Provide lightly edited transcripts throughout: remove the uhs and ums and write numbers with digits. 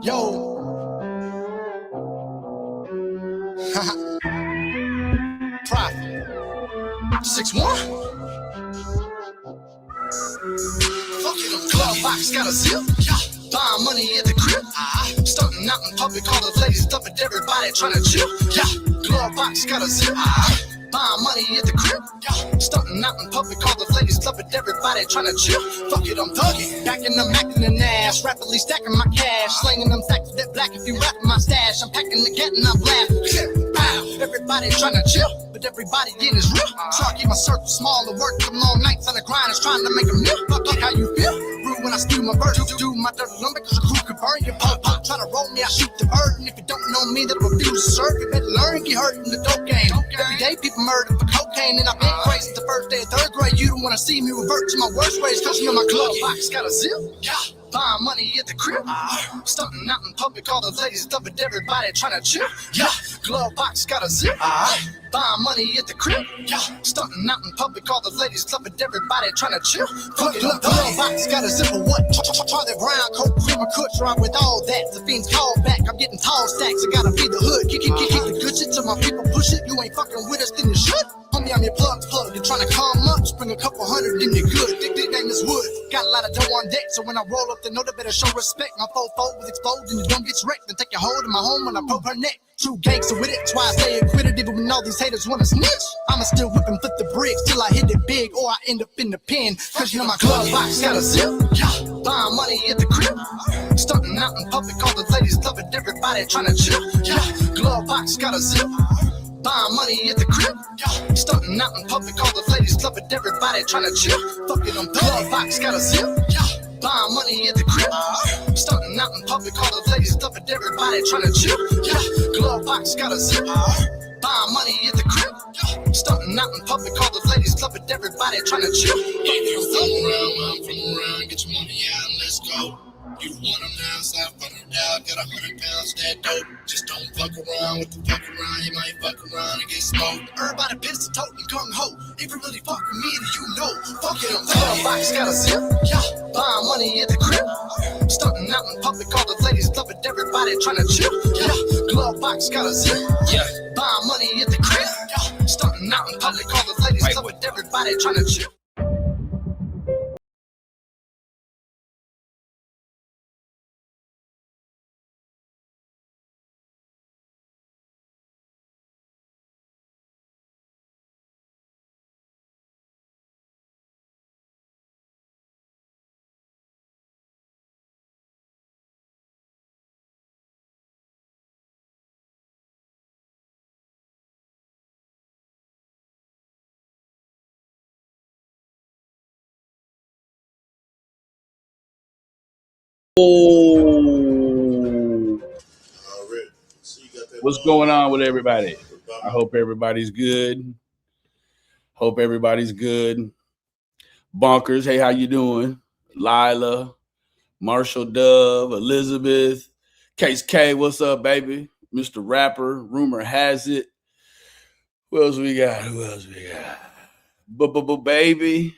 Yo. Profit. 6'1". Fuck it, I'm glove box, got a zip. Buying money at the crib. Starting out in public, all the ladies loving everybody trying to chill. Glove box, got a zip. Buying money at the crib. Starting out in public, all the ladies loving everybody trying to chill. Fuck it, I'm thugging. Back in the Mac in the Nash. Rapidly stacking my cash. Slinging them stacks that black if you rapping my stash. I'm packing the gat and I'm laughing. Everybody trying to chill, but everybody in is real. So I keep my circle small and work them long nights on the grind. Is trying to make a meal. Fuck how you feel. Rude when I steal my bird. Do my dirty lumber cause the crew can burn you. Pop. Try to roll me, I shoot the bird. And if you don't know me, that'll refuse to serve. You better learn, get hurt in the dope game. Every day people murder for cocaine. And I've been crazy the first day of third grade. You don't wanna see me revert to my worst ways. Cause you know my glove box got a zip. Buying money at the crib. Starting out in public, all the ladies loving everybody trying to chill. Glove box got a zip. Buying money at the crib. Starting out in public, all the ladies loving everybody trying to chill. Fuck it up, glove box got a zip for what? Charlie Brown, Coke, cream, or Kush, ride with all that. The fiends call back, I'm getting tall stacks. I gotta feed the hood. Keep the good shit till my people push it. You ain't fucking with us, then you should. Homie, I'm your plug. You're trying to come up, spring a couple hundred, then you're good. Thick name is wood. Got a lot of dough on deck, so when I roll up the note, I better show respect. My fofo was exploded, and you don't get wrecked. Then take your hold of my home when I probe her neck. True gangster with it, that's why I stay acquitted. Even when all these haters wanna snitch, I'ma still whip and flip the bricks till I hit it big, or I end up in the pen. Cause you know my glove box got a zip. Buying money at the crib. Starting out in public, all the ladies loving everybody trying to chill. Glove box got a zip. Buying money at the crib. Starting out in public, all the ladies loving everybody trying to chill. Fuck it, I'm glove box got a zip. Buying money at the crib. Starting out in public, all the ladies loving everybody trying to chill. Glove box got a zip. Buying money at the crib. Starting out in public, all the ladies loving everybody trying to chill. If you're from around, I'm from around. Get your money out and let's go. You want them now, stop fucking out. Got 100 pounds of that dope. Just don't fuck around with the fuck around. You might fuck around and get smoked. Everybody pistol toting gung ho. If you really fuck with me, then you know. Fuck it, I'm glove box got a zip. Buying money at the crib. Starting out in public, all the ladies loving everybody trying to chill. Glove box got a zip. Buying money at the crib. Starting out in public, all the ladies loving everybody trying to chill. What's going on with everybody? I hope everybody's good. Bonkers, hey, how you doing? Lila, Marshall Dove, Elizabeth, Case K, what's up, baby? Mr. Rapper, rumor has it. Who else we got? Baby.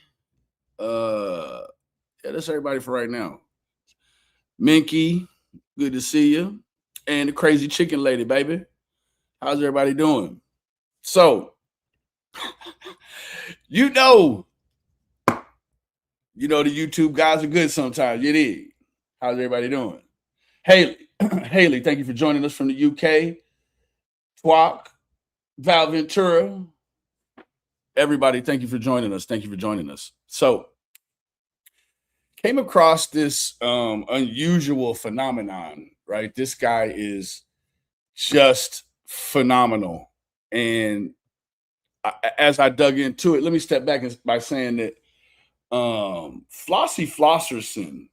Yeah, that's everybody for right now. Minky, good to see you. And the crazy chicken lady, baby. How's everybody doing? So, you know the YouTube guys are good sometimes. You dig? How's everybody doing? Haley, thank you for joining us from the UK. Twak, Val Ventura. Everybody, thank you for joining us. So, came across this unusual phenomenon, right? This guy is just phenomenal. And as I dug into it, let me step back by saying that Flossie Flosserson,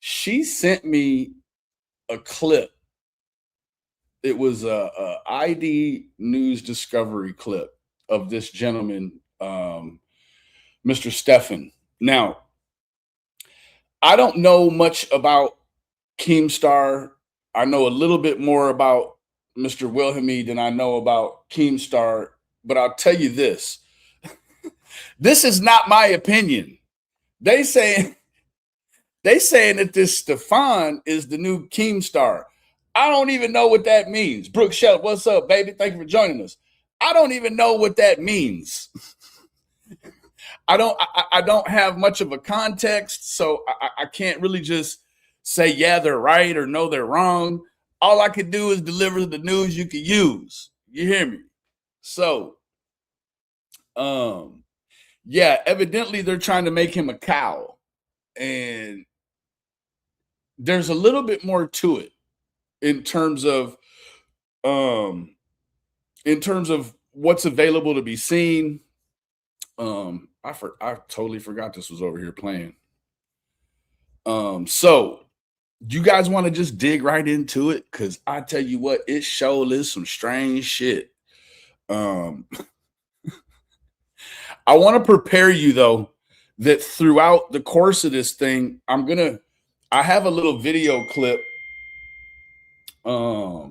she sent me a clip. It was a ID News Discovery clip of this gentleman, Mr. Stephan. Now, I don't know much about Keemstar. I know a little bit more about Mr. Wilhelmy than I know about Keemstar, but I'll tell you this. This is not my opinion. They saying that this Stefan is the new Keemstar. I don't even know what that means. Brooke Shell, what's up, baby? Thank you for joining us. I don't even know what that means. I don't have much of a context, so I can't really just say, yeah, they're right or no, they're wrong. All I could do is deliver the news you could use. You hear me? So, yeah, evidently they're trying to make him a cow. And there's a little bit more to it in terms of what's available to be seen. I totally forgot this was over here playing. So you guys want to just dig right into it? Because I tell you what, it sure is some strange shit. I want to prepare you though that throughout the course of this thing, I have a little video clip. I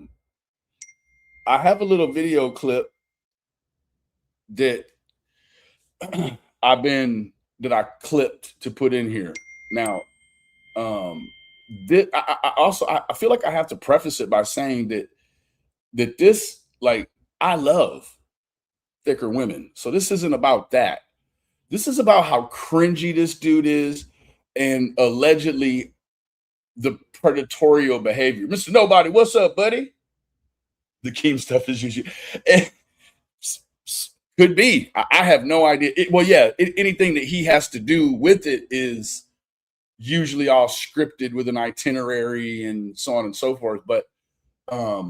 have a little video clip that I clipped to put in here. Now, I feel like I have to preface it by saying that this, like, I love thicker women. So this isn't about that. This is about how cringy this dude is and allegedly the predatorial behavior. Mr. Nobody, what's up, buddy? The Keem stuff is usually could be. I have no idea. Anything that he has to do with it is usually all scripted with an itinerary and so on and so forth. But I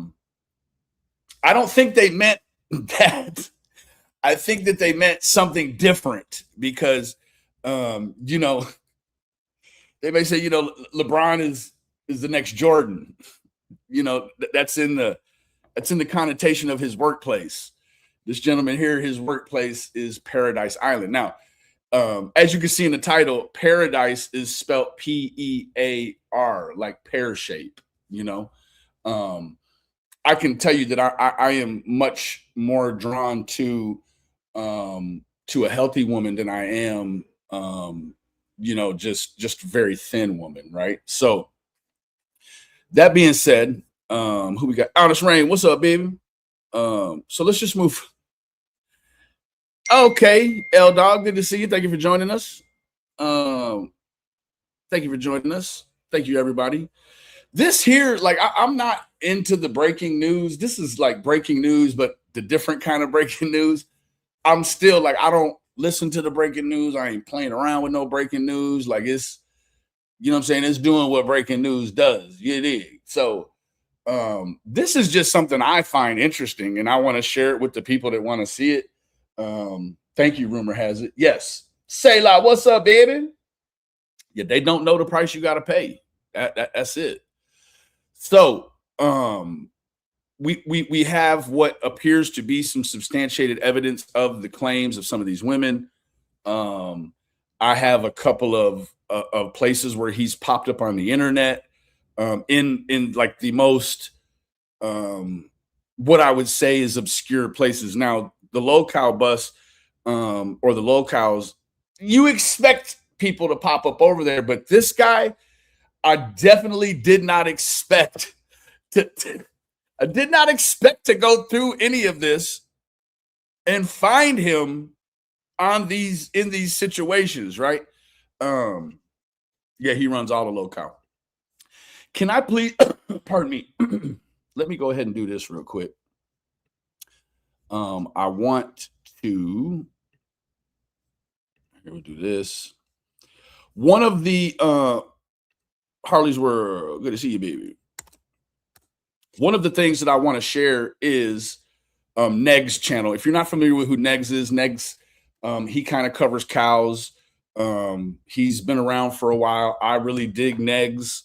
don't think they meant that. I think that they meant something different because, they may say, LeBron is the next Jordan. That's in the connotation of his workplace. This gentleman here, his workplace is Paradise Island. Now, as you can see in the title, Paradise is spelled P-E-A-R, like pear shape. I can tell you that I am much more drawn to a healthy woman than I am, just very thin woman, right? So that being said, who we got? Honest Rain, what's up, baby? So let's just move. Okay, L Dog, good to see you. Thank you for joining us. Thank you for joining us. Thank you, everybody. This here, like, I'm not into the breaking news. This is like breaking news, but the different kind of breaking news. I'm still like, I don't listen to the breaking news. I ain't playing around with no breaking news. Like, it's, what I'm saying? It's doing what breaking news does. You dig? So this is just something I find interesting, and I want to share it with the people that want to see it. Thank you, rumor has it. Yes. Say la, what's up, baby? Yeah, they don't know the price you got to pay. That's it. So we have what appears to be some substantiated evidence of the claims of some of these women. I have a couple of places where he's popped up on the internet in like the most what I would say is obscure places. Now, the locale bus or the locales, you expect people to pop up over there, but this guy, I definitely did not expect I did not expect to go through any of this and find him in these situations, right? Yeah, he runs all the locale. Can I please, pardon me, let me go ahead and do this real quick. I want to, here we do this. One of the, Harley's World, good to see you, baby. One of the things that I want to share is Neg's channel. If you're not familiar with who Negs is, Negs, he kind of covers cows. He's been around for a while. I really dig Negs.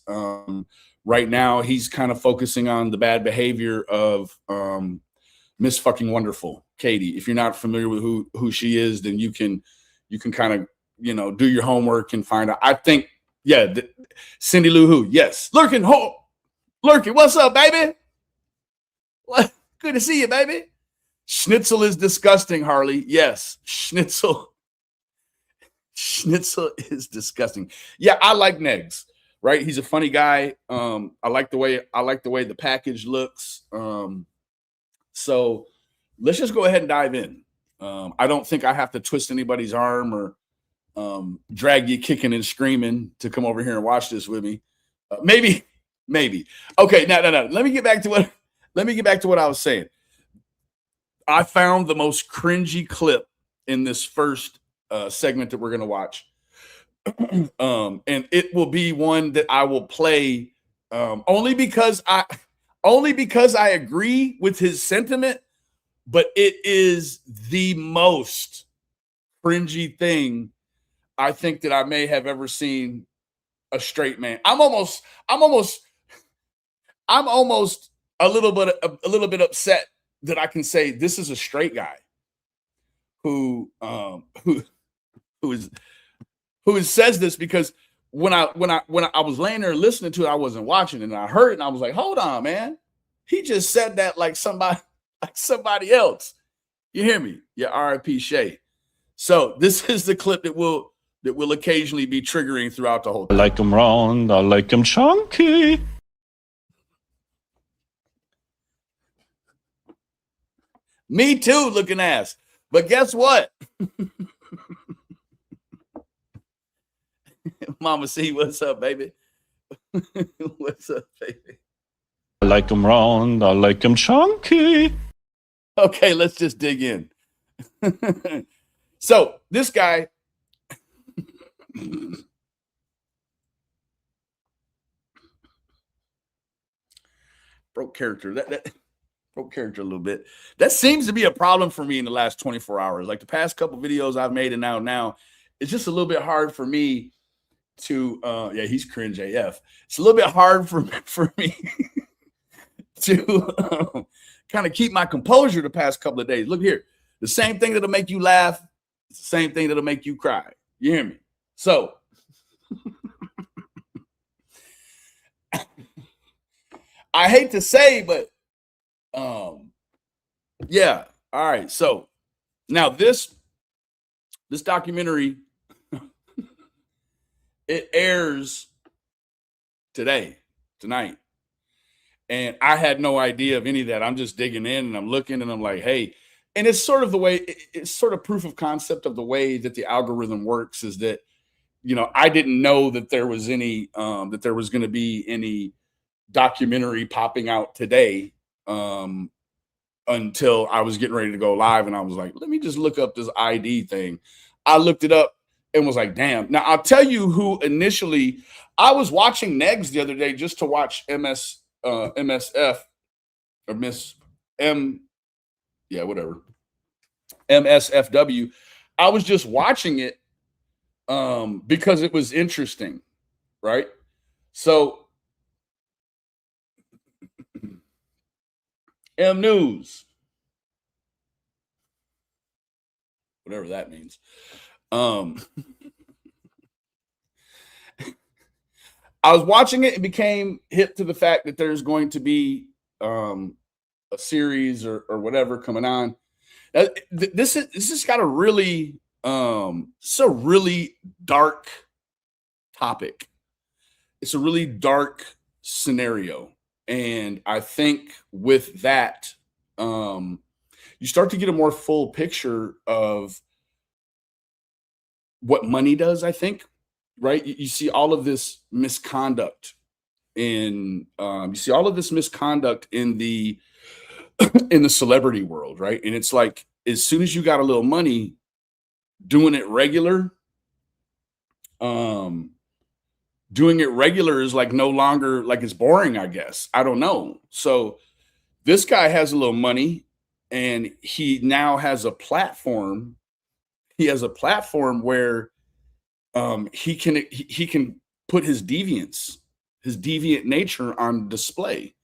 Right now, he's kind of focusing on the bad behavior of Miss Fucking Wonderful, Katie. If you're not familiar with who she is, then you can kind of, do your homework and find out. I think Yeah, Cindy Lou Who. Yes. Lurkin, what's up, baby? What? Good to see you, baby. Schnitzel is disgusting, Harley. Yes, Schnitzel is disgusting. Yeah, I like Negs. Right, he's a funny guy. I like the way the package looks. So let's just go ahead and dive in. I don't think I have to twist anybody's arm or drag you kicking and screaming to come over here and watch this with me. Maybe. Okay, no. Let me get back to what I was saying. I found the most cringy clip in this first segment that we're going to watch. And it will be one that I will play only because I agree with his sentiment, but it is the most cringy thing I think that I may have ever seen a straight man. I'm almost a little bit upset that I can say this is a straight guy who says this, because when I was laying there listening to it, I wasn't watching it, and I heard it, and I was like, hold on, man. He just said that like somebody else. You hear me? Yeah, R.I.P. Shay. So this is the clip that will occasionally be triggering throughout the whole thing. I like them round, I like them chunky. Me too, looking ass. But guess what? Mama C, what's up, baby? What's up, baby? I like them round, I like them chunky. Okay, let's just dig in. So this guy broke character. That broke character a little bit. That seems to be a problem for me in the last 24 hours. Like the past couple videos I've made, and now it's just a little bit hard for me to yeah, he's cringe AF. It's a little bit hard for me to kind of keep my composure the past couple of days. Look here, the same thing that'll make you laugh, it's the same thing that'll make you cry. You hear me? So I hate to say, but yeah. All right. So now this documentary, it airs tonight. And I had no idea of any of that. I'm just digging in and I'm looking and I'm like, hey, and it's sort of the way, it's sort of proof of concept of the way that the algorithm works, is that, you know, I didn't know that there was any, that there was going to be any documentary popping out today until I was getting ready to go live. And I was like, let me just look up this ID thing. I looked it up and was like, damn. Now I'll tell you who initially, I was watching Negs the other day just to watch MSF or Miss M. Yeah, whatever. MSFW. I was just watching it because it was interesting. Right. So M News, whatever that means. I was watching it and became hip to the fact that there's going to be a series or whatever coming on. This has got a really it's a really dark topic. It's a really dark scenario. And I think with that, you start to get a more full picture of what money does, I think, right? You see all of this misconduct in the in the celebrity world, right? And it's like, as soon as you got a little money, doing it regular is like no longer, like, it's boring, I guess. I don't know. So this guy has a little money and he now has a platform. He has a platform where he can put his deviant nature on display.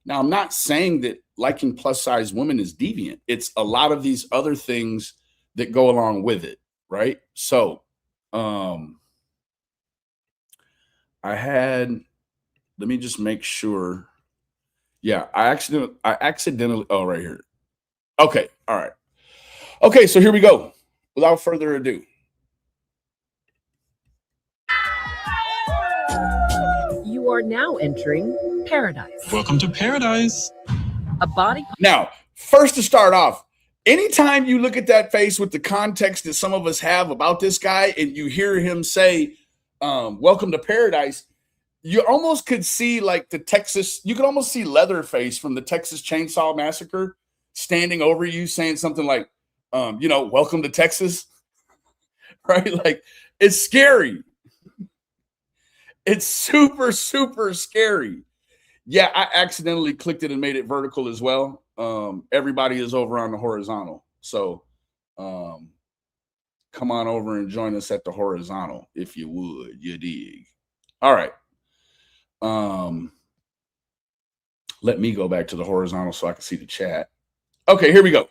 Now, I'm not saying that liking plus size women is deviant. It's a lot of these other things that go along with it, right? So let me just make sure. Yeah, I accidentally, oh, right here. Okay, all right. Okay, so here we go. Without further ado. You are now entering Paradise. Welcome to Paradise. A body. Now, first to start off, anytime you look at that face with the context that some of us have about this guy and you hear him say, welcome to Paradise, you almost could see like you could almost see Leatherface from the Texas Chainsaw Massacre standing over you saying something like, welcome to Texas, right? Like, it's scary. It's super, super scary. Yeah, I accidentally clicked it and made it vertical as well. Everybody is over on the horizontal. So come on over and join us at the horizontal if you would. You dig. All right. Let me go back to the horizontal so I can see the chat. Okay, here we go.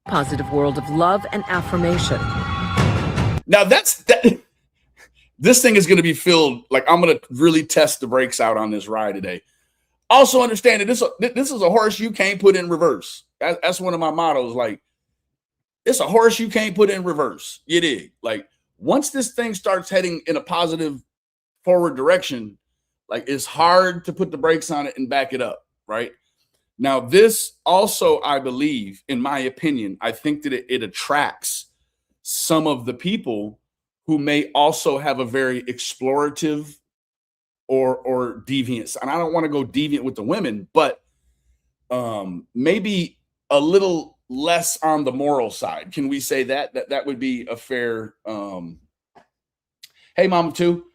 Positive world of love and affirmation. Now this thing is going to be filled, like I'm going to really test the brakes out on this ride today. Also understand that this is a horse you can't put in reverse. That's one of my mottos. Like, it's a horse you can't put in reverse. You dig? Like, once this thing starts heading in a positive forward direction, like, it's hard to put the brakes on it and back it up, right? Now, this also, I believe, in my opinion, I think that it attracts some of the people who may also have a very explorative or deviant. And I don't want to go deviant with the women, but maybe a little less on the moral side. Can we say that? That would be a fair hey, Mama too.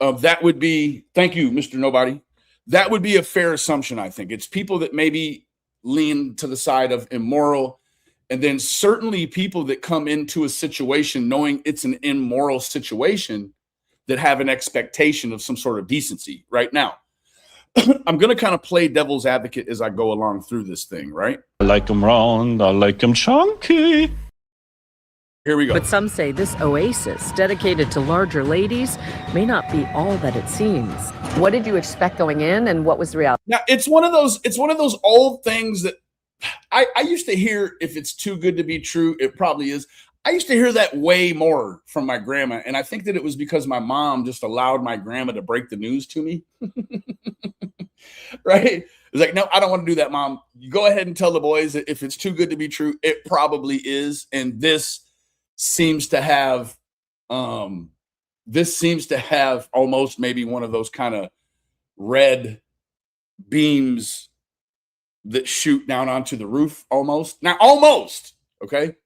That would be, thank you, Mr. Nobody. That would be a fair assumption, I think. It's people that maybe lean to the side of immoral, and then certainly people that come into a situation knowing it's an immoral situation that have an expectation of some sort of decency. Right now, I'm going to kind of play devil's advocate as I go along through this thing, right? I like them round, I like them chunky. Here we go. But some say this oasis, dedicated to larger ladies, may not be all that it seems. What did you expect going in, and what was the reality? Now, it's one of those old things that I used to hear. If it's too good to be true, it probably is. I used to hear that way more from my grandma, and I think that it was because my mom just allowed my grandma to break the news to me. Right? It's like, no, I don't want to do that, Mom. You go ahead and tell the boys that if it's too good to be true, it probably is. And this seems to have almost maybe one of those kind of red beams that shoot down onto the roof almost. Now, almost, okay?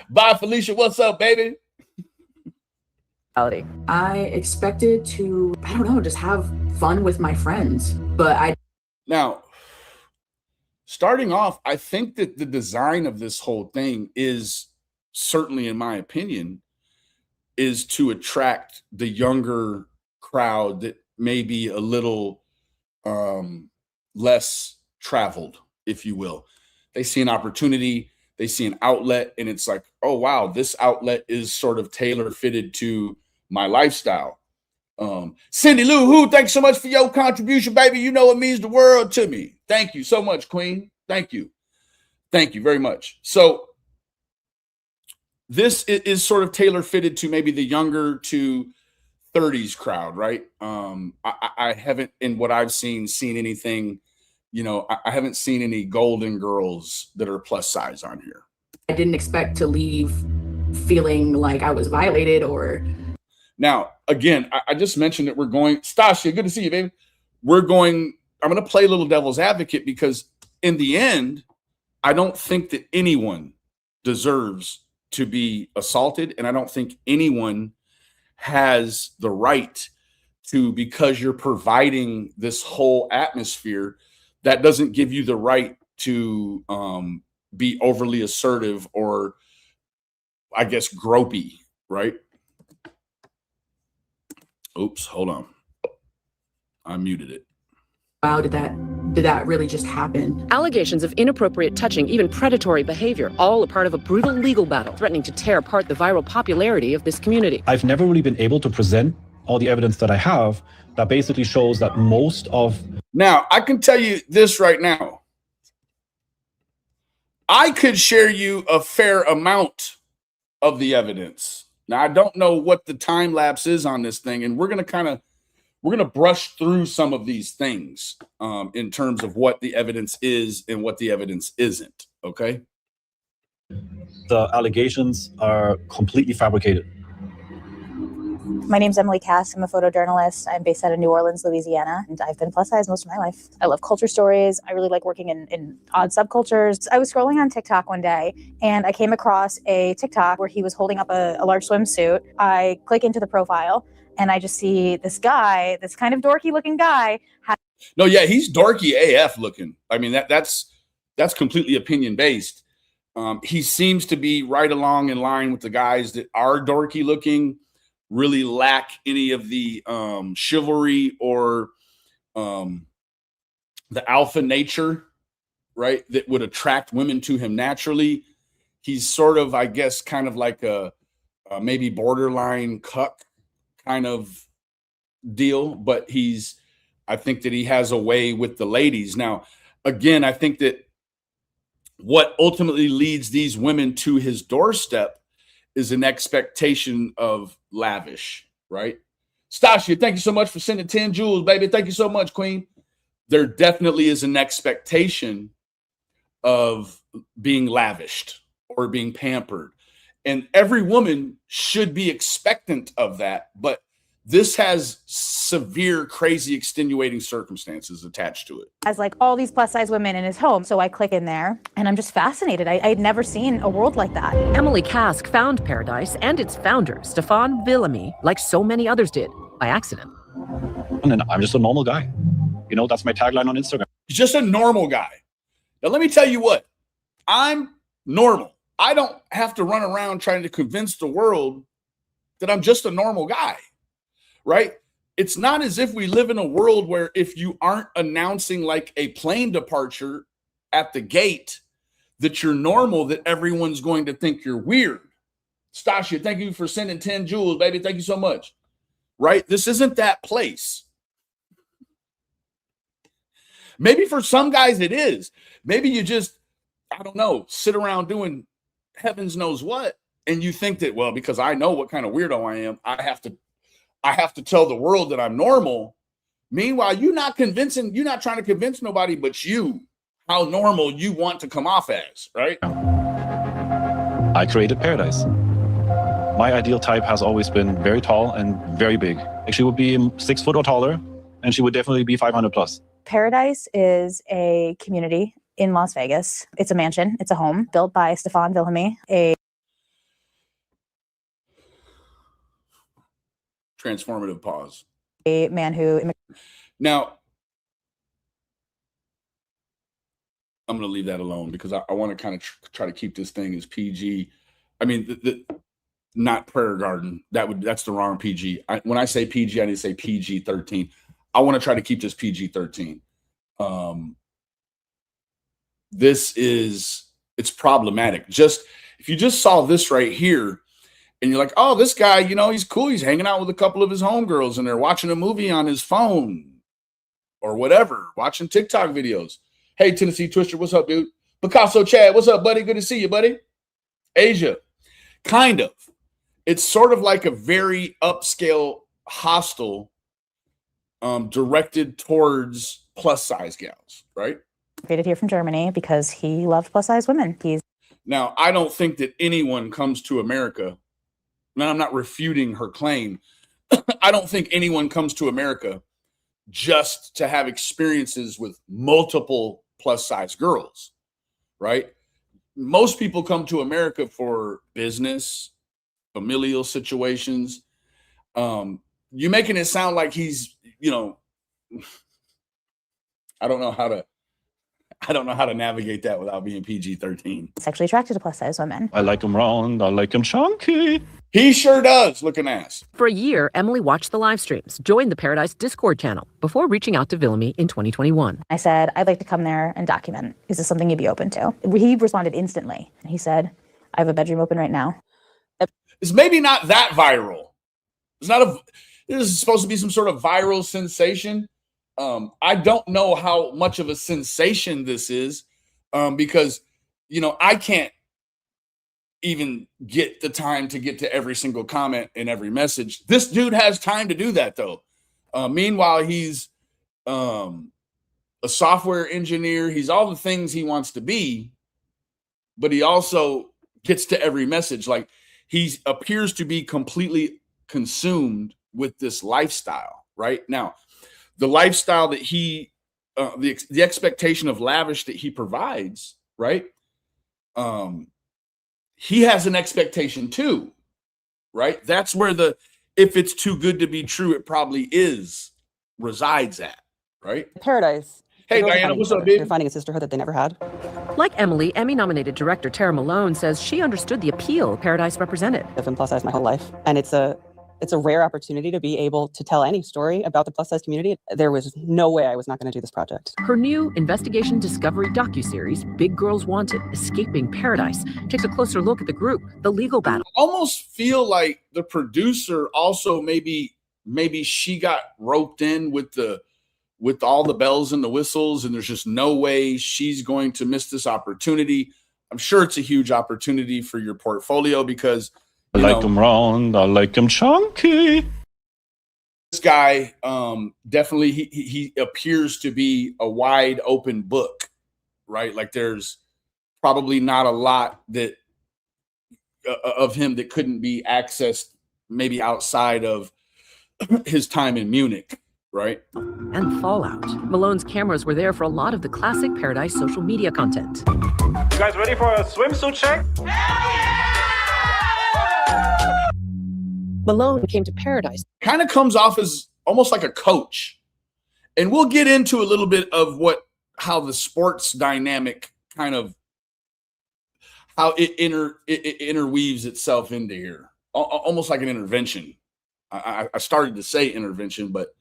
Bye, Felicia. What's up, baby? I expected to, I don't know, just have fun with my friends, but Now, starting off, I think that the design of this whole thing is, certainly in my opinion, is to attract the younger crowd that may be a little less traveled, if you will. They see an opportunity, they see an outlet, and it's like, oh, wow, this outlet is sort of tailor fitted to my lifestyle. Cindy Lou Who, thanks so much for your contribution, baby. You know it means the world to me. Thank you so much, Queen. Thank you. Thank you very much. So this is sort of tailor fitted to maybe the younger to 30s crowd, right? I haven't, in what I've seen anything, I haven't seen any golden girls that are plus size on here. I didn't expect to leave feeling like I was violated or. Now, again, I just mentioned that we're going, Stasia, good to see you, baby. I'm going to play a little devil's advocate because in the end, I don't think that anyone deserves to be assaulted. And I don't think anyone has the right to, because you're providing this whole atmosphere, that doesn't give you the right to be overly assertive or, I guess, gropey, right? Oops, hold on. I muted it. wow, did that really just happen? Allegations of inappropriate touching, even predatory behavior, all a part of a brutal legal battle threatening to tear apart the viral popularity of this community. I've never really been able to present all the evidence that I have that basically shows that most of... Now, I can tell you this right now. I could share you a fair amount of the evidence. Now, I don't know what the time lapse is on this thing, and we're going to brush through some of these things in terms of what the evidence is and what the evidence isn't, okay? The allegations are completely fabricated. My name's Emily Cass. I'm a photojournalist. I'm based out of New Orleans, Louisiana, and I've been plus size most of my life. I love culture stories. I really like working in odd subcultures. I was scrolling on TikTok one day, and I came across a TikTok where he was holding up a large swimsuit. I click into the profile, and I just see this guy, this kind of dorky looking guy. No, yeah, he's dorky AF looking. I mean, that's completely opinion based. He seems to be right along in line with the guys that are dorky looking, really lack any of the chivalry or the alpha nature, right, that would attract women to him naturally. He's sort of, I guess, kind of like a maybe borderline cuck kind of deal, but I think that he has a way with the ladies. Now, again, I think that what ultimately leads these women to his doorstep is an expectation of lavish, right? Stasia, thank you so much for sending 10 jewels, baby. Thank you so much, Queen. There definitely is an expectation of being lavished or being pampered. And every woman should be expectant of that, but this has severe, crazy, extenuating circumstances attached to it. As like all these plus size women in his home. So I click in there and I'm just fascinated. I'd never seen a world like that. Emily Kask found Paradise and its founder, Stefan Villamy, like so many others did, by accident. And then I'm just a normal guy. You know, that's my tagline on Instagram. He's just a normal guy. Now, let me tell you what, I'm normal. I don't have to run around trying to convince the world that I'm just a normal guy. Right? It's not as if we live in a world where if you aren't announcing like a plane departure at the gate that you're normal, that everyone's going to think you're weird. Stasia, thank you for sending 10 jewels, baby. Thank you so much. Right? This isn't that place. Maybe for some guys it is. Maybe you just, I don't know, sit around doing heavens knows what. And you think that, well, because I know what kind of weirdo I am, I have to tell the world that I'm normal. Meanwhile, you're not trying to convince nobody but you how normal you want to come off as, right? I created Paradise. My ideal type has always been very tall and very big. She would be 6 foot or taller, and she would definitely be 500 plus. Paradise is a community in Las Vegas. It's a mansion. It's a home built by Stefan Villamy, a Transformative pause. A man who... Now, I'm going to leave that alone because I want to kind of try to keep this thing as PG. I mean, not Prayer Garden. That's the wrong PG. When I say PG, I need to say PG-13. I want to try to keep this PG-13. It's problematic. If you just saw this right here, and you're like, oh, this guy, he's cool. He's hanging out with a couple of his homegirls and they're watching a movie on his phone or whatever, watching TikTok videos. Hey, Tennessee Twister, what's up, dude? Picasso Chad, what's up, buddy? Good to see you, buddy. Asia, kind of. It's sort of like a very upscale hostel directed towards plus size gals, right? Created here from Germany because he loved plus size women. Now, I don't think that anyone comes to America. Now, I'm not refuting her claim. I don't think anyone comes to America just to have experiences with multiple plus size girls, right? Most people come to America for business, familial situations. You're making it sound like he's, I don't know how I don't know how to navigate that without being PG-13. Sexually attracted to plus size women. I like them round, I like them chunky. He sure does, looking ass. For a year, Emily watched the live streams, joined the Paradise Discord channel before reaching out to Villamy in 2021. I said, I'd like to come there and document. Is this something you'd be open to? He responded instantly. He said, I have a bedroom open right now. It's maybe not that viral. This is supposed to be some sort of viral sensation. I don't know how much of a sensation this is because, I can't even get the time to get to every single comment and every message. This dude has time to do that, though. Meanwhile, he's a software engineer. He's all the things he wants to be, but he also gets to every message. Like, he appears to be completely consumed with this lifestyle right now. The lifestyle that the expectation of lavish that he provides, right? He has an expectation too, right? That's where if it's too good to be true, it probably resides at, right? Paradise. Hey, Diana, what's up, babe? They're finding a sisterhood that they never had. Like Emily, Emmy-nominated director Tara Malone says she understood the appeal Paradise represented. I've been plus size my whole life, and it's a rare opportunity to be able to tell any story about the plus size community. There was no way I was not going to do this project. Her new investigation discovery docuseries, Big Girls Wanted: Escaping Paradise, takes a closer look at the group, the legal battle. I almost feel like the producer also maybe she got roped in with all the bells and the whistles, and there's just no way she's going to miss this opportunity. I'm sure it's a huge opportunity for your portfolio because I like them round, I like them chunky. This guy definitely he appears to be a wide open book, right? Like there's probably not a lot that of him that couldn't be accessed maybe outside of his time in Munich, right? And fallout. Malone's cameras were there for a lot of the classic Paradise social media content. You guys ready for a swimsuit check? Malone came to Paradise. Kind of comes off as almost like a coach. And we'll get into a little bit of how the sports dynamic kind of, how it interweaves itself into here. Almost like an intervention. I started to say intervention, but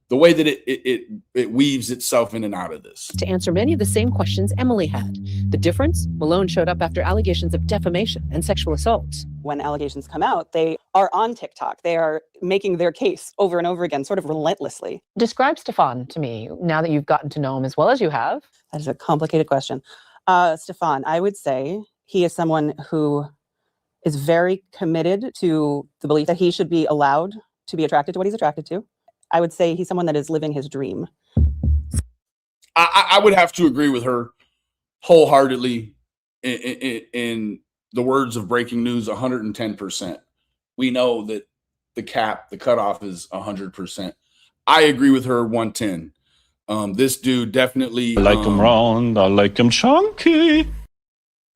the way that it weaves itself in and out of this. To answer many of the same questions Emily had. The difference? Malone showed up after allegations of defamation and sexual assault. When allegations come out, they are on TikTok. They are making their case over and over again, sort of relentlessly. Describe Stefan to me, now that you've gotten to know him as well as you have. That is a complicated question. Stefan, I would say he is someone who is very committed to the belief that he should be allowed to be attracted to what he's attracted to. I would say he's someone that is living his dream. I would have to agree with her wholeheartedly. In the words of breaking news, 110%. We know that the cutoff is 100%. I agree with her 110. This dude definitely. I like him round, I like him chunky.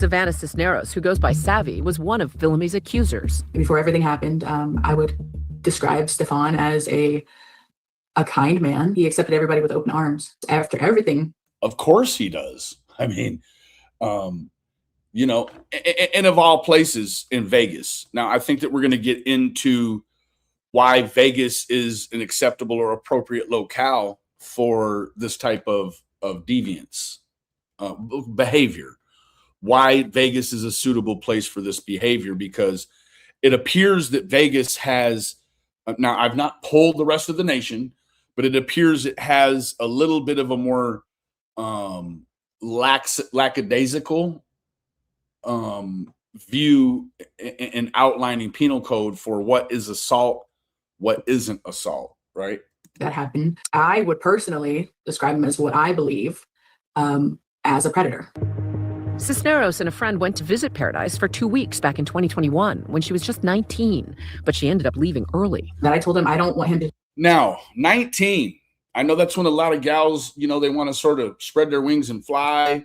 Savannah Cisneros, who goes by Savvy, was one of Villamy's accusers. Before everything happened, I would describe Stefan as a kind man. He accepted everybody with open arms. After everything, of course he does. I mean, and of all places, in Vegas. Now, I think that we're going to get into why Vegas is an acceptable or appropriate locale for this type of deviance behavior. Why Vegas is a suitable place for this behavior, because it appears that Vegas has, now I've not polled the rest of the nation, but it appears it has a little bit of a more lackadaisical view and outlining penal code for what is assault, what isn't assault, right? that happened. I would personally describe him as what I believe as a predator. Cisneros and a friend went to visit Paradise for 2 weeks back in 2021 when she was just 19, but she ended up leaving early. That I told him I don't want him to. Now, 19. I know that's when a lot of gals, they want to sort of spread their wings and fly.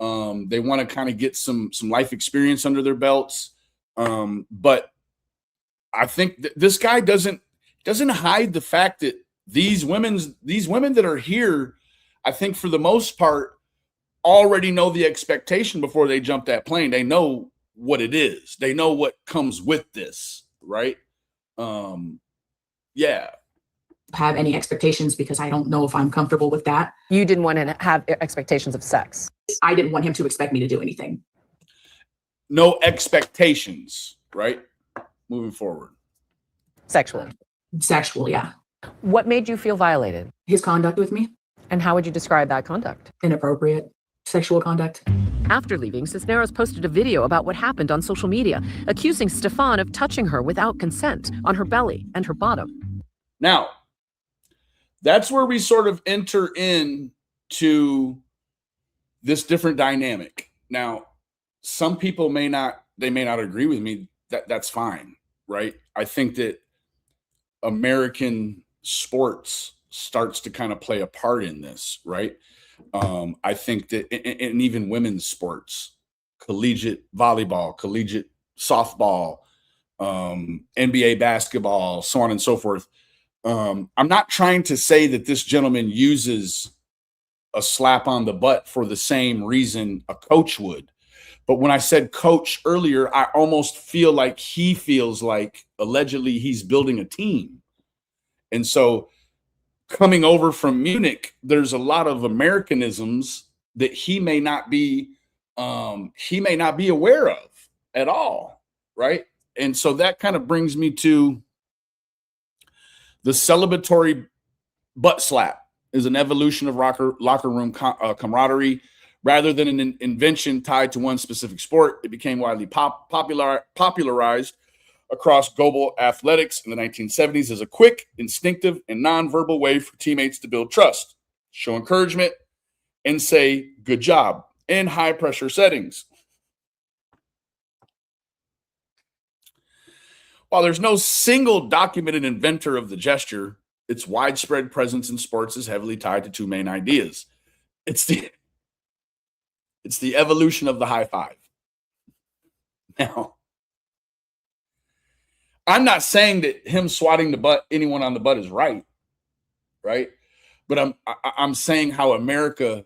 They want to kind of get some life experience under their belts. But I think this guy doesn't hide the fact that these women that are here, I think for the most part, already know the expectation before they jump that plane. They know what it is. They know what comes with this, right? Yeah. Have any expectations because I don't know if I'm comfortable with that. You didn't want to have expectations of sex. I didn't want him to expect me to do anything. No expectations, right? Moving forward. Sexually. Sexual, yeah. What made you feel violated? His conduct with me, And how would you describe that conduct? inappropriate sexual conduct. After leaving, Cisneros posted a video about what happened on social media, accusing Stefan of touching her without consent on her belly and her bottom. Now, that's where we sort of enter into this different dynamic. Now, some people may not agree with me. That's fine, right? I think that American sports starts to kind of play a part in this, right? I think that, and even women's sports, collegiate volleyball, collegiate softball, NBA basketball, so on and so forth. I'm not trying to say that this gentleman uses a slap on the butt for the same reason a coach would. But when I said coach earlier, I almost feel like he feels like allegedly he's building a team. And so coming over from Munich, there's a lot of Americanisms that he may not be aware of at all, right? And so that kind of brings me to the celebratory butt slap is an evolution of locker room camaraderie. Rather than an invention tied to one specific sport, it became widely popularized across global athletics in the 1970s as a quick, instinctive, and nonverbal way for teammates to build trust, show encouragement, and say good job in high-pressure settings. While there's no single documented inventor of the gesture, its widespread presence in sports is heavily tied to two main ideas. It's the evolution of the high five. Now, I'm not saying that him swatting anyone on the butt is right? But I'm saying how America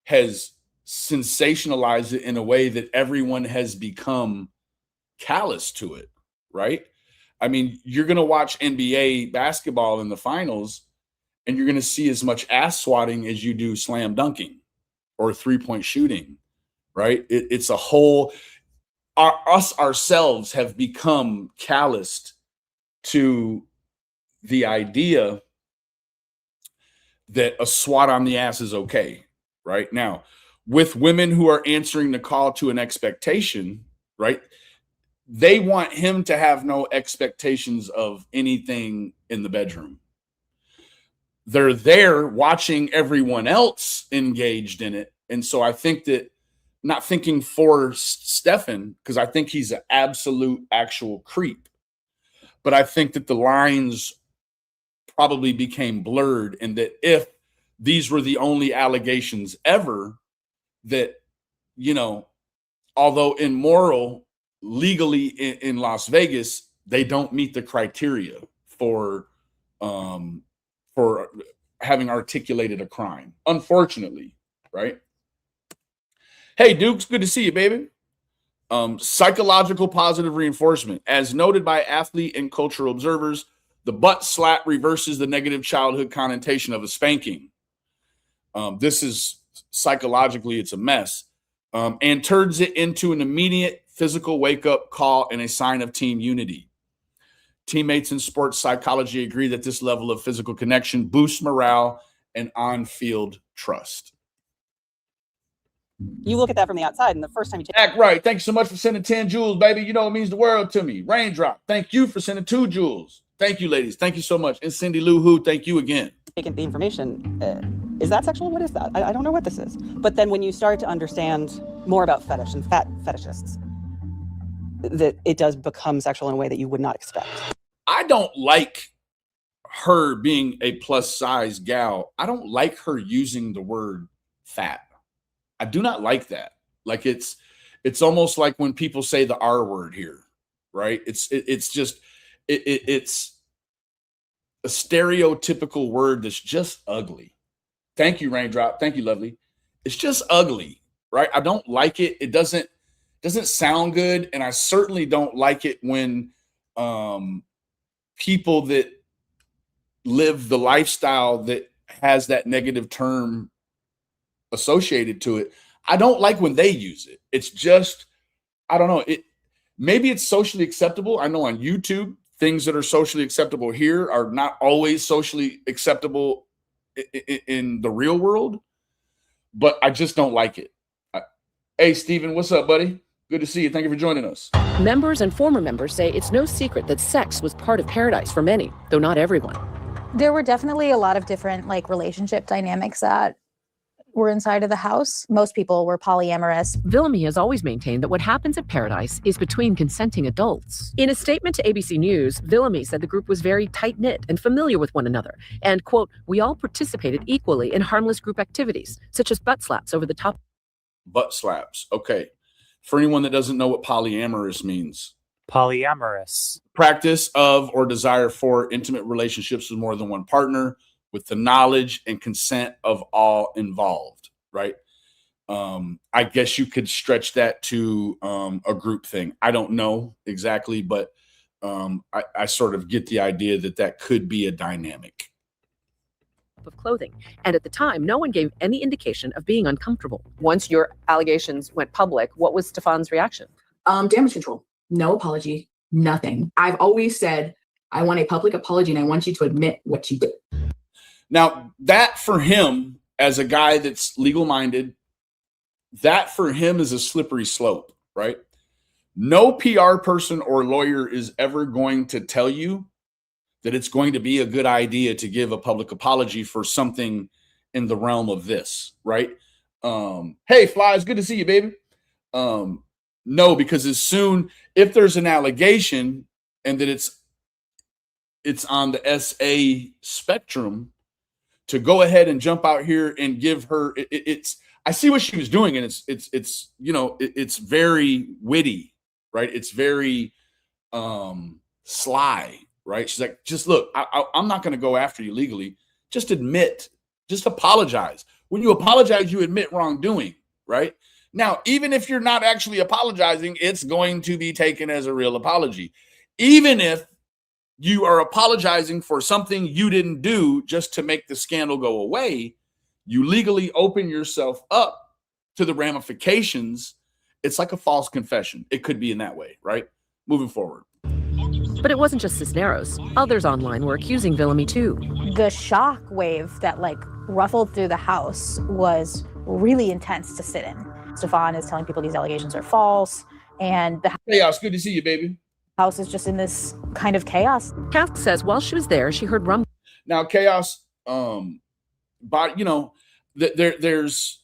has sensationalized it in a way that everyone has become callous to it, right? I mean, you're going to watch NBA basketball in the finals, and you're going to see as much ass swatting as you do slam dunking or three-point shooting, right? It's a whole us ourselves have become calloused to the idea that a swat on the ass is okay, right? Now, with women who are answering the call to an expectation, right? They want him to have no expectations of anything in the bedroom. They're there watching everyone else engaged in it. And so I think that, not thinking for Stefan, because I think he's an absolute actual creep, but I think that the lines probably became blurred, and that if these were the only allegations ever, that, although immoral legally in Las Vegas, they don't meet the criteria for having articulated a crime, unfortunately, right? Hey, Dukes, good to see you, baby. Psychological positive reinforcement. As noted by athlete and cultural observers, the butt slap reverses the negative childhood connotation of a spanking. This is psychologically, it's a mess, and turns it into an immediate physical wake-up call and a sign of team unity. Teammates in sports psychology agree that this level of physical connection boosts morale and on-field trust. You look at that from the outside, and the first time you Act right. Thank you so much for sending 10 jewels, baby. You know it means the world to me. Raindrop, thank you for sending 2 jewels. Thank you, ladies. Thank you so much. And Cindy Lou Who, thank you again. taking the information, is that sexual? What is that? I don't know what this is. But then when you start to understand more about fetish and fat fetishists, that it does become sexual in a way that you would not expect. I don't like her being a plus size gal. I don't like her using the word fat. I do not like that. Like it's almost like when people say the R word here, right? It's a stereotypical word that's just ugly. Thank you, Raindrop. Thank you, lovely. It's just ugly, right? I don't like it. It doesn't sound good, and I certainly don't like it when people that live the lifestyle that has that negative term associated to it. I don't like when they use it. It's just, I don't know. Maybe it's socially acceptable. I know on YouTube, things that are socially acceptable here are not always socially acceptable in the real world, but I just don't like it. Hey, Steven, what's up, buddy? Good to see you. Thank you for joining us. Members and former members say it's no secret that sex was part of Paradise for many, though not everyone. There were definitely a lot of different like relationship dynamics that were inside of the house. Most people were polyamorous. Villamy has always maintained that what happens at Paradise is between consenting adults. In a statement to ABC News, Villamy said the group was very tight-knit and familiar with one another, and, quote, we all participated equally in harmless group activities, such as butt slaps over the top. Butt slaps. Okay. For anyone that doesn't know what polyamorous means. Polyamorous. Practice of or desire for intimate relationships with more than one partner with the knowledge and consent of all involved, right? I guess you could stretch that to a group thing. I don't know exactly, but I sort of get the idea that that could be a dynamic. Of clothing. And at the time, no one gave any indication of being uncomfortable. Once your allegations went public, what was Stefan's reaction? Damage control. No apology. Nothing. I've always said, I want a public apology and I want you to admit what you did. Now, that for him, as a guy that's legal-minded, that for him is a slippery slope, right? No PR person or lawyer is ever going to tell you that it's going to be a good idea to give a public apology for something in the realm of this, right? Hey, Fly, it's good to see you, baby. No, because as soon, if there's an allegation and that it's on the SA spectrum, to go ahead and jump out here and give her it's I see what she was doing, and it's you know, it's very witty, right? It's very sly, right? She's like, just look, I'm not going to go after you legally. Just admit, just apologize. When you apologize, you admit wrongdoing, right? Now, even if you're not actually apologizing, it's going to be taken as a real apology. Even if you are apologizing for something you didn't do just to make the scandal go away, you legally open yourself up to the ramifications. It's like a false confession. It could be in that way, right? Moving forward. But it wasn't just Cisneros. Others online were accusing Villamy too. The shock wave that like ruffled through the house was really intense to sit in. Stefan is telling people these allegations are false, and the Chaos, good to see you, baby. house is just in this kind of chaos. Kath says while she was there, she heard rumblings. Now, Chaos, but you know, there's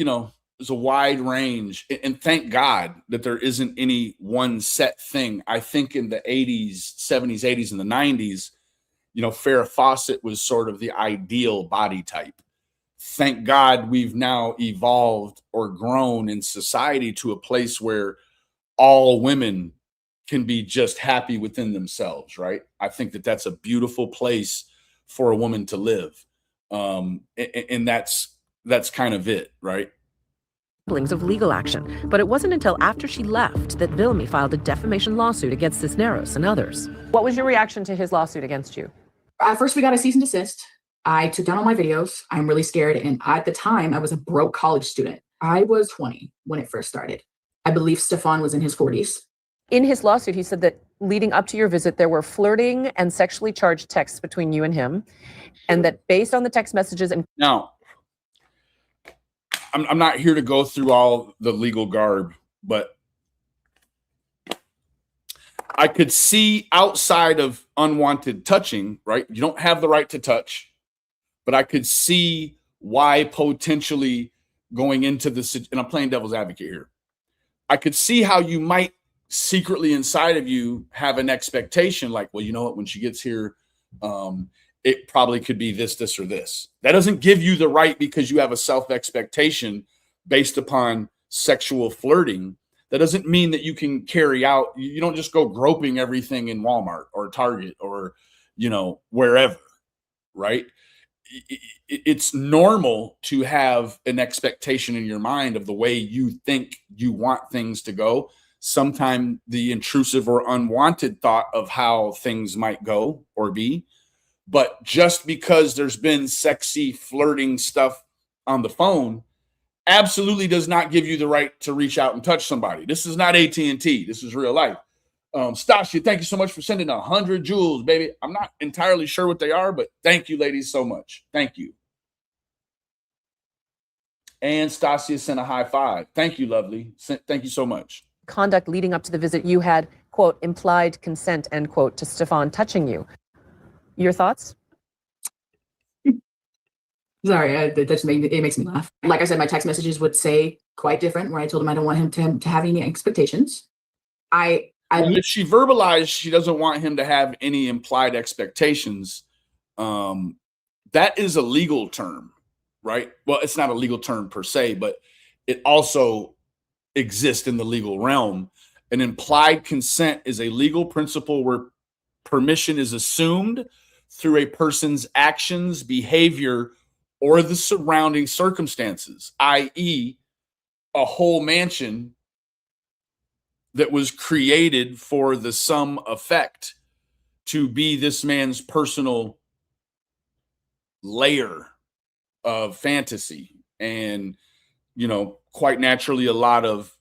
a wide range, and thank God that there isn't any one set thing. I think in the 80s, 70s, 80s, and the 90s, Farrah Fawcett was sort of the ideal body type. Thank God we've now evolved or grown in society to a place where all women can be just happy within themselves, right? I think that that's a beautiful place for a woman to live. And that's kind of it, right? Of legal action, but it wasn't until after she left that Villamy filed a defamation lawsuit against Cisneros and others. What was your reaction to his lawsuit against you? First, we got a cease and desist. I took down all my videos. I'm really scared. And at the time, I was a broke college student. I was 20 when it first started. I believe Stefan was in his 40s. In his lawsuit, he said that leading up to your visit, there were flirting and sexually charged texts between you and him, and that based on the text messages and... Now, I'm not here to go through all the legal garb, but I could see outside of unwanted touching, right? You don't have the right to touch, but I could see why potentially going into this, and I'm playing devil's advocate here. I could see how you might secretly inside of you have an expectation like, well, you know what, when she gets here, it probably could be this, or this. That doesn't give you the right because you have a self-expectation based upon sexual flirting. That doesn't mean that you can carry out, you don't just go groping everything in Walmart or Target or, wherever, right? it's normal to have an expectation in your mind of the way you think you want things to go. Sometimes the intrusive or unwanted thought of how things might go or be. But just because there's been sexy flirting stuff on the phone absolutely does not give you the right to reach out and touch somebody. This is not AT&T. This is real life. Stasia, thank you so much for sending 100 jewels, baby. I'm not entirely sure what they are, but thank you, ladies, so much. Thank you. And Stasia sent a high five. Thank you, lovely. Thank you so much. Conduct leading up to the visit, you had, quote, implied consent, end quote, to Stefan touching you. Your thoughts? Sorry, it makes me laugh. Like I said, my text messages would say quite different, where I told him I don't want him to have any expectations. If she verbalized she doesn't want him to have any implied expectations, that is a legal term, right? Well, it's not a legal term per se, but it also exists in the legal realm. An implied consent is a legal principle where permission is assumed through a person's actions, behavior, or the surrounding circumstances, i.e., a whole mansion that was created for the sum effect to be this man's personal layer of fantasy, and quite naturally a lot of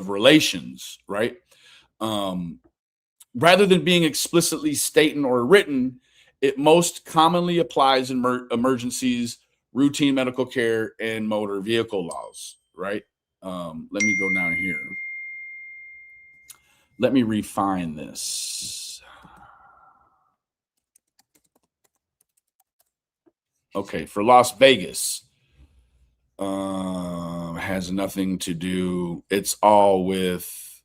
relations, right? Rather than being explicitly stated or written, it most commonly applies in emergencies, routine medical care, and motor vehicle laws, right? Let me go down here. Let me refine this. Okay, for Las Vegas, has nothing to do. It's all with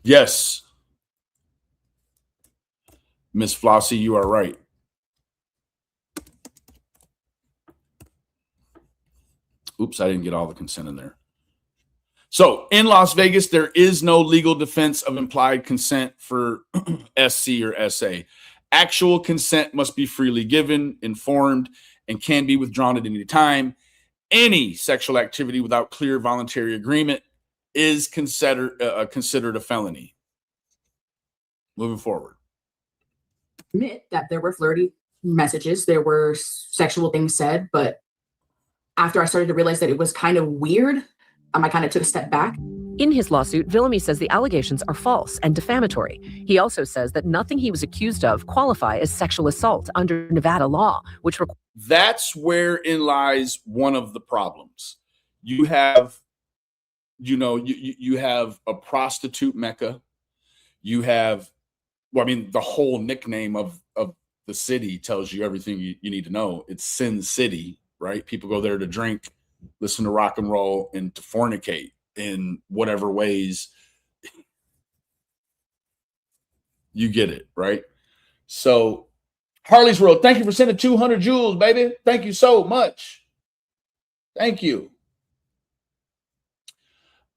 yes, Miss Flossie, you are right. Oops, I didn't get all the consent in there. So in Las Vegas, there is no legal defense of implied consent for SC or SA. Actual consent must be freely given, informed, and can be withdrawn at any time. Any sexual activity without clear voluntary agreement is considered a felony. Moving forward. Admit that there were flirty messages, there were sexual things said, but after I started to realize that it was kind of weird, I kind of took a step back. In his lawsuit, Villamy says the allegations are false and defamatory. He also says that nothing he was accused of qualify as sexual assault under Nevada law, which that's wherein lies one of the problems. You have, you have a prostitute mecca. You have, the whole nickname of the city tells you everything you need to know. It's Sin City, right? People go there to drink, listen to rock and roll, and to fornicate in whatever ways you get it, right? So Harley's World, thank you for sending 200 jewels, baby. Thank you so much. Thank you.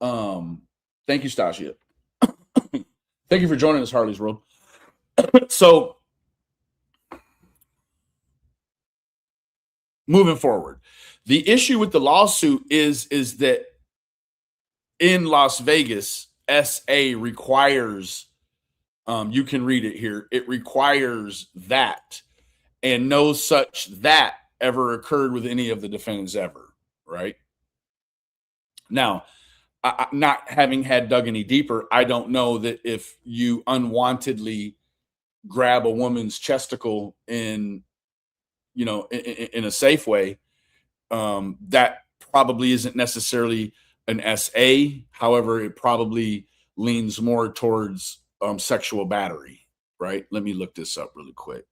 Thank you, Stasia. Thank you for joining us, Harley's World. So moving forward, the issue with the lawsuit is that in Las Vegas, SA requires, you can read it here, it requires that, and no such that ever occurred with any of the defendants ever, right? Now, not having had dug any deeper, I don't know that if you unwantedly grab a woman's chesticle in a safe way, that probably isn't necessarily an SA. However, it probably leans more towards sexual battery, right? Let me look this up really quick.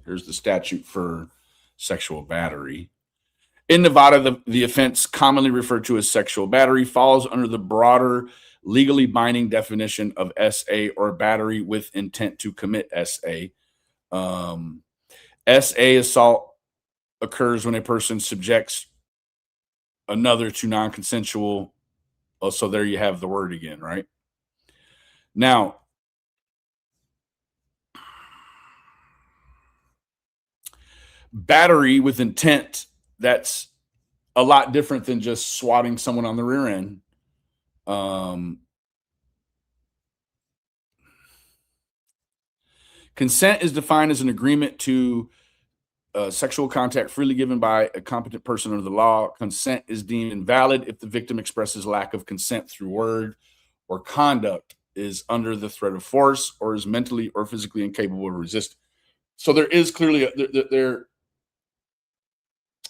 Here's the statute for sexual battery. In Nevada, the offense commonly referred to as sexual battery falls under the broader legally binding definition of SA, or battery with intent to commit SA. SA assault occurs when a person subjects another to non-consensual. Oh, so there you have the word again, right? Now, battery with intent, that's a lot different than just swatting someone on the rear end. Consent is defined as an agreement to sexual contact freely given by a competent person under the law. Consent is deemed invalid if the victim expresses lack of consent through word or conduct, is under the threat of force, or is mentally or physically incapable of resisting. So there is clearly there.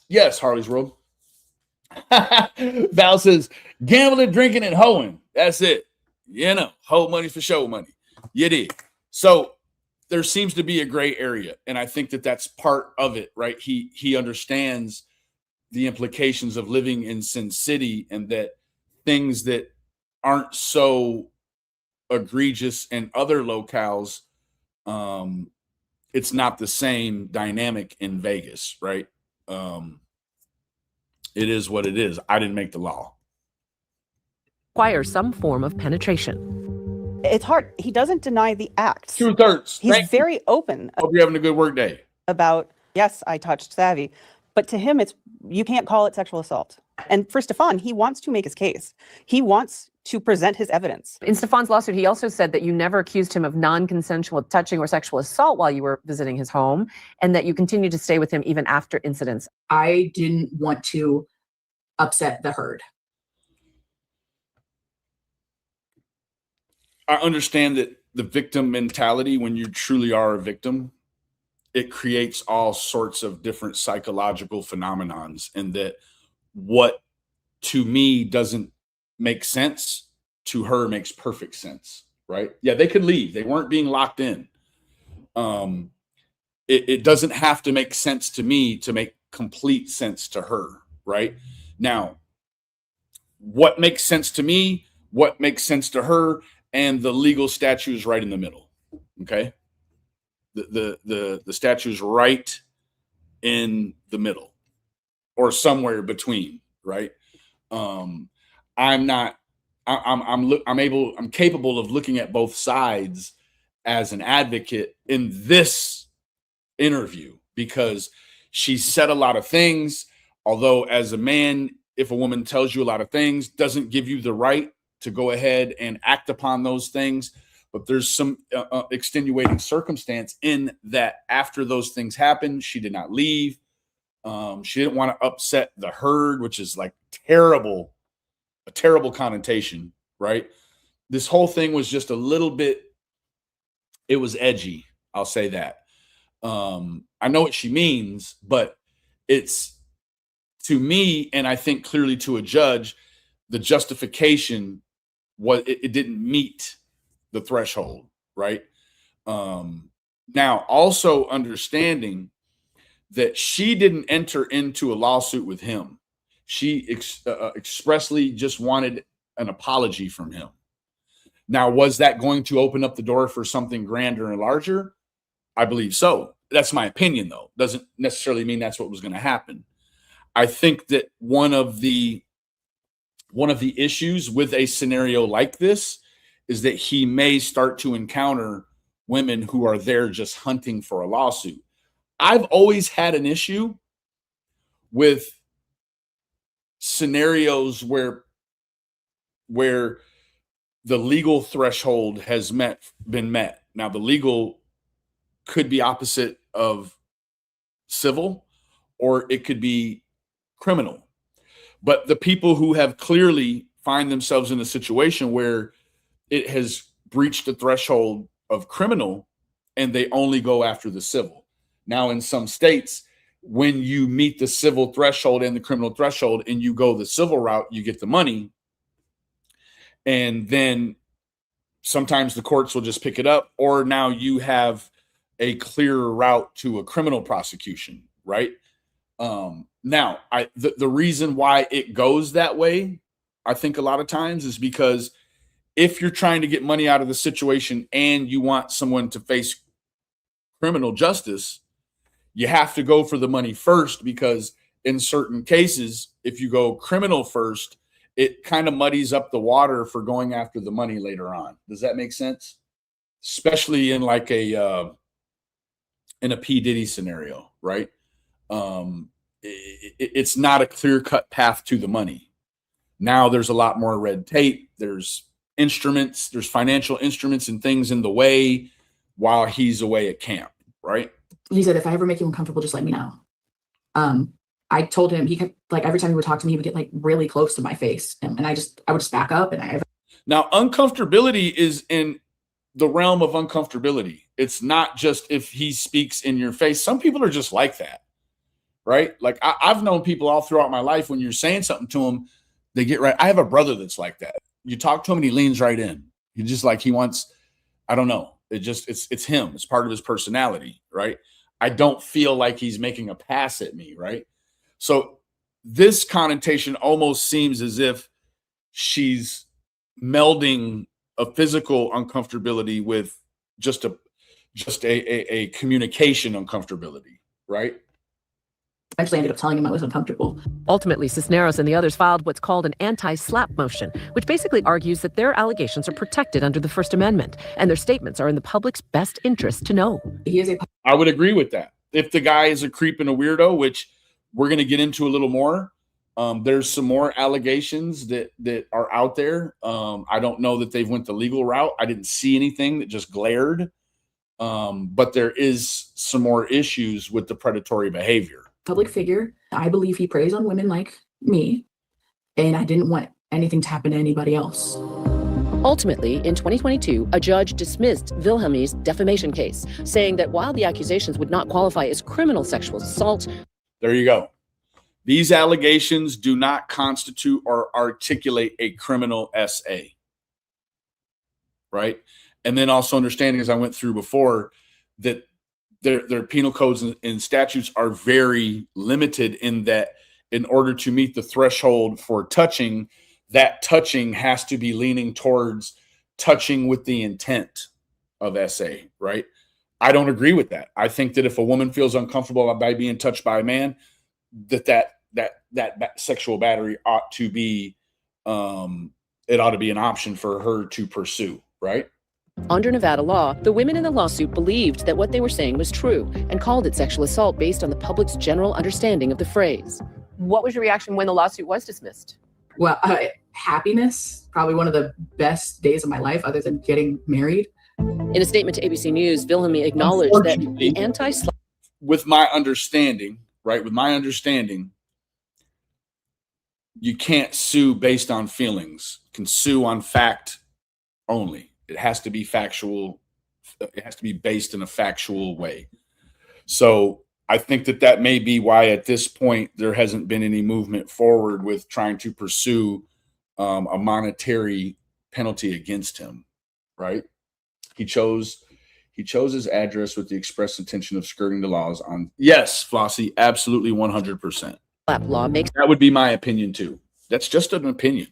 Yes, Harley's World. Val says gambling, drinking, and hoeing. That's it. Hoe money for show money. You did. So there seems to be a gray area, and I think that that's part of it, right? He understands the implications of living in Sin City, and that things that aren't so egregious in other locales, it's not the same dynamic in Vegas, right? It is what it is. I didn't make the law. Requires some form of penetration. It's hard. He doesn't deny the acts. 2/3. He's very open Hope you're having a good work day. about, yes, I touched Savvy, but to him, you can't call it sexual assault. And for Stefan, he wants to make his case. He wants to present his evidence. In Stefan's lawsuit, he also said that you never accused him of non-consensual touching or sexual assault while you were visiting his home, and that you continued to stay with him even after incidents. I didn't want to upset the herd. I understand that the victim mentality, when you truly are a victim, it creates all sorts of different psychological phenomenons, and that what to me doesn't make sense to her makes perfect sense, right? Yeah, they could leave. They weren't being locked in. It doesn't have to make sense to me to make complete sense to her, right? Now, what makes sense to me, what makes sense to her, and the legal statute is right in the middle. Okay. The statute is right in the middle, or somewhere between, right? I'm capable of looking at both sides as an advocate in this interview, because she said a lot of things, although as a man, if a woman tells you a lot of things, doesn't give you the right to go ahead and act upon those things. But there's some extenuating circumstance in that after those things happened, she did not leave. She didn't want to upset the herd, which is like a terrible connotation, right? This whole thing was just a little bit, it was edgy. I'll say that. I know what she means, but it's, to me, and I think clearly to a judge, the justification was it didn't meet the threshold, right? Now, also understanding that she didn't enter into a lawsuit with him. She expressly just wanted an apology from him. Now, was that going to open up the door for something grander and larger? I believe so. That's my opinion, though. Doesn't necessarily mean that's what was going to happen. I think that one of the issues with a scenario like this is that he may start to encounter women who are there just hunting for a lawsuit. I've always had an issue with scenarios where the legal threshold has been met. Now, the legal could be opposite of civil, or it could be criminal. But the people who have clearly find themselves in a situation where it has breached the threshold of criminal and they only go after the civil. Now, in some states, when you meet the civil threshold and the criminal threshold and you go the civil route, you get the money. And then sometimes the courts will just pick it up, or now you have a clearer route to a criminal prosecution, right? Now, the reason why it goes that way, I think a lot of times, is because if you're trying to get money out of the situation and you want someone to face criminal justice, you have to go for the money first, because in certain cases, if you go criminal first, it kind of muddies up the water for going after the money later on. Does that make sense? Especially in like a P. Diddy scenario, right? It's not a clear-cut path to the money. Now there's a lot more red tape. There's instruments, there's financial instruments and things in the way while he's away at camp, right? He said, if I ever make you uncomfortable, just let me know. I told him, he kept, like, every time he would talk to me, he would get like really close to my face. And I would just back up. And now uncomfortability is in the realm of uncomfortability. It's not just if he speaks in your face. Some people are just like that, right? Like I've known people all throughout my life, when you're saying something to them, they get right. I have a brother that's like that. You talk to him and he leans right in. He just like, he wants, I don't know. It's him. It's part of his personality, right? I don't feel like he's making a pass at me, right? So this connotation almost seems as if she's melding a physical uncomfortability with just a communication uncomfortability, right? eventually ended up telling him I was uncomfortable. Ultimately, Cisneros and the others filed what's called an anti-SLAPP motion, which basically argues that their allegations are protected under the First Amendment, and their statements are in the public's best interest to know. I would agree with that. If the guy is a creep and a weirdo, which we're going to get into a little more, there's some more allegations that are out there. I don't know that they've went the legal route. I didn't see anything that just glared. But there is some more issues with the predatory behavior. Public figure. I believe he preys on women like me, and I didn't want anything to happen to anybody else. Ultimately, in 2022, a judge dismissed Wilhelmie's defamation case, saying that while the accusations would not qualify as criminal sexual assault. There you go. These allegations do not constitute or articulate a criminal SA. Right? And then also understanding, as I went through before, that their penal codes and statutes are very limited in that in order to meet the threshold for touching, that touching has to be leaning towards touching with the intent of SA, right? I don't agree with that. I think that if a woman feels uncomfortable by being touched by a man, that sexual battery ought to be, it ought to be an option for her to pursue, right? Under Nevada law, the women in the lawsuit believed that what they were saying was true and called it sexual assault based on the public's general understanding of the phrase. What was your reaction when the lawsuit was dismissed? Well, happiness, probably one of the best days of my life other than getting married. In a statement to ABC News, Wilhelmie acknowledged that the anti-SLAPP... With my understanding, right, with my understanding, you can't sue based on feelings. You can sue on fact only. It has to be factual. It has to be based in a factual way. So I think that may be why at this point there hasn't been any movement forward with trying to pursue a monetary penalty against him, right? He chose his address with the express intention of skirting the laws on. Yes, Flossie, absolutely 100%. Law makes that would be my opinion too. That's just an opinion.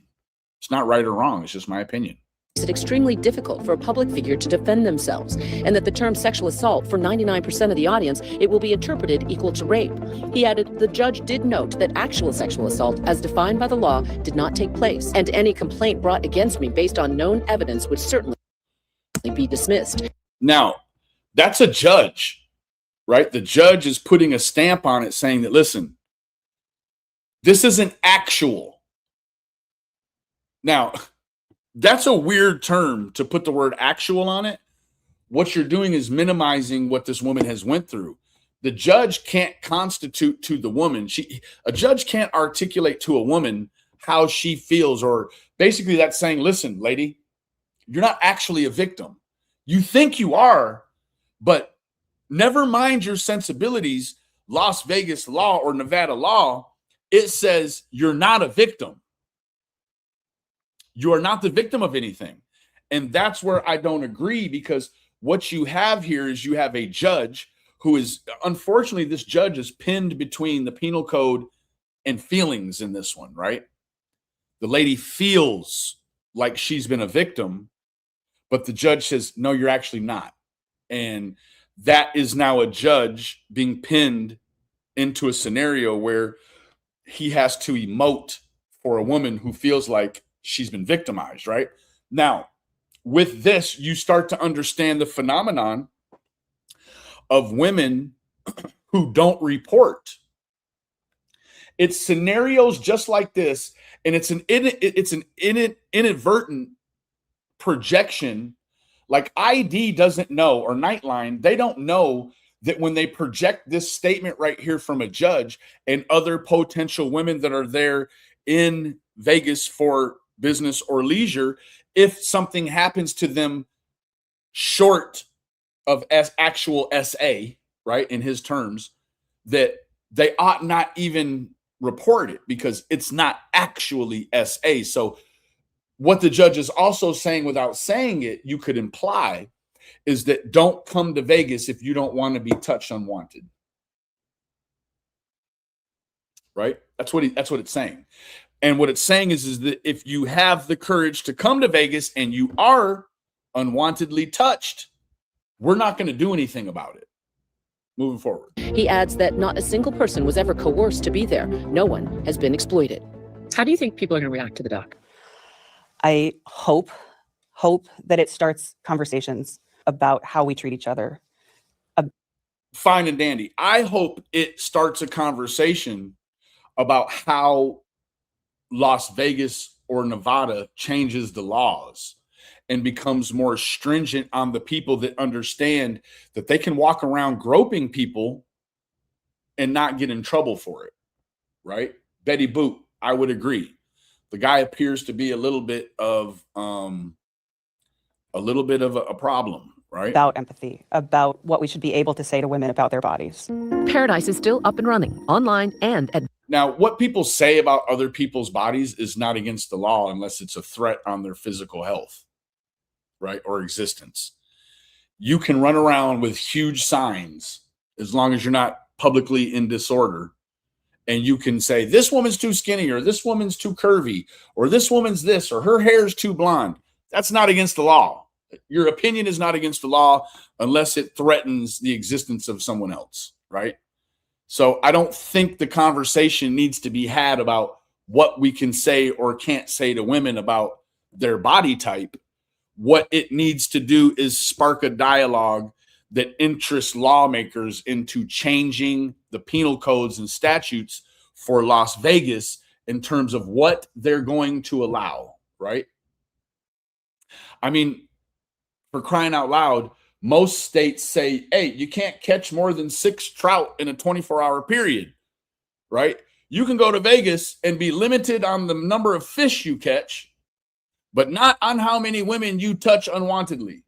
It's not right or wrong. It's just my opinion. It extremely difficult for a public figure to defend themselves, and that the term sexual assault, for 99% of the audience, it will be interpreted equal to rape. He added, the judge did note that actual sexual assault, as defined by the law, did not take place, and any complaint brought against me based on known evidence would certainly be dismissed. Now, that's a judge, right? The judge is putting a stamp on it saying that, listen, this isn't actual. Now, that's a weird term to put the word actual on it. What you're doing is minimizing what this woman has went through. The judge can't constitute to the woman. A judge can't articulate to a woman how she feels, or basically that's saying, listen, lady, you're not actually a victim. You think you are, but never mind your sensibilities. Las Vegas law or Nevada law, it says you're not a victim. You are not the victim of anything. And that's where I don't agree, because what you have here is you have a judge who is, unfortunately, this judge is pinned between the penal code and feelings in this one, right? The lady feels like she's been a victim, but the judge says, no, you're actually not. And that is now a judge being pinned into a scenario where he has to emote for a woman who feels like she's been victimized, right? Now, with this, you start to understand the phenomenon of women who don't report. It's scenarios just like this, and it's an inadvertent projection. Like ID doesn't know, or Nightline, they don't know that when they project this statement right here from a judge and other potential women that are there in Vegas for business or leisure, if something happens to them short of actual SA, right, in his terms, that they ought not even report it because it's not actually SA. So what the judge is also saying, without saying it, you could imply, is that don't come to Vegas if you don't want to be touched unwanted. Right? That's what it's saying. And what it's saying is that if you have the courage to come to Vegas and you are unwantedly touched, we're not going to do anything about it moving forward. He adds that not a single person was ever coerced to be there. No one has been exploited. How do you think people are going to react to the doc? I hope that it starts conversations about how we treat each other. Fine and dandy. I hope it starts a conversation about how Las Vegas or Nevada changes the laws and becomes more stringent on the people that understand that they can walk around groping people and not get in trouble for it, right? Betty Boop, I would agree. The guy appears to be a little bit of a problem, right? About empathy, about what we should be able to say to women about their bodies. Peradise is still up and running, online and at. Now, what people say about other people's bodies is not against the law unless it's a threat on their physical health, right, or existence. You can run around with huge signs as long as you're not publicly in disorder, and you can say, this woman's too skinny, or this woman's too curvy, or this woman's this, or her hair's too blonde. That's not against the law. Your opinion is not against the law unless it threatens the existence of someone else, right? So I don't think the conversation needs to be had about what we can say or can't say to women about their body type. What it needs to do is spark a dialogue that interests lawmakers into changing the penal codes and statutes for Las Vegas in terms of what they're going to allow, right? I mean, for crying out loud, most states say, hey, you can't catch more than 6 trout in a 24-hour period, right? You can go to Vegas and be limited on the number of fish you catch, but not on how many women you touch unwantedly.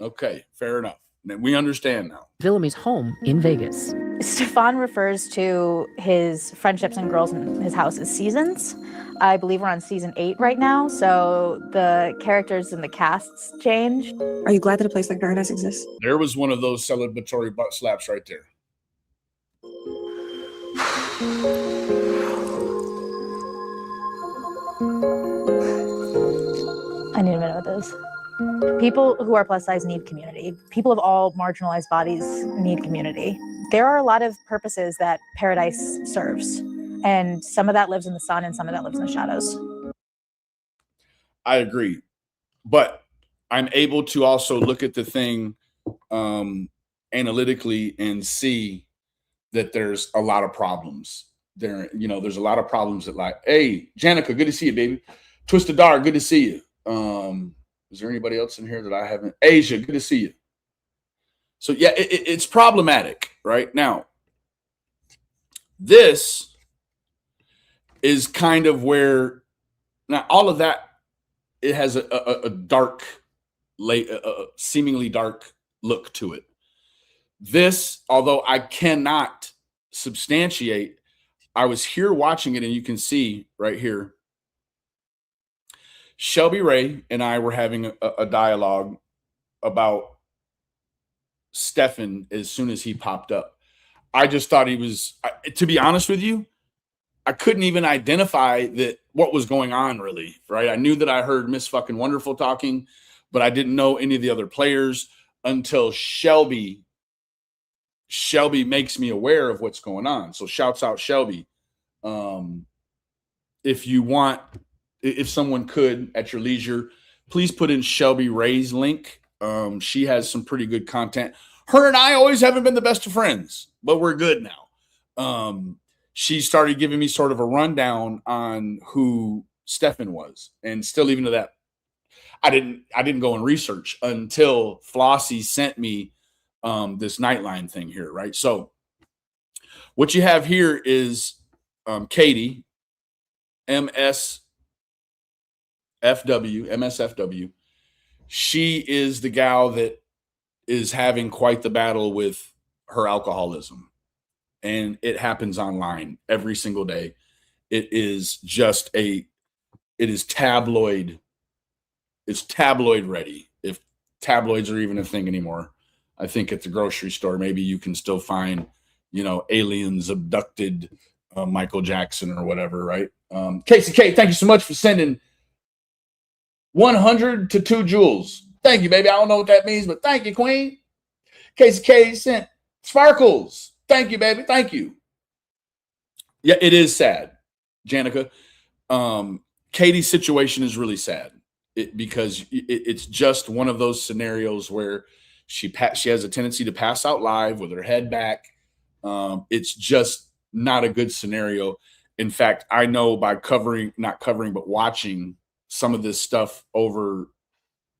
Okay, fair enough. We understand now. Villamy's home in Vegas. Stefan refers to his friendships and girls in his house as seasons. I believe we're on season 8 right now, so the characters and the casts change. Are you glad that a place like Paradise exists? There was one of those celebratory butt slaps right there. I need a minute with this. People who are plus size need community. People of all marginalized bodies need community. There are a lot of purposes that Paradise serves, and some of that lives in the sun and some of that lives in the shadows. I agree, but I'm able to also look at the thing analytically and see that there's a lot of problems there. You know, there's a lot of problems that, like, hey, Janica, good to see you, baby. Twisted Dark, good to see you. Is there anybody else in here that I haven't? Asia, good to see you. So yeah, it's problematic right now. This is kind of where now all of that, it has a dark, seemingly dark look to it. This, although I cannot substantiate, I was here watching it, and you can see right here, Shelby Ray and I were having a dialogue about Stefan as soon as he popped up. I just thought he was, to be honest with you, I couldn't even identify that what was going on really, right? I knew that I heard Miss Fucking Wonderful talking, but I didn't know any of the other players. until Shelby makes me aware of what's going on. So shouts out Shelby. If someone could at your leisure, please put in Shelby Ray's link. She has some pretty good content. Her and I always haven't been the best of friends, but we're good now. She started giving me sort of a rundown on who Stefan was, and still even to that, I didn't go and research until Flossie sent me this Nightline thing here, right? So what you have here is Katie, MSFW. She is the gal that is having quite the battle with her alcoholism. And it happens online every single day. It is tabloid. It's tabloid ready. If tabloids are even a thing anymore, I think at the grocery store, maybe you can still find, aliens abducted Michael Jackson or whatever, right? Casey K, thank you so much for sending 100 to 2 joules. Thank you, baby. I don't know what that means, but thank you, Queen. Casey K sent sparkles. Thank you, baby. Thank you. Yeah, it is sad, Janica. Katie's situation is really sad because it's just one of those scenarios where she has a tendency to pass out live with her head back. It's just not a good scenario. In fact, I know by watching some of this stuff over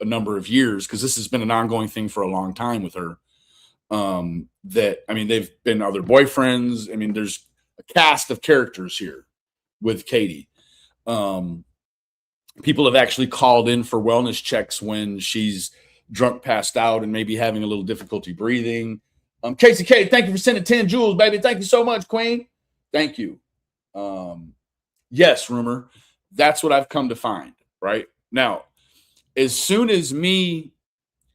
a number of years, because this has been an ongoing thing for a long time with her, they've been other boyfriends. I mean, there's a cast of characters here with Katie. People have actually called in for wellness checks when she's drunk, passed out, and maybe having a little difficulty breathing. Casey K, thank you for sending 10 joules, baby. Thank you so much, Queen. Thank you. Yes, Rumor. That's what I've come to find, right? Now, as soon as me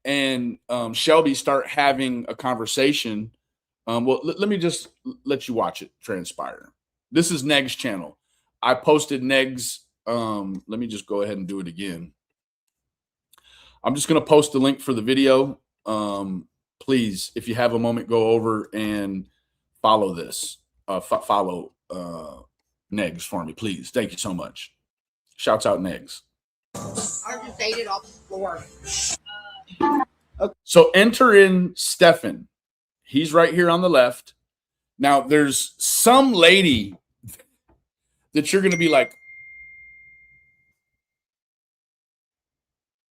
and Shelby start having a conversation, let me just let you watch it transpire. This is Neg's channel. I posted Neg's. Let me just go ahead and do it again. I'm just going to post the link for the video. Please, if you have a moment, go over and follow this. Follow Negs for me, please. Thank you so much. Shouts out Negs. I just ate it off the floor. So enter in Stefan. He's right here on the left. Now, there's some lady that you're going to be like,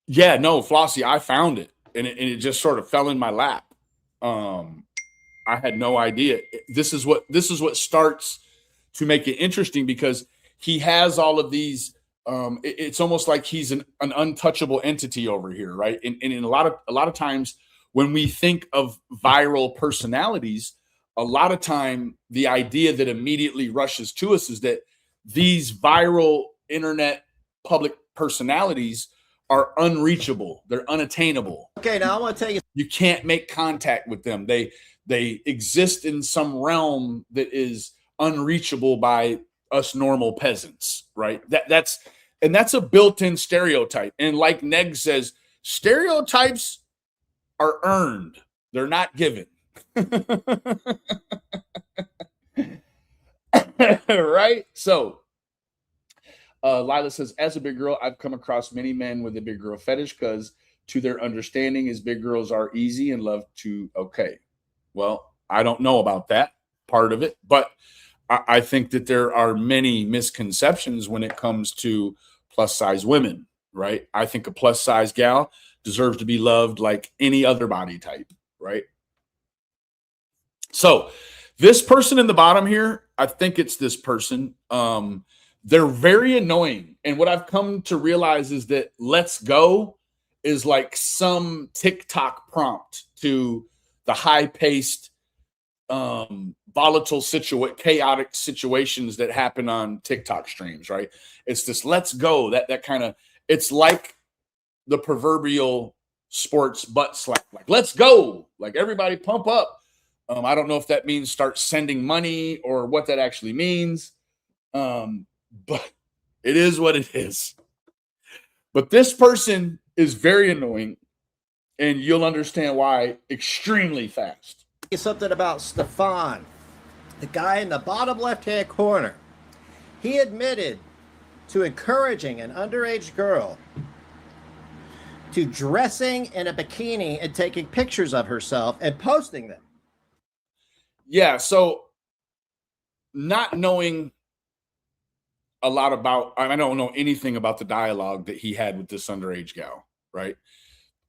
yeah, no, Flossie, I found it. And it just sort of fell in my lap. I had no idea. This is what starts to make it interesting, because he has all of these. It's almost like he's an untouchable entity over here, right? And in a lot of times when we think of viral personalities, a lot of time the idea that immediately rushes to us is that these viral internet public personalities are unreachable. They're unattainable. Okay, now I want to tell you. You can't make contact with them. They exist in some realm that is unreachable by us normal peasants, right? That's a built-in stereotype. And like Neg says, stereotypes are earned. They're not given. Right? So Lila says, as a big girl, I've come across many men with a big girl fetish because to their understanding is big girls are easy and love to, okay. Well, I don't know about that part of it, but I think that there are many misconceptions when it comes to plus size women, right? I think a plus size gal deserves to be loved like any other body type, right? So this person in the bottom here, I think it's this person. They're very annoying. And what I've come to realize is that let's go is like some TikTok prompt to the high-paced, volatile, chaotic situations that happen on TikTok streams, right? It's this let's go, that kind of, it's like the proverbial sports butt slap, like let's go, like everybody pump up. I don't know if that means start sending money or what that actually means. But it is what it is. But this person is very annoying. and you'll understand why extremely fast. Something about Stefan, the guy in the bottom left-hand corner. He admitted to encouraging an underage girl to dressing in a bikini and taking pictures of herself and posting them. Yeah, so not knowing a lot about, I don't know anything about the dialogue that he had with this underage gal, right?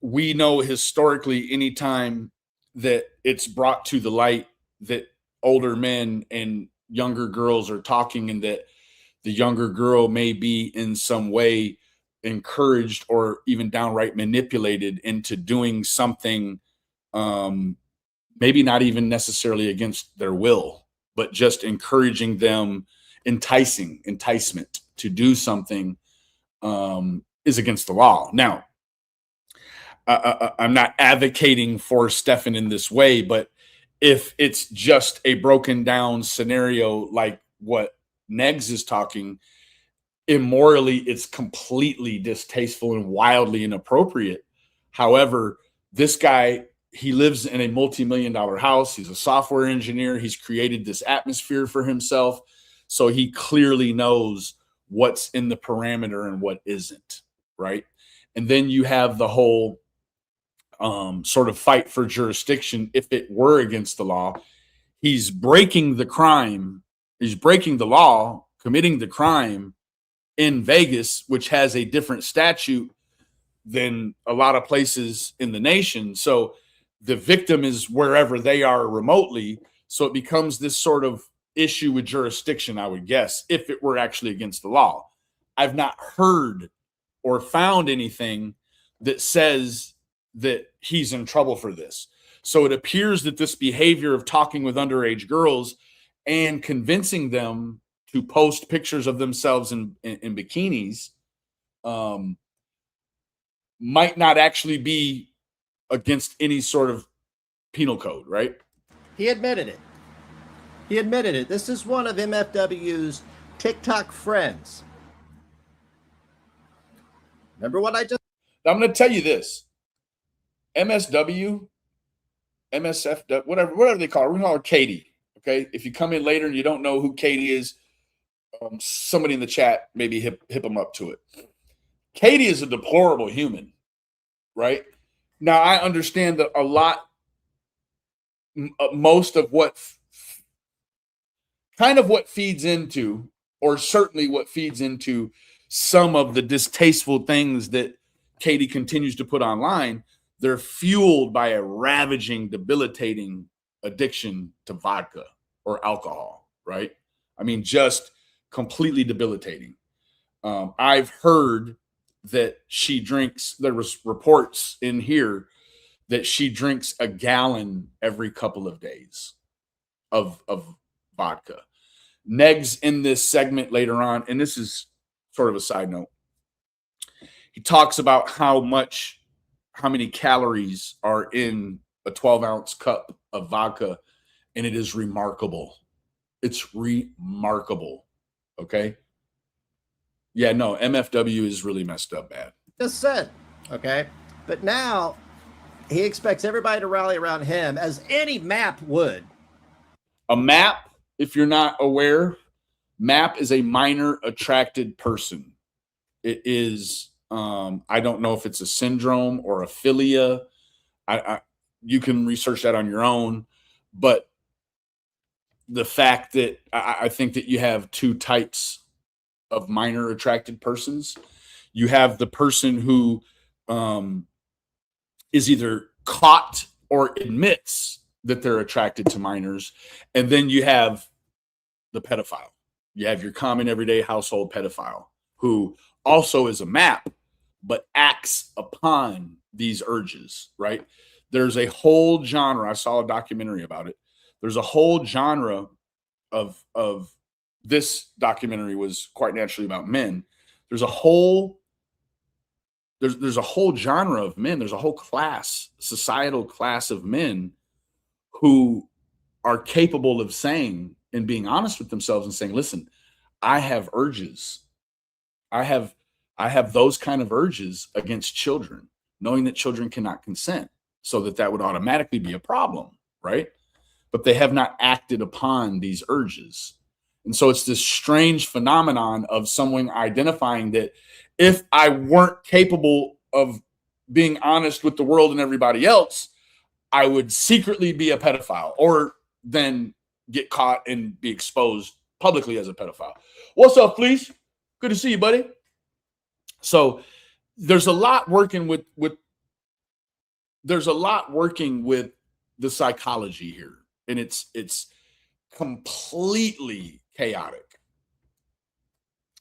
We know historically, anytime that it's brought to the light that older men and younger girls are talking and that the younger girl may be in some way encouraged or even downright manipulated into doing something, maybe not even necessarily against their will, but just encouraging them, enticement to do something, is against the law. Now, I'm not advocating for Stefan in this way, but if it's just a broken down scenario like what Negs is talking, immorally, it's completely distasteful and wildly inappropriate. However, this guy, he lives in a multi-million-dollar house. He's a software engineer. He's created this atmosphere for himself. So he clearly knows what's in the parameter and what isn't, right? And then you have the whole sort of fight for jurisdiction. If it were against the law, he's breaking the crime. He's breaking the law, committing the crime in Vegas, which has a different statute than a lot of places in the nation. So the victim is wherever they are remotely. So it becomes this sort of issue with jurisdiction, I would guess, if it were actually against the law. I've not heard or found anything that says that he's in trouble for this. So it appears that this behavior of talking with underage girls and convincing them to post pictures of themselves in bikinis might not actually be against any sort of penal code, right? He admitted it. He admitted it. This is one of MFW's TikTok friends. Remember what I just... I'm going to tell you this. MSW, MSFW, whatever they call her, we call her Katie. Okay, if you come in later and you don't know who Katie is, somebody in the chat maybe hip them up to it. Katie is a deplorable human, right? Now I understand that a lot, most of what kind of what feeds into, or certainly what feeds into some of the distasteful things that Katie continues to put online, they're fueled by a ravaging, debilitating addiction to vodka or alcohol, right? I mean, just completely debilitating. I've heard that she drinks, there was reports in here that she drinks a gallon every couple of days of vodka. Negs in this segment later on, and this is sort of a side note, he talks about how many calories are in a 12-ounce cup of vodka, and it is remarkable. It's remarkable. Okay? Yeah, no, MFW is really messed up bad. Just said, okay? But now he expects everybody to rally around him, as any MAP would. A MAP, if you're not aware, MAP is a minor attracted person. It is, I don't know if it's a syndrome or a philia. You can research that on your own. But the fact that I think that you have two types of minor attracted persons. You have the person who is either caught or admits that they're attracted to minors. And then you have the pedophile. You have your common everyday household pedophile who also is a MAP, but acts upon these urges, right? There's a whole genre. I saw a documentary about it. There's a whole genre of this documentary was quite naturally about men. There's a whole genre of men. There's a whole societal class of men who are capable of saying and being honest with themselves and saying, listen, I have urges. I have those kind of urges against children. knowing that children cannot consent, so that would automatically be a problem, right? But they have not acted upon these urges. And so it's this strange phenomenon of someone identifying that if I weren't capable of being honest with the world and everybody else, I would secretly be a pedophile, or then get caught and be exposed publicly as a pedophile. What's up, Fleece? Good to see you, buddy. So there's a lot working with the psychology here, and it's completely chaotic.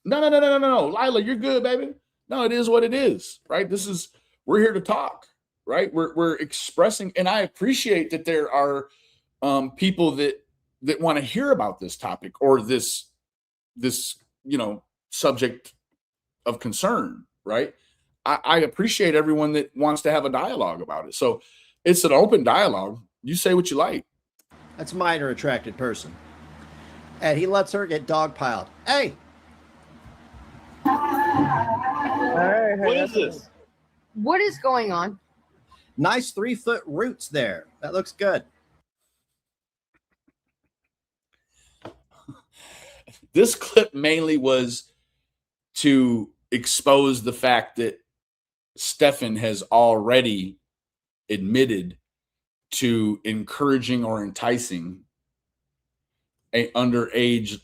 No, Lila, you're good, baby. No, it is what it is, right? We're here to talk, right? We're expressing, and I appreciate that there are people that want to hear about this topic or this subject of concern, right? I appreciate everyone that wants to have a dialogue about it. So it's an open dialogue. You say what you like. That's a minor attracted person. And he lets her get dogpiled. Hey! What is this? What is going on? Nice 3-foot roots there. That looks good. This clip mainly was to expose the fact that Stefan has already admitted to encouraging or enticing an underage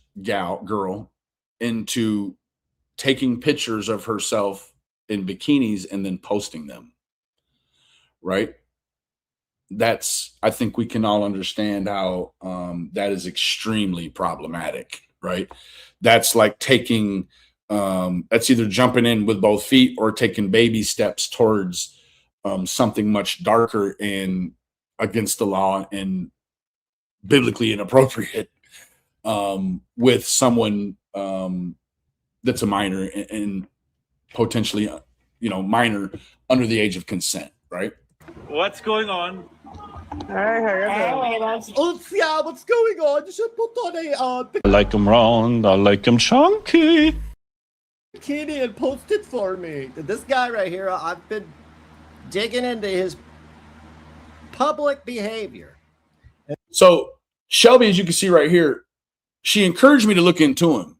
girl into taking pictures of herself in bikinis and then posting them, right? I think we can all understand how that is extremely problematic, right? That's like taking, that's either jumping in with both feet or taking baby steps towards something much darker and against the law and biblically inappropriate with someone that's a minor and potentially, minor under the age of consent, right? What's going on? What's going on? You should put on I like them round, I like them chunky. bikini and post it for me. This guy right here, I've been digging into his public behavior. So Shelby, as you can see right here, she encouraged me to look into him.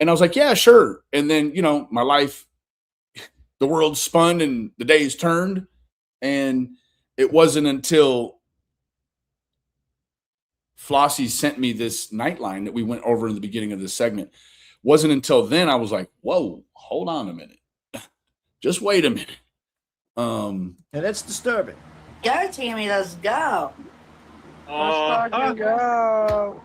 And I was like, yeah, sure. And then, my life, the world spun and the days turned. And it wasn't until Flossie sent me this nightline that we went over in the beginning of this segment. Wasn't until then I was like, whoa, hold on a minute. Just wait a minute. And it's disturbing. Go, Tammy, let's go. Let's fucking go.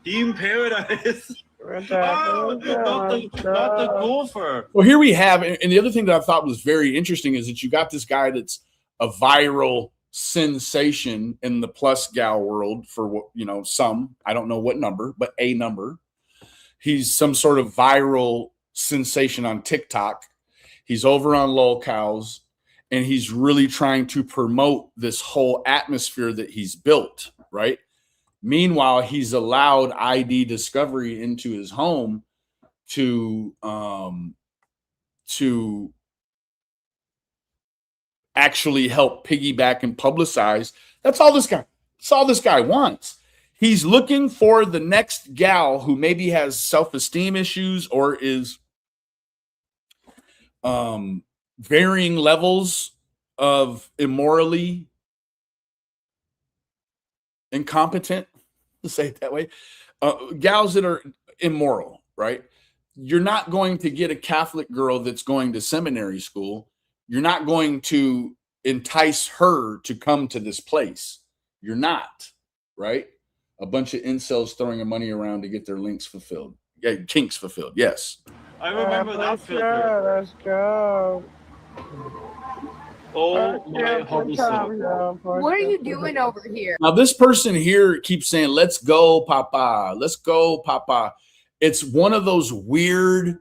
In Peradise. Not the golfer. Well, here we have, and the other thing that I thought was very interesting is that you got this guy that's a viral sensation in the plus gal world for some, I don't know what number, but a number. He's some sort of viral sensation on TikTok. He's over on lolcows, and he's really trying to promote this whole atmosphere that he's built, right? Meanwhile, he's allowed ID Discovery into his home to actually help piggyback and publicize. That's all this guy wants. He's looking for the next gal who maybe has self-esteem issues or is varying levels of immorally incompetent, to say it that way, gals that are immoral, right? You're not going to get a Catholic girl that's going to seminary school. You're not going to entice her to come to this place. You're not, right? A bunch of incels throwing their money around to get their kinks fulfilled. Yes. I remember that filter. Let's go. Oh my holy What are you doing over here? Now, this person here keeps saying, let's go, Papa. Let's go, Papa. It's one of those weird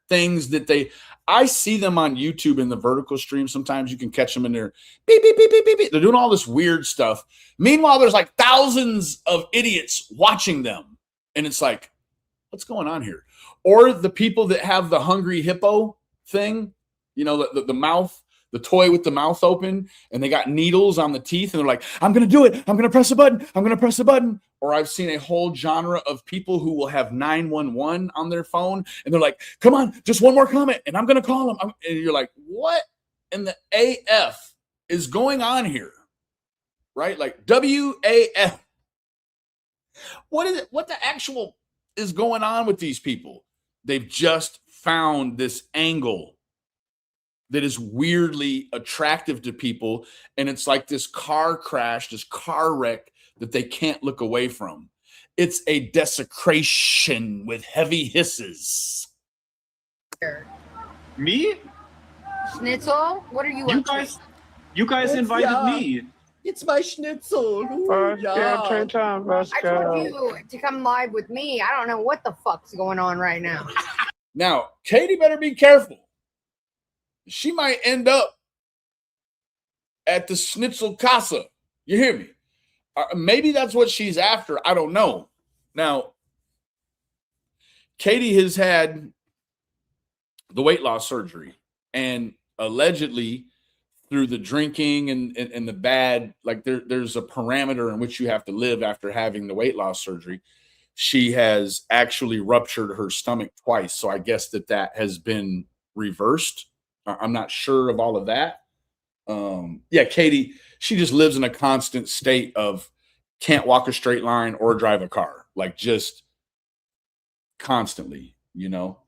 things that I see them on YouTube in the vertical stream. Sometimes you can catch them in there. Beep, beep, beep, beep, beep, beep. They're doing all this weird stuff. Meanwhile, there's like thousands of idiots watching them. And it's like, what's going on here? Or the people that have the hungry hippo thing, you know, the mouth, the toy with the mouth open, and they got needles on the teeth, and they're like, I'm going to do it. I'm going to press a button. I'm going to press a button. Or I've seen a whole genre of people who will have 911 on their phone, and they're like, come on, just one more comment, and I'm going to call them. And you're like, what in the AF is going on here? Right? Like WAF. What is it? What the actual is going on with these people? They've just found this angle that is weirdly attractive to people. And it's like this car crash, this car wreck that they can't look away from. It's a desecration with heavy hisses. Me? Schnitzel, what are you up to? You guys invited me. It's my schnitzel. Ooh, I told you to come live with me. I don't know what the fuck's going on right now. Now, Katie better be careful. She might end up at the Schnitzel Casa. You hear me? Maybe that's what she's after. I don't know. Now, Katie has had the weight loss surgery, and allegedly through the drinking and the bad, like there's a parameter in which you have to live after having the weight loss surgery. She has actually ruptured her stomach twice. So I guess that has been reversed. I'm not sure of all of that. Yeah, Katie, she just lives in a constant state of can't walk a straight line or drive a car, like just constantly, you know.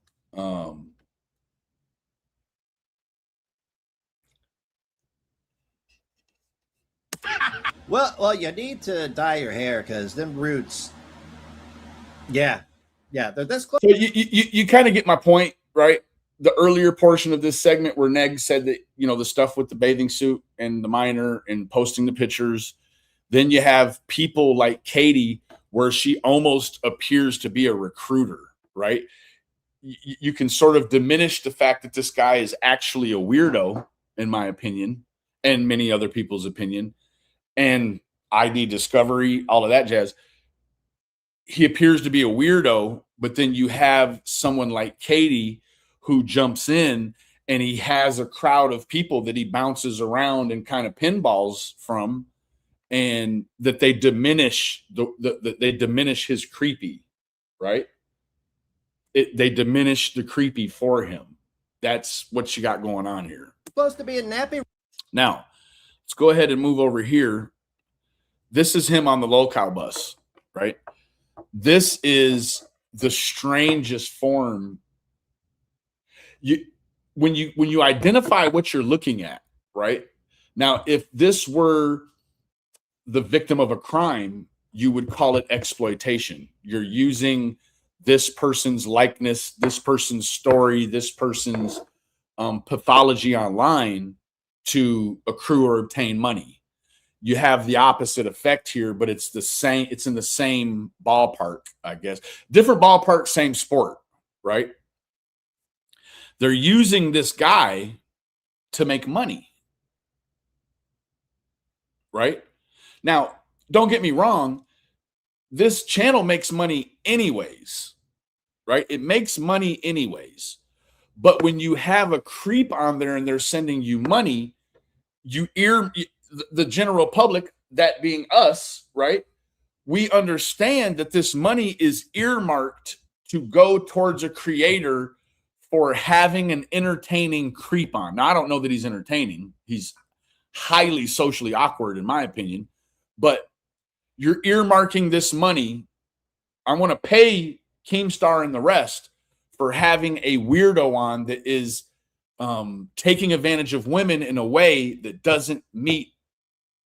Well, you need to dye your hair because them roots. Yeah, they're this close. So you kind of get my point, right? The earlier portion of this segment where Neg said that, you know, the stuff with the bathing suit and the minor and posting the pictures. Then you have people like Katie where she almost appears to be a recruiter, right? You can sort of diminish the fact that this guy is actually a weirdo, in my opinion, and many other people's opinion, and ID discovery, all of that jazz. He appears to be a weirdo, but then you have someone like Katie who jumps in and he has a crowd of people that he bounces around and kind of pinballs from, and that they diminish they diminish his creepy, right? They diminish the creepy for him. That's what you got going on here. Supposed to be a nappy. Now, let's go ahead and move over here. This is him on the local bus, right? This is the strangest form. When you identify what you're looking at, right? Now, if this were the victim of a crime, you would call it exploitation. You're using this person's likeness, this person's story, this person's pathology online to accrue or obtain money. You have the opposite effect here, but it's the same. It's in the same ballpark, I guess. Different ballpark, same sport, right? They're using this guy to make money, right? Now, don't get me wrong. This channel makes money anyways, right? It makes money anyways. But when you have a creep on there and they're sending you money, the general public, that being us, right? We understand that this money is earmarked to go towards a creator for having an entertaining creep on. Now, I don't know that he's entertaining. He's highly socially awkward, in my opinion. But you're earmarking this money. I want to pay Keemstar and the rest for having a weirdo on that is taking advantage of women in a way that doesn't meet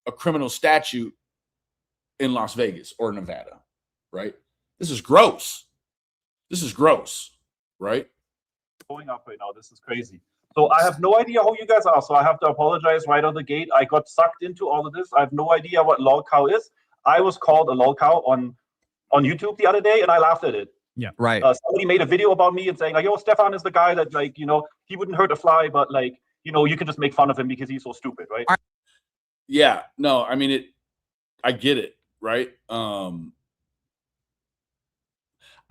a criminal statute in Las Vegas or Nevada, right? This is gross. This is gross, right? Going up right now. This is crazy. So I have no idea who you guys are. So I have to apologize right on the gate. I got sucked into all of this. I have no idea what lol cow is. I was called a lol cow on YouTube the other day, and I laughed at it. Yeah, right. Somebody made a video about me and saying, like, yo, Stefan is the guy that, like, you know, he wouldn't hurt a fly, but, like, you know, you can just make fun of him because he's so stupid, right? Yeah, no, I mean, I get it, right? I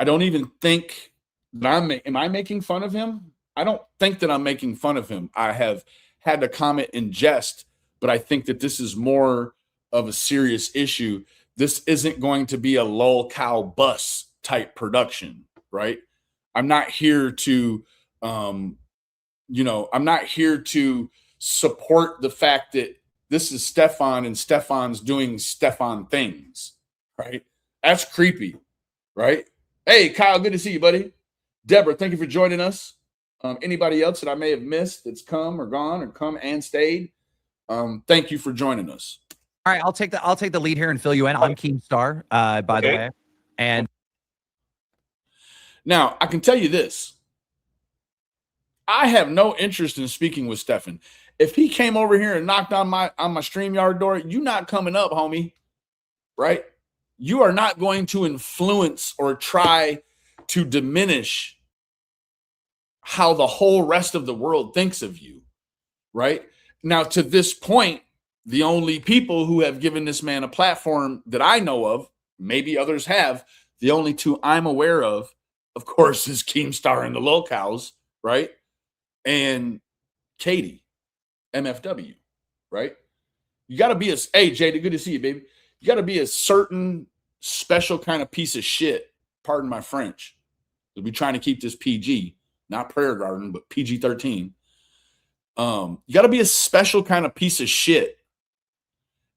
don't even think that am I making fun of him? I don't think that I'm making fun of him. I have had to comment in jest, but I think that this is more of a serious issue. This isn't going to be a lol cow bus type production, right? I'm not here to, I'm not here to support the fact that this is Stefan and Stefan's doing Stefan things, right? That's creepy, right? Hey, Kyle, good to see you, buddy. Deborah, thank you for joining us. Anybody else that I may have missed that's come or gone or come and stayed, thank you for joining us. All right, I'll take the lead here and fill you in. I'm Keemstar, by the way. And now I can tell you this. I have no interest in speaking with Stefan. If he came over here and knocked on my StreamYard door, you not coming up, homie. Right? You are not going to influence or try to diminish how the whole rest of the world thinks of you. Right? Now, to this point, the only people who have given this man a platform that I know of, maybe others have, the only two I'm aware of course, is Keemstar and the Lolcows, right? And Katie, MFW, right? You got to be hey, Jada, good to see you, baby. You got to be a certain special kind of piece of shit, pardon my French. We'll be trying to keep this PG, not Prayer Garden, but PG-13. You got to be a special kind of piece of shit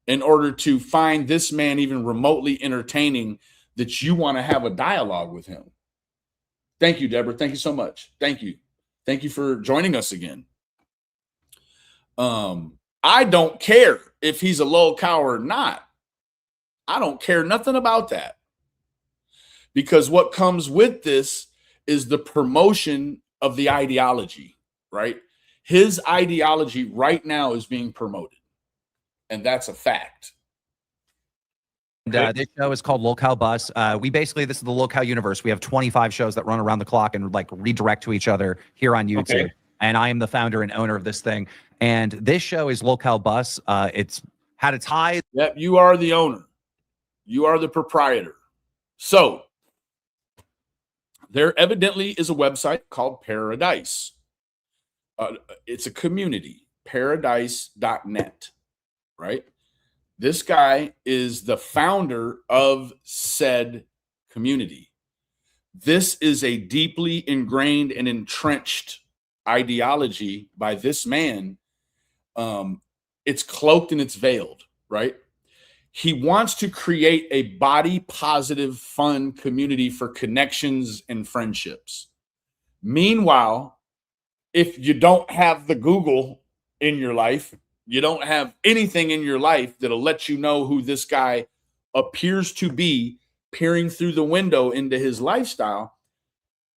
in order to find this man even remotely entertaining that you want to have a dialogue with him. Thank you, Deborah. Thank you so much. Thank you. Thank you for joining us again. I don't care if he's a lol cow or not. I don't care nothing about that. Because what comes with this is the promotion of the ideology, right? His ideology right now is being promoted. And that's a fact. This show is called Lolcow Bus. This is the Lolcow universe. We have 25 shows that run around the clock and like redirect to each other here on YouTube. Okay. And I am the founder and owner of this thing. And this show is Lolcow Bus. It's had its highs. Yep, you are the owner. You are the proprietor. So there evidently is a website called Pearadise. It's a community, paradise.net, right? This guy is the founder of said community. This is a deeply ingrained and entrenched ideology by this man. It's cloaked and it's veiled, right? He wants to create a body positive, fun community for connections and friendships. Meanwhile, if you don't have the Google in your life, you don't have anything in your life that'll let you know who this guy appears to be peering through the window into his lifestyle,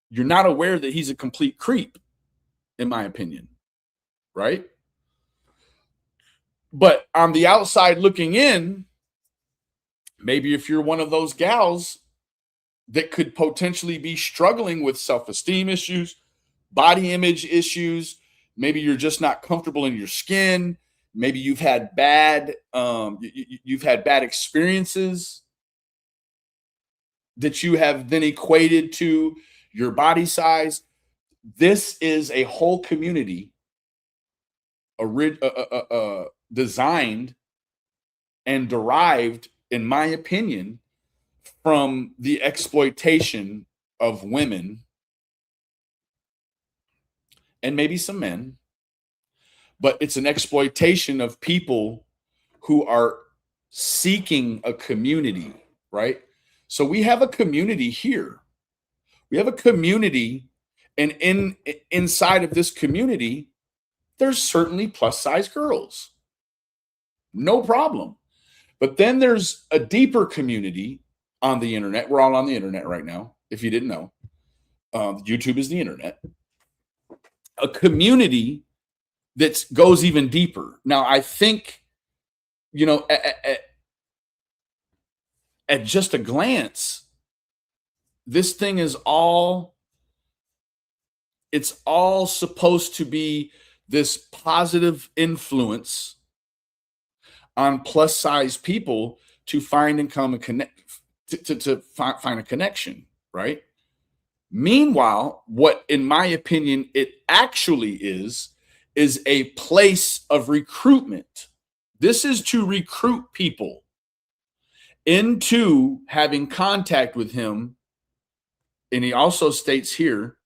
you're not aware that he's a complete creep, in my opinion, right? But on the outside looking in, maybe if you're one of those gals that could potentially be struggling with self-esteem issues, body image issues, maybe you're just not comfortable in your skin, maybe you've had bad experiences that you have then equated to your body size. This is a whole community designed and derived, in my opinion, from the exploitation of women and maybe some men, but it's an exploitation of people who are seeking a community, right? So we have a community here. We have a community, and inside of this community, there's certainly plus size girls. No problem. But then there's a deeper community on the internet. We're all on the internet right now, if you didn't know. YouTube is the internet. A community that goes even deeper. Now, I think, at just a glance, this thing is it's all supposed to be this positive influence on plus size people to find and come and connect, to find a connection, right? Meanwhile, what, in my opinion, it actually is a place of recruitment. This is to recruit people into having contact with him. And he also states here,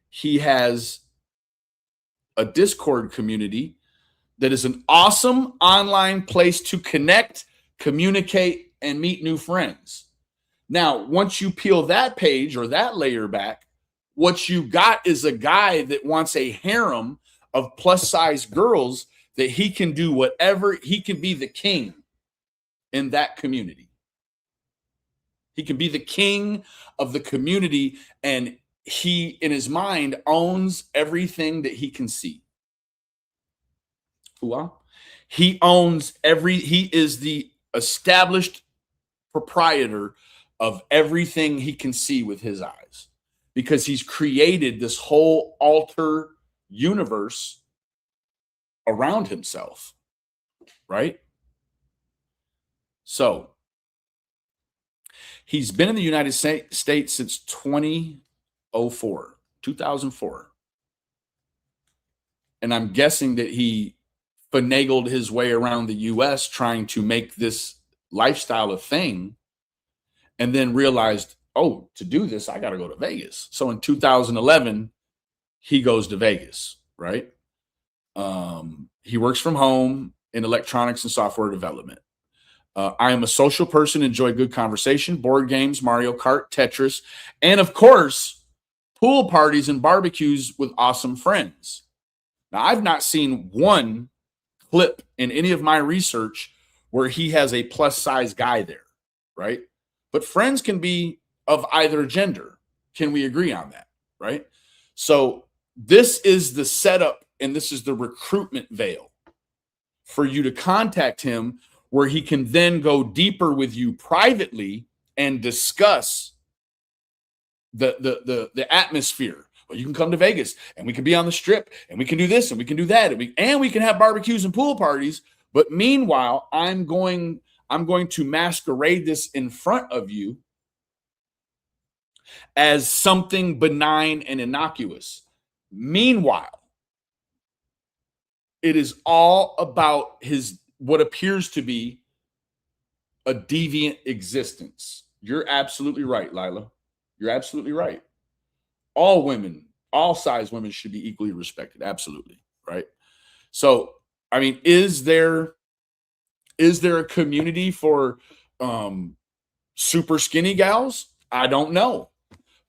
he has a Discord community that is an awesome online place to connect, communicate, and meet new friends. Now, once you peel that page or that layer back, what you got is a guy that wants a harem of plus-size girls that he can do whatever. He can be the king in that community. He can be the king of the community, and he, in his mind, owns everything that he can see. He owns he is the established proprietor of everything he can see with his eyes, because he's created this whole alter universe around himself, right? So he's been in the United States since 2004. And I'm guessing that he finagled his way around the US trying to make this lifestyle a thing, and then realized, oh, to do this, I got to go to Vegas. So in 2011, he goes to Vegas, right? He works from home in electronics and software development. I am a social person, enjoy good conversation, board games, Mario Kart, Tetris, and of course, pool parties and barbecues with awesome friends. Now, I've not seen one clip in any of my research where he has a plus size guy there, right? But friends can be of either gender. Can we agree on that, right? So this is the setup, and this is the recruitment veil for you to contact him, where he can then go deeper with you privately and discuss the atmosphere. Well, you can come to Vegas, and we can be on the strip, and we can do this, and we can do that, and we can have barbecues and pool parties. But meanwhile, I'm going to masquerade this in front of you as something benign and innocuous. Meanwhile, it is all about what appears to be a deviant existence. You're absolutely right, Lila. You're absolutely right. All women, all size women should be equally respected. Absolutely. Right. So, I mean, is there a community for super skinny gals? I don't know.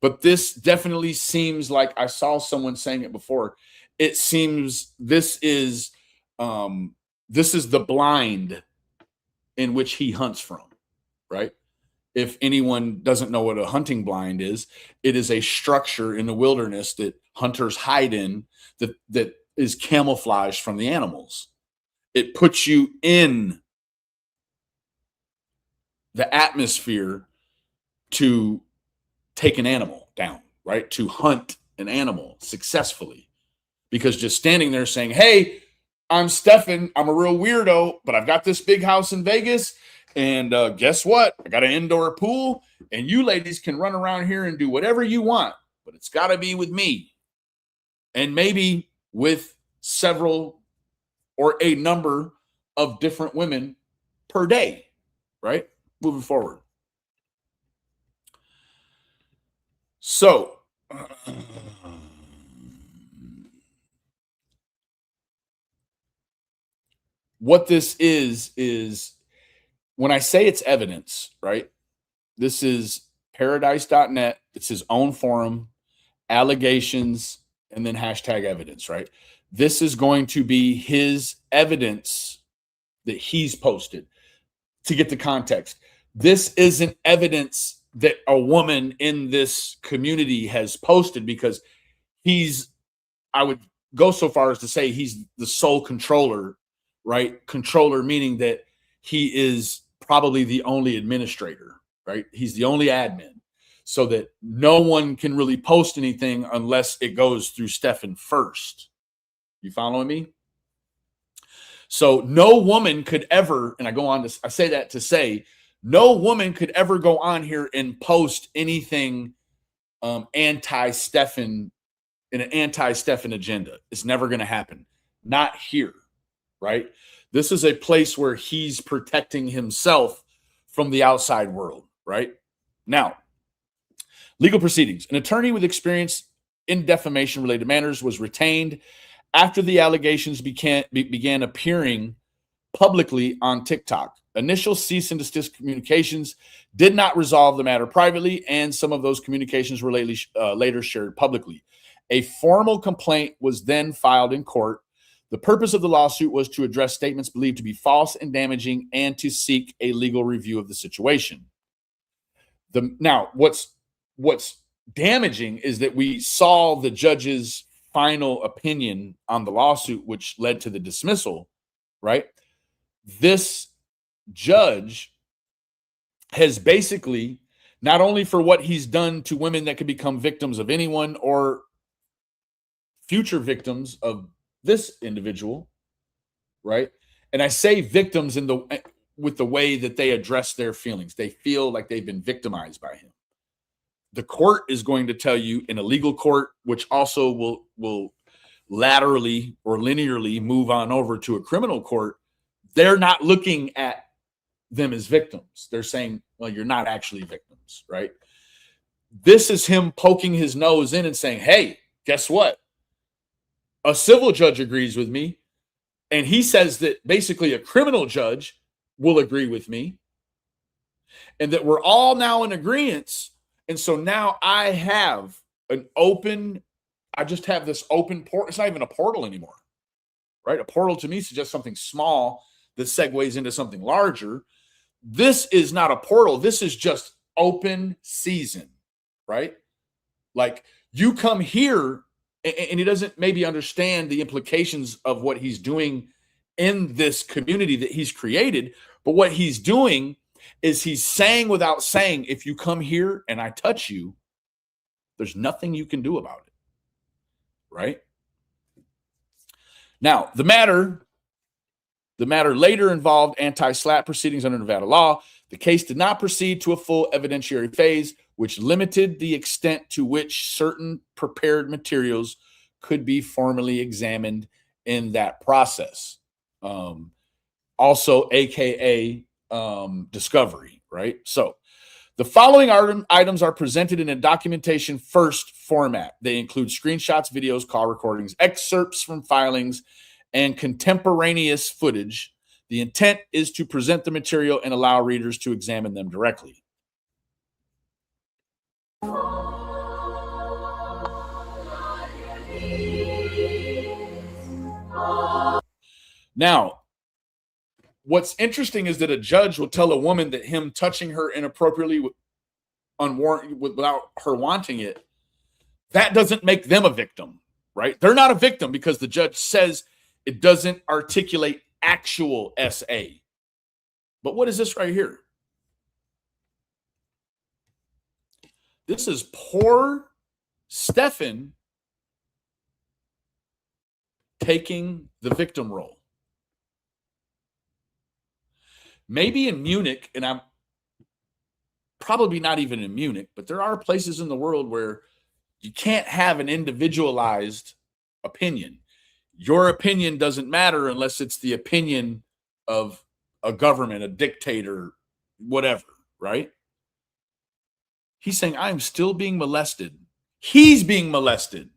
But this definitely seems like, I saw someone saying it before. It seems this is the blind in which he hunts from, right? If anyone doesn't know what a hunting blind is, it is a structure in the wilderness that hunters hide in that is camouflaged from the animals. It puts you in the atmosphere to take an animal down, right? To hunt an animal successfully. Because just standing there saying, hey, I'm Stefan, I'm a real weirdo, but I've got this big house in Vegas, and guess what? I got an indoor pool, and you ladies can run around here and do whatever you want, but it's got to be with me. And maybe with several or a number of different women per day, right? Moving forward. So, what this is when I say it's evidence, right? This is paradise.net. It's his own forum, allegations, and then hashtag evidence, right? This is going to be his evidence that he's posted. To get the context, this isn't evidence that a woman in this community has posted, because I would go so far as to say he's the sole controller, right? Controller meaning that he is probably the only administrator, right? He's the only admin, so that no one can really post anything unless it goes through Stefan first. You following me? So no woman could ever, and I say that to say, no woman could ever go on here and post anything anti-Stefan in an anti-Stefan agenda. It's never going to happen. Not here, right? This is a place where he's protecting himself from the outside world, right? Now, legal proceedings. An attorney with experience in defamation-related matters was retained after the allegations began appearing publicly on TikTok. Initial cease and desist communications did not resolve the matter privately, and some of those communications were later shared publicly. A formal complaint was then filed in court. The purpose of the lawsuit was to address statements believed to be false and damaging and to seek a legal review of the situation. Now, what's damaging is that we saw the judge's final opinion on the lawsuit, which led to the dismissal, right? This judge has basically, not only for what he's done to women that could become victims of anyone or future victims of this individual, right? And I say victims with the way that they address their feelings. They feel like they've been victimized by him. The court is going to tell you in a legal court, which also will laterally or linearly move on over to a criminal court. They're not looking at them as victims. They're saying, well, you're not actually victims, right? This is him poking his nose in and saying, hey, guess what? A civil judge agrees with me. And he says that basically a criminal judge will agree with me. And that we're all now in agreement. And so now I just have this open portal. It's not even a portal anymore, right? A portal to me suggests something small that segues into something larger. This is not a portal. This is just open season, right? Like you come here and he doesn't maybe understand the implications of what he's doing in this community that he's created. But what he's doing is he's saying without saying, if you come here and I touch you, there's nothing you can do about it, right? Now, the matter later involved anti-SLAPP proceedings under Nevada law. The case did not proceed to a full evidentiary phase, which limited the extent to which certain prepared materials could be formally examined in that process. Also, AKA discovery, right? So the following items are presented in a documentation first format. They include screenshots, videos, call recordings, excerpts from filings, and contemporaneous footage. The intent is to present the material and allow readers to examine them directly. Now, what's interesting is that a judge will tell a woman that him touching her inappropriately, without her wanting it, that doesn't make them a victim, right? They're not a victim because the judge says it doesn't articulate actual SA. But what is this right here? This is poor Stefan taking the victim role. Maybe in Munich, and I'm probably not even in Munich, but there are places in the world where you can't have an individualized opinion. Your opinion doesn't matter unless it's the opinion of a government, a dictator, whatever, right? He's saying, I'm still being molested. He's being molested.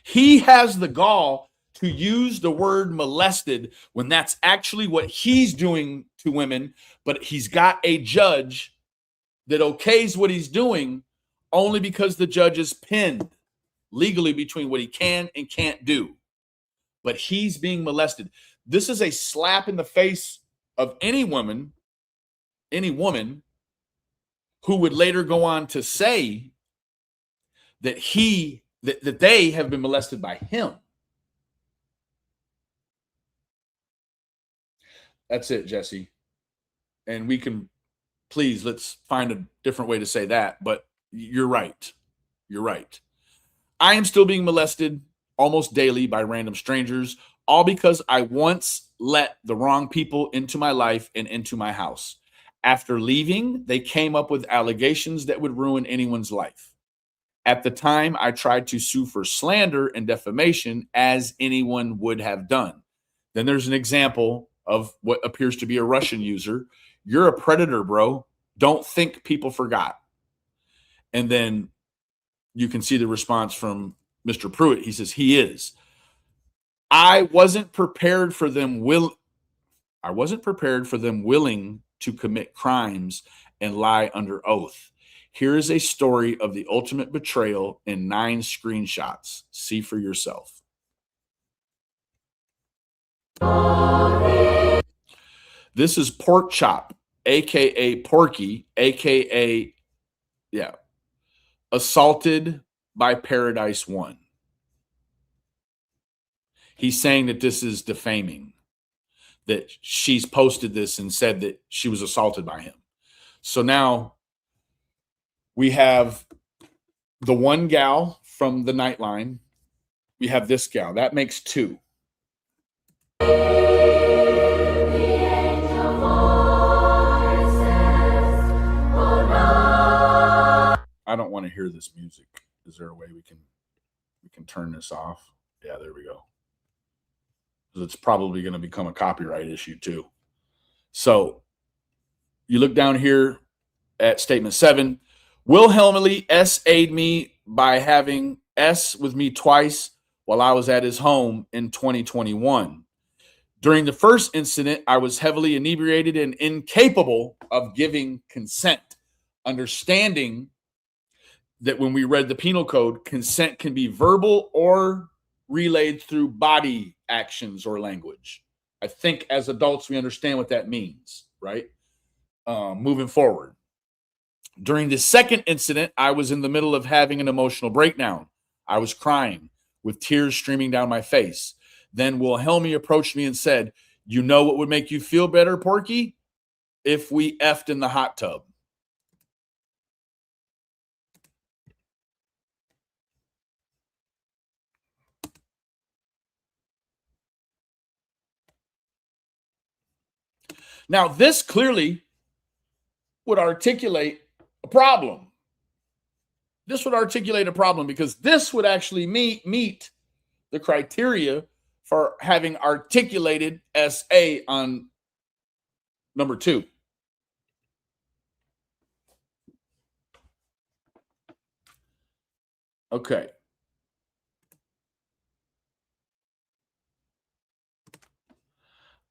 He has the gall to use the word molested when that's actually what he's doing to women, but he's got a judge that okays what he's doing only because the judge is pinned legally between what he can and can't do. But he's being molested. This is a slap in the face of any woman who would later go on to say that that they have been molested by him. That's it, Jesse. And we can, please, let's find a different way to say that. But you're right. You're right. I am still being molested almost daily by random strangers, all because I once let the wrong people into my life and into my house. After leaving, they came up with allegations that would ruin anyone's life. At the time, I tried to sue for slander and defamation as anyone would have done. Then there's an example of what appears to be a Russian user. You're a predator, bro. Don't think people forgot. And then you can see the response from Mr. Pruitt. He says, he is. I wasn't prepared for them willing to commit crimes and lie under oath. Here is a story of the ultimate betrayal in 9 screenshots. See for yourself. This is Pork Chop, aka Porky, aka assaulted by Paradise 1. He's saying that this is defaming, that she's posted this and said that she was assaulted by him. So now we have the one gal from the Nightline. We have this gal. That makes 2. I don't want to hear this music. Is there a way we can turn this off? Yeah, there we go. It's probably going to become a copyright issue too. So you look down here at statement 7. Wilhelmly S.A'd me by having S with me twice while I was at his home in 2021. During the first incident, I was heavily inebriated and incapable of giving consent. Understanding that when we read the penal code, consent can be verbal or relayed through body actions or language. I think as adults, we understand what that means, right? Moving forward. During the second incident, I was in the middle of having an emotional breakdown. I was crying with tears streaming down my face. Then Wilhelmie approached me and said, "You know what would make you feel better, Porky? If we effed in the hot tub." Now, this clearly would articulate a problem. This would articulate a problem because this would actually meet the criteria for having articulated SA on number 2. Okay.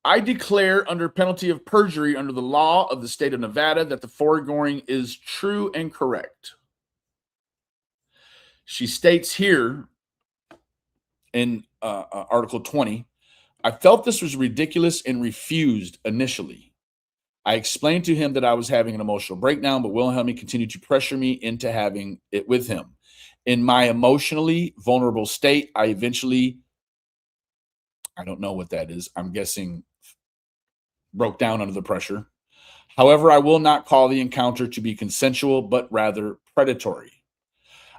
I declare under penalty of perjury under the law of the state of Nevada that the foregoing is true and correct. She states here in Article 20, I felt this was ridiculous and refused initially. I explained to him that I was having an emotional breakdown, but Wilhelmie continued to pressure me into having it with him. In my emotionally vulnerable state, I don't know what that is. I'm guessing broke down under the pressure. However, I will not call the encounter to be consensual, but rather predatory.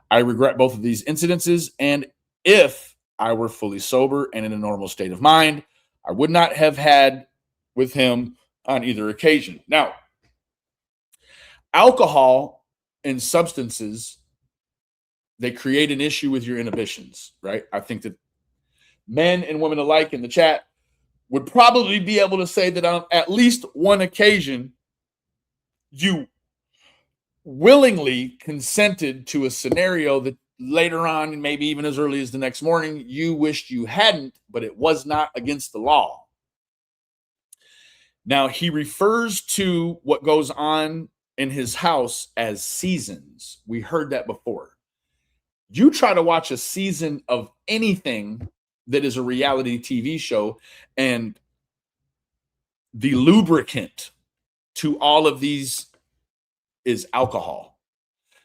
I regret both of these incidences, and if I were fully sober and in a normal state of mind, I would not have had with him on either occasion. Now, alcohol and substances, they create an issue with your inhibitions, right? I think that men and women alike in the chat would probably be able to say that on at least one occasion, you willingly consented to a scenario that later on, and maybe even as early as the next morning, you wished you hadn't, but it was not against the law. Now, he refers to what goes on in his house as seasons. We heard that before. You try to watch a season of anything that is a reality TV show, and the lubricant to all of these is alcohol.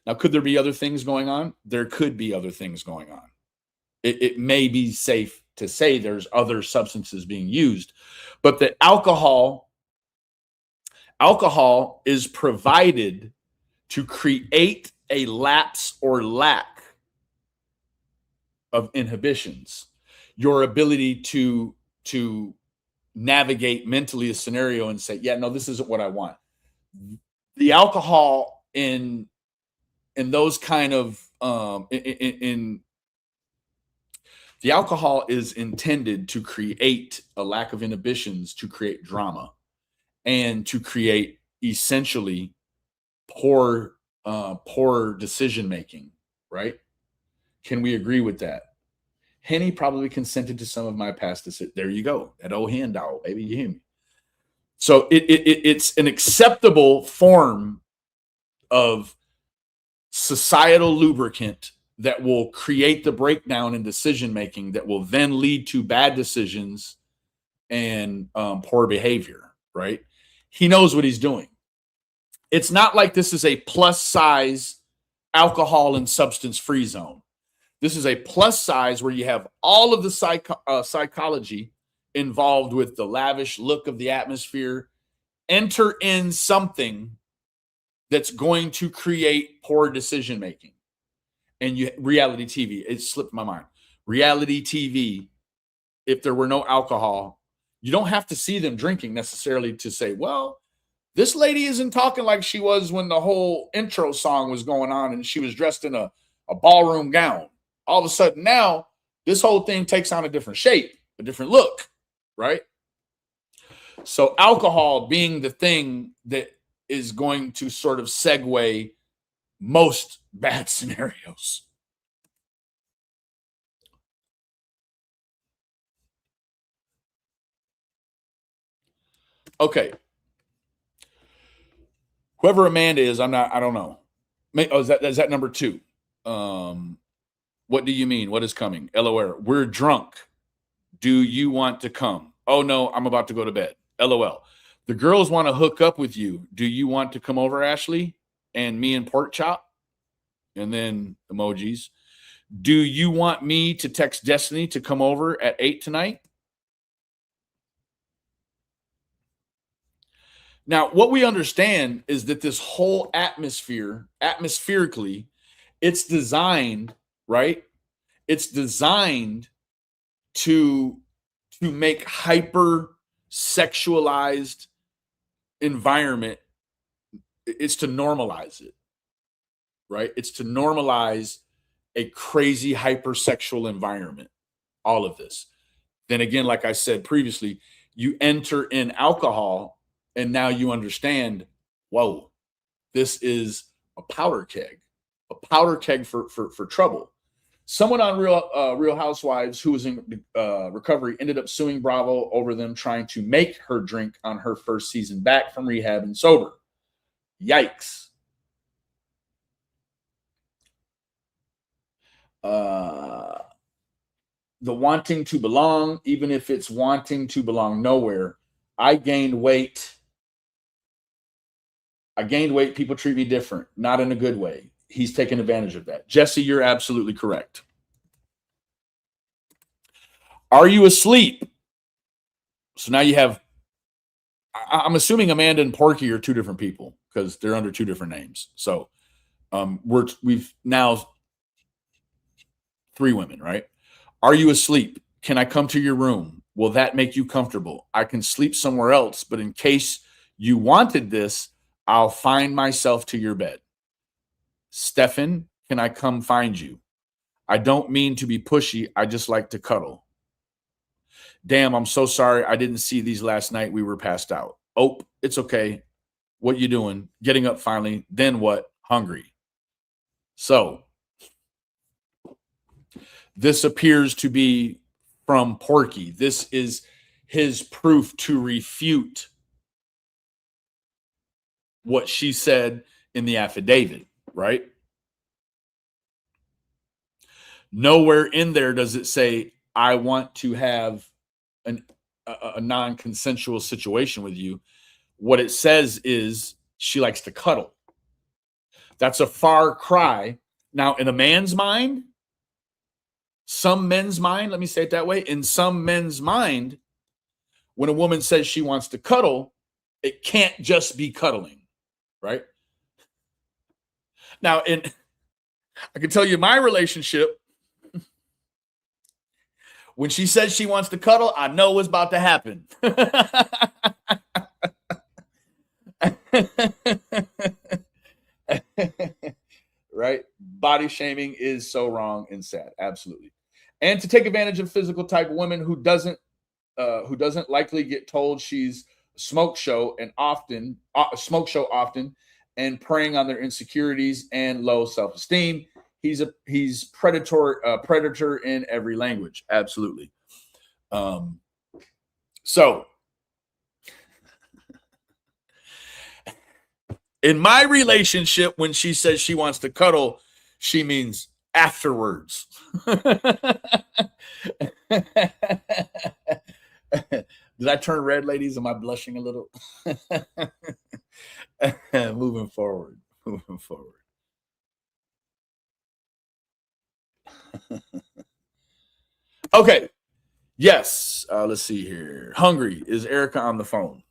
Now, could there be other things going on? There could be other things going on. It may be safe to say there's other substances being used, but the alcohol is provided to create a lapse or lack of inhibitions. Your ability to navigate mentally a scenario and say, yeah, no, this isn't what I want. The alcohol in those kind of in the alcohol is intended to create a lack of inhibitions, to create drama, and to create essentially poor decision making, right? Can we agree with that? Henny probably consented to some of my past decisions. There you go. That old hen dog, baby. You hear me? So it's an acceptable form of societal lubricant that will create the breakdown in decision making that will then lead to bad decisions and poor behavior, right? He knows what he's doing. It's not like this is a plus size alcohol and substance free zone. This is a plus size where you have all of the psychology involved with the lavish look of the atmosphere. Enter in something that's going to create poor decision making. And reality TV, it slipped my mind. Reality TV, if there were no alcohol, you don't have to see them drinking necessarily to say, well, this lady isn't talking like she was when the whole intro song was going on and she was dressed in a ballroom gown. All of a sudden now, this whole thing takes on a different shape, a different look, right? So alcohol being the thing that is going to sort of segue most bad scenarios. Okay. Whoever Amanda is, I don't know. Oh, is that number 2? What do you mean? What is coming? LOL. We're drunk. Do you want to come? Oh no, I'm about to go to bed. LOL. The girls want to hook up with you. Do you want to come over, Ashley? And me and Pork Chop? And then emojis. Do you want me to text Destiny to come over at 8 tonight? Now, what we understand is that this whole atmospherically, it's designed, right? It's designed to make hyper sexualized environment. It's to normalize it, right? It's to normalize a crazy hypersexual environment, all of this. Then again, like I said previously, you enter in alcohol and now you understand, whoa, this is a powder keg for trouble. Someone on Real Housewives who was in recovery ended up suing Bravo over them trying to make her drink on her first season back from rehab and sober. Yikes. The wanting to belong, even if it's wanting to belong nowhere. I gained weight. People treat me different, not in a good way. He's taking advantage of that. Jesse, you're absolutely correct. Are you asleep? So now you have, I'm assuming Amanda and Porky are 2 different people because they're under 2 different names. So we've now 3 women, right? Are you asleep? Can I come to your room? Will that make you comfortable? I can sleep somewhere else, but in case you wanted this, I'll find myself to your bed. Stefan, can I come find you? I don't mean to be pushy. I just like to cuddle. Damn, I'm so sorry. I didn't see these last night. We were passed out. Oh, it's okay. What you doing? Getting up finally. Then what? Hungry. So this appears to be from Porky. This is his proof to refute what she said in the affidavit, right? Nowhere in there does it say, I want to have a non-consensual situation with you. What it says is she likes to cuddle. That's a far cry. Now, in a man's mind, some men's mind, let me say it that way, in some men's mind, when a woman says she wants to cuddle, it can't just be cuddling, right? Now, I can tell you my relationship, when she says she wants to cuddle, I know what's about to happen. Right? Body shaming is so wrong and sad. Absolutely. And to take advantage of physical type women who doesn't likely get told she's a smoke show often and preying on their insecurities and low self-esteem. He's predator in every language. Absolutely. So in my relationship, when she says she wants to cuddle, she means afterwards. Did I turn red, ladies? Am I blushing a little? Moving forward. Okay. Yes. Let's see here. Hungry. Is Erica on the phone?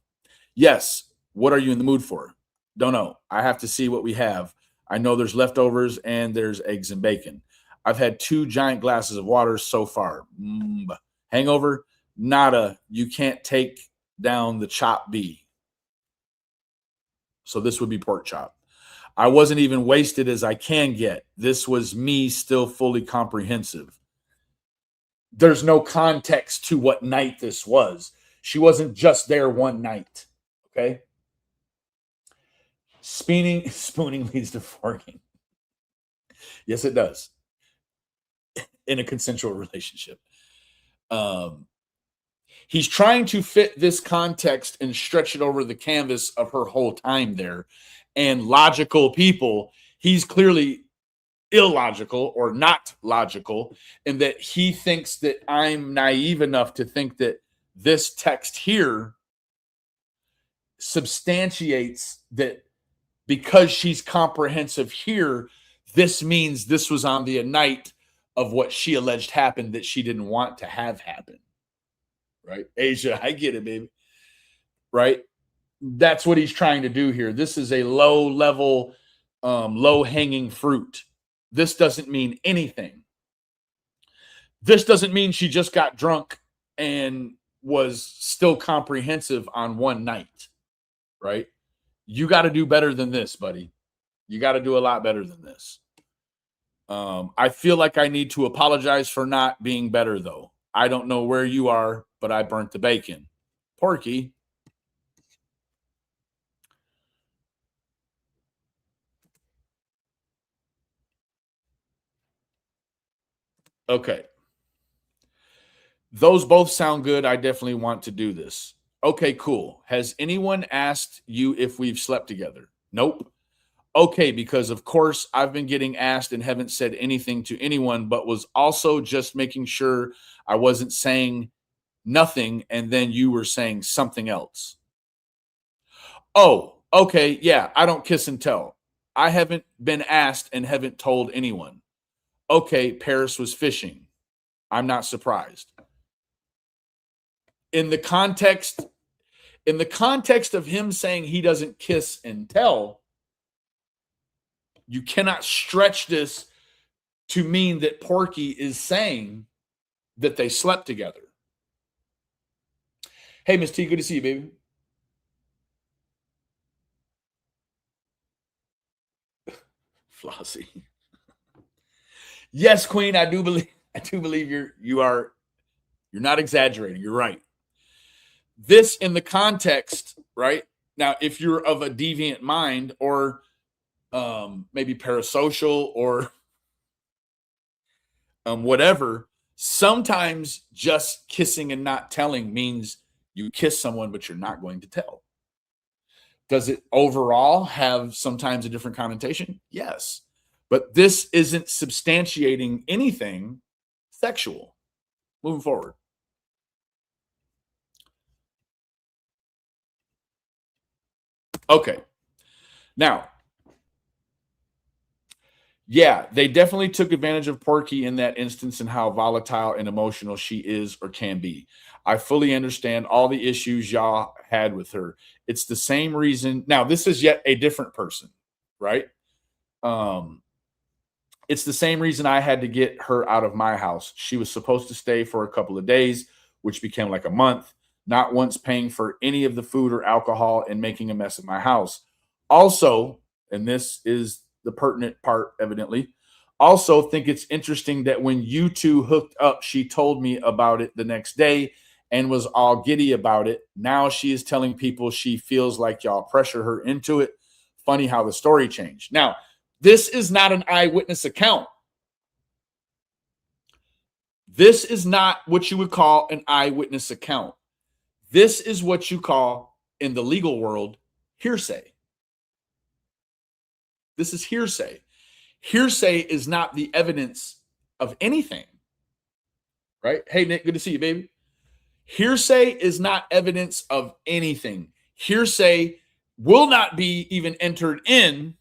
Yes. What are you in the mood for? Don't know. I have to see what we have. I know there's leftovers and there's eggs and bacon. I've had 2 giant glasses of water so far. Hangover? Nada. You can't take down the chop B. So this would be pork chop. I wasn't even wasted as I can get. This was me still fully comprehensive. There's no context to what night this was. She wasn't just there one night. Okay? Spooning leads to forking. Yes, it does. In a consensual relationship. He's trying to fit this context and stretch it over the canvas of her whole time there. And logical people, he's clearly illogical or not logical, in that he thinks that I'm naive enough to think that this text here substantiates that because she's comprehensive here, this means this was on the night of what she alleged happened that she didn't want to have happen. Right? Asia, I get it, baby. Right? That's what he's trying to do here. This is a low-level, low-hanging fruit. This doesn't mean anything. This doesn't mean she just got drunk and was still comprehensive on one night. Right? You got to do better than this, buddy. You got to do a lot better than this. I feel like I need to apologize for not being better, though. I don't know where you are, but I burnt the bacon. Porky. Okay. Those both sound good. I definitely want to do this. Okay, cool. Has anyone asked you if we've slept together? Nope. Okay, because of course I've been getting asked and haven't said anything to anyone, but was also just making sure I wasn't saying nothing and then you were saying something else. Oh, okay. Yeah, I don't kiss and tell. I haven't been asked and haven't told anyone. Okay, Paris was fishing. I'm not surprised. In the context of him saying he doesn't kiss and tell, you cannot stretch this to mean that Porky is saying that they slept together. Hey, Miss T, good to see you, baby. Flossie. Yes, Queen, I do believe you're not exaggerating. You're right. This in the context, right? Now, if you're of a deviant mind or maybe parasocial or whatever, sometimes just kissing and not telling means you kiss someone, but you're not going to tell. Does it overall have sometimes a different connotation? Yes. But this isn't substantiating anything sexual. Moving forward. Okay. Now, yeah, they definitely took advantage of Porky in that instance and how volatile and emotional she is or can be. I fully understand all the issues y'all had with her. It's the same reason. Now, this is yet a different person, right? It's the same reason I had to get her out of my house. She was supposed to stay for a couple of days, which became like a month, not once paying for any of the food or alcohol and making a mess of my house. Also, and this is the pertinent part, evidently, Also think it's interesting that when you two hooked up, she told me about it the next day and was all giddy about it. Now she is telling people she feels like y'all pressure her into it. Funny how the story changed. Now, this is not an eyewitness account. This is not what you would call an eyewitness account. This is what you call, in the legal world, hearsay. This is hearsay. Hearsay is not the evidence of anything, right? Hey, Nick, good to see you, baby. Hearsay is not evidence of anything. Hearsay will not be even entered in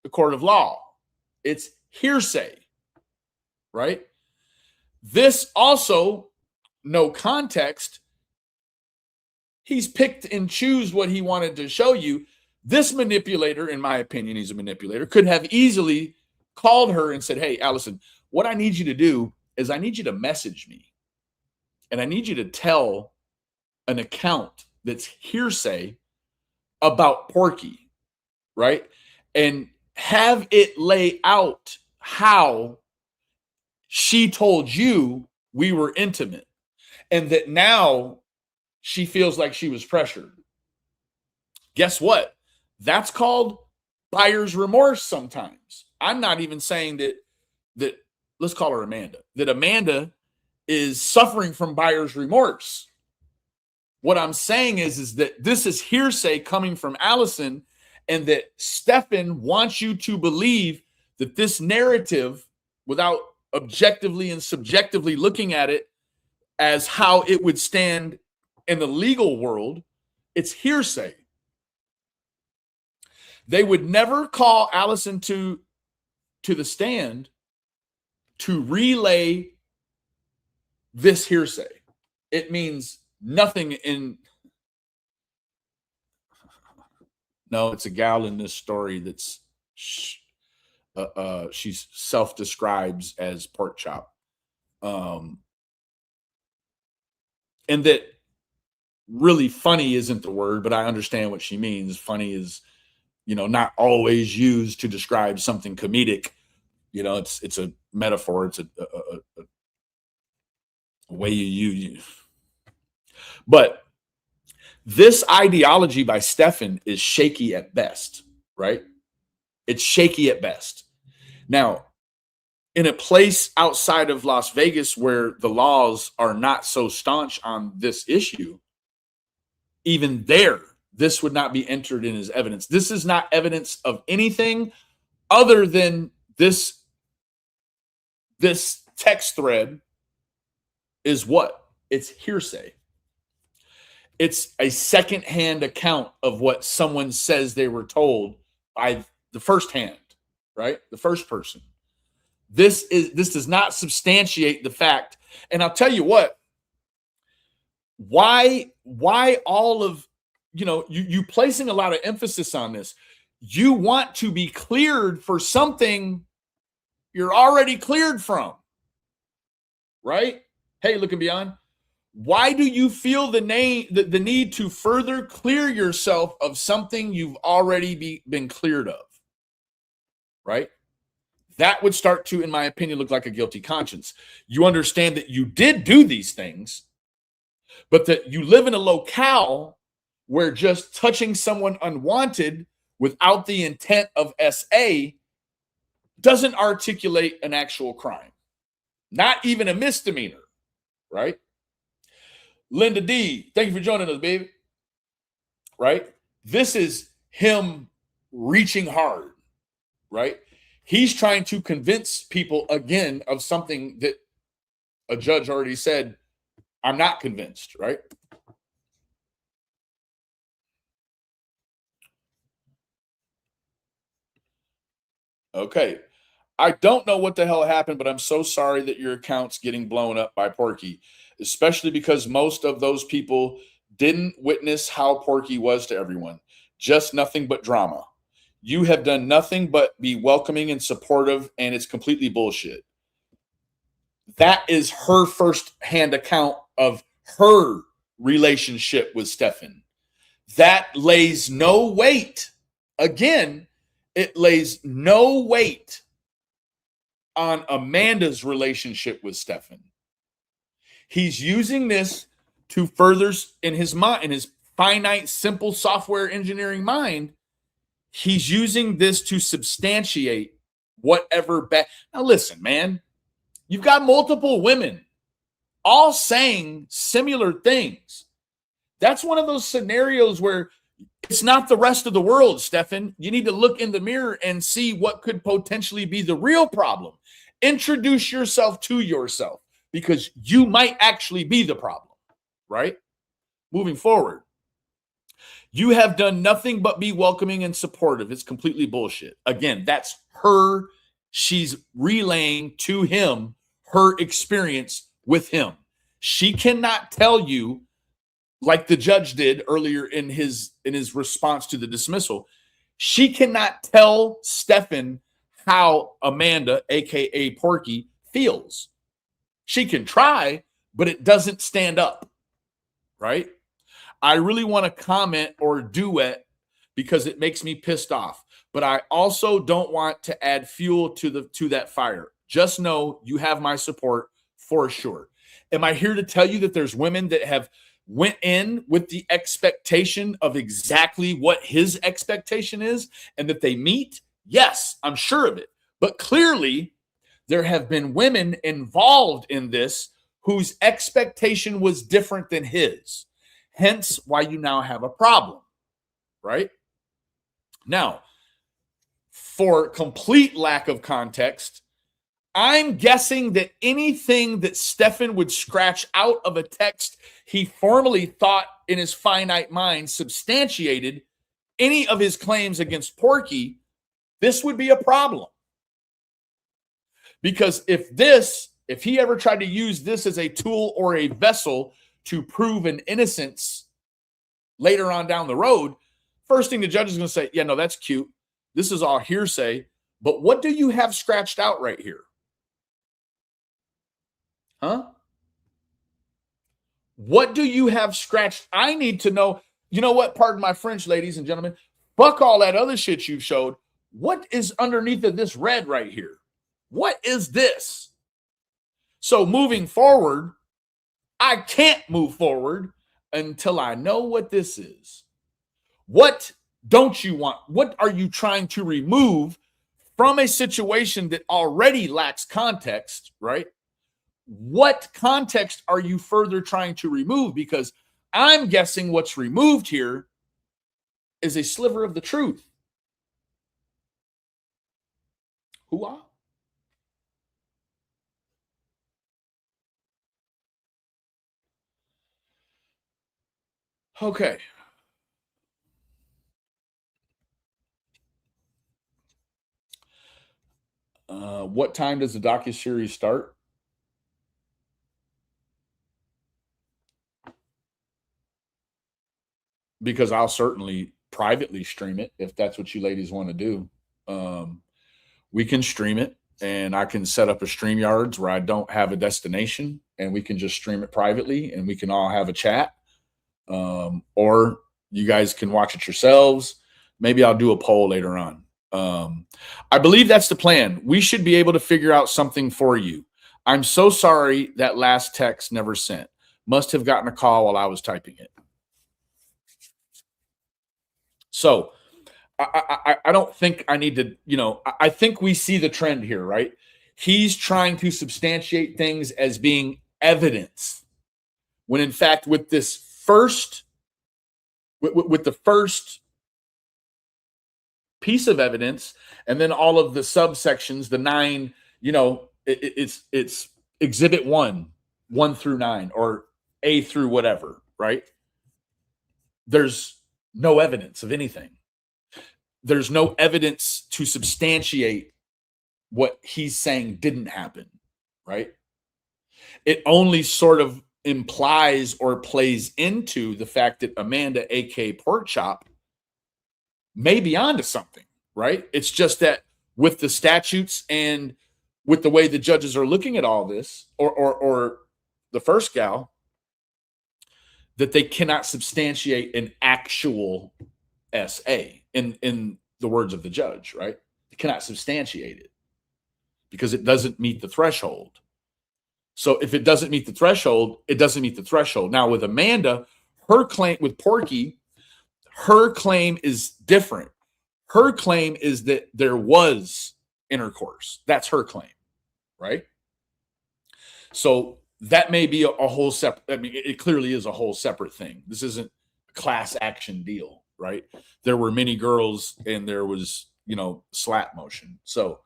the court of law. It's hearsay, right? This also, no context. He's picked and choose what he wanted to show you. This manipulator, in my opinion, he's a manipulator, could have easily called her and said, hey, Allison, what I need you to do is I need you to message me. And I need you to tell an account that's hearsay about Porky, right? And have it lay out how she told you we were intimate and that now she feels like she was pressured. Guess what? That's called buyer's remorse sometimes. I'm not even saying that let's call her Amanda, that Amanda is suffering from buyer's remorse. What I'm saying is that this is hearsay coming from Allison, and that Stefan wants you to believe that this narrative, without objectively and subjectively looking at it as how it would stand in the legal world, it's hearsay. They would never call Allison to the stand to relay this hearsay. It means nothing in... No, it's a gal in this story that's she's self-describes as pork chop. And that really funny isn't the word, but I understand what she means. Funny is, not always used to describe something comedic. It's a metaphor. It's a way you use. But this ideology by Stefan is shaky at best, right? It's shaky at best. Now, in a place outside of Las Vegas where the laws are not so staunch on this issue, even there, this would not be entered in as evidence. This is not evidence of anything other than this text thread is what? It's hearsay. It's a secondhand account of what someone says they were told by the first hand, right? The first person. This does not substantiate the fact. And I'll tell you what, why all of, you placing a lot of emphasis on this. You want to be cleared for something you're already cleared from, right? Hey, looking beyond. Why do you feel the need to further clear yourself of something you've already been cleared of, right? That would start to, in my opinion, look like a guilty conscience. You understand that you did do these things, but that you live in a locale where just touching someone unwanted without the intent of SA doesn't articulate an actual crime, not even a misdemeanor, right? Linda D, thank you for joining us, baby. Right? This is him reaching hard, right? He's trying to convince people again of something that a judge already said, I'm not convinced, right? Okay. I don't know what the hell happened, but I'm so sorry that your account's getting blown up by Porky, especially because most of those people didn't witness how Porky was to everyone. Just nothing but drama. You have done nothing but be welcoming and supportive, and it's completely bullshit. That is her first-hand account of her relationship with Stefan. That lays no weight. Again, it lays no weight on Amanda's relationship with Stefan. He's using this to further in his mind, in his finite, simple software engineering mind. He's using this to substantiate whatever bad. Now, listen, man, you've got multiple women all saying similar things. That's one of those scenarios where it's not the rest of the world, Stefan. You need to look in the mirror and see what could potentially be the real problem. Introduce yourself to yourself, because you might actually be the problem, right? Moving forward, you have done nothing but be welcoming and supportive. It's completely bullshit. Again, that's her. She's relaying to him her experience with him. She cannot tell you, like the judge did earlier in his response to the dismissal, she cannot tell Stefan how Amanda, aka Porky, feels. She can try, but it doesn't stand up, right? I really want to comment or duet because it makes me pissed off, but I also don't want to add fuel to that fire. Just know you have my support for sure. Am I here to tell you that there's women that have went in with the expectation of exactly what his expectation is and that they meet? Yes, I'm sure of it. But clearly, there have been women involved in this whose expectation was different than his. Hence why you now have a problem, right? Now, for complete lack of context, I'm guessing that anything that Stefan would scratch out of a text he formerly thought in his finite mind substantiated any of his claims against Porky, this would be a problem. Because if he ever tried to use this as a tool or a vessel to prove an innocence later on down the road, first thing the judge is going to say, yeah, no, that's cute. This is all hearsay. But what do you have scratched out right here? Huh? What do you have scratched? I need to know. You know what? Pardon my French, ladies and gentlemen. Fuck all that other shit you showed. What is underneath of this red right here? What is this? So moving forward, I can't move forward until I know what this is. What don't you want? What are you trying to remove from a situation that already lacks context, right? What context are you further trying to remove? Because I'm guessing what's removed here is a sliver of the truth. Hoo-ah. Okay. What time does the docuseries start? Because I'll certainly privately stream it if that's what you ladies want to do. We can stream it, and I can set up a StreamYards where I don't have a destination, and we can just stream it privately, and we can all have a chat. Or you guys can watch it yourselves. Maybe I'll do a poll later on. I believe that's the plan. We should be able to figure out something for you. I'm so sorry that last text never sent. Must have gotten a call while I was typing it. So I don't think I need to, I think we see the trend here, right? He's trying to substantiate things as being evidence, when in fact with this first, with the first piece of evidence, and then all of the subsections, the 9, it's exhibit 1 through 9, or A through whatever, right? There's no evidence of anything. There's no evidence to substantiate what he's saying didn't happen, right? It only sort of implies or plays into the fact that Amanda, aka Porkchop, may be onto something, right? It's just that with the statutes and with the way the judges are looking at all this, or the first gal, that they cannot substantiate an actual SA in the words of the judge, right? They cannot substantiate it. because it doesn't meet the threshold. So if it doesn't meet the threshold, it doesn't meet the threshold. Now with Amanda, her claim with Porky, her claim is different. Her claim is that there was intercourse. That's her claim, right? So that may be a whole separate, I mean, it clearly is a whole separate thing. This isn't a class action deal, right? There were many girls and there was, you know, slap motion. So,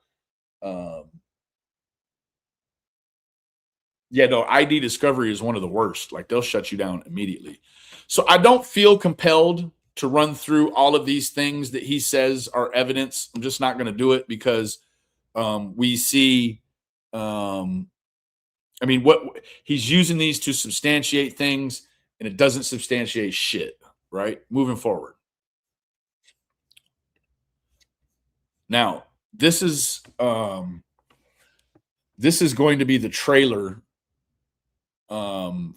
yeah, no, ID discovery is one of the worst. Like they'll shut you down immediately. So I don't feel compelled to run through all of these things that he says are evidence. I'm just not going to do it because we see, I mean, what he's using these to substantiate things and it doesn't substantiate shit, right? Moving forward. Now, this is going to be the trailer from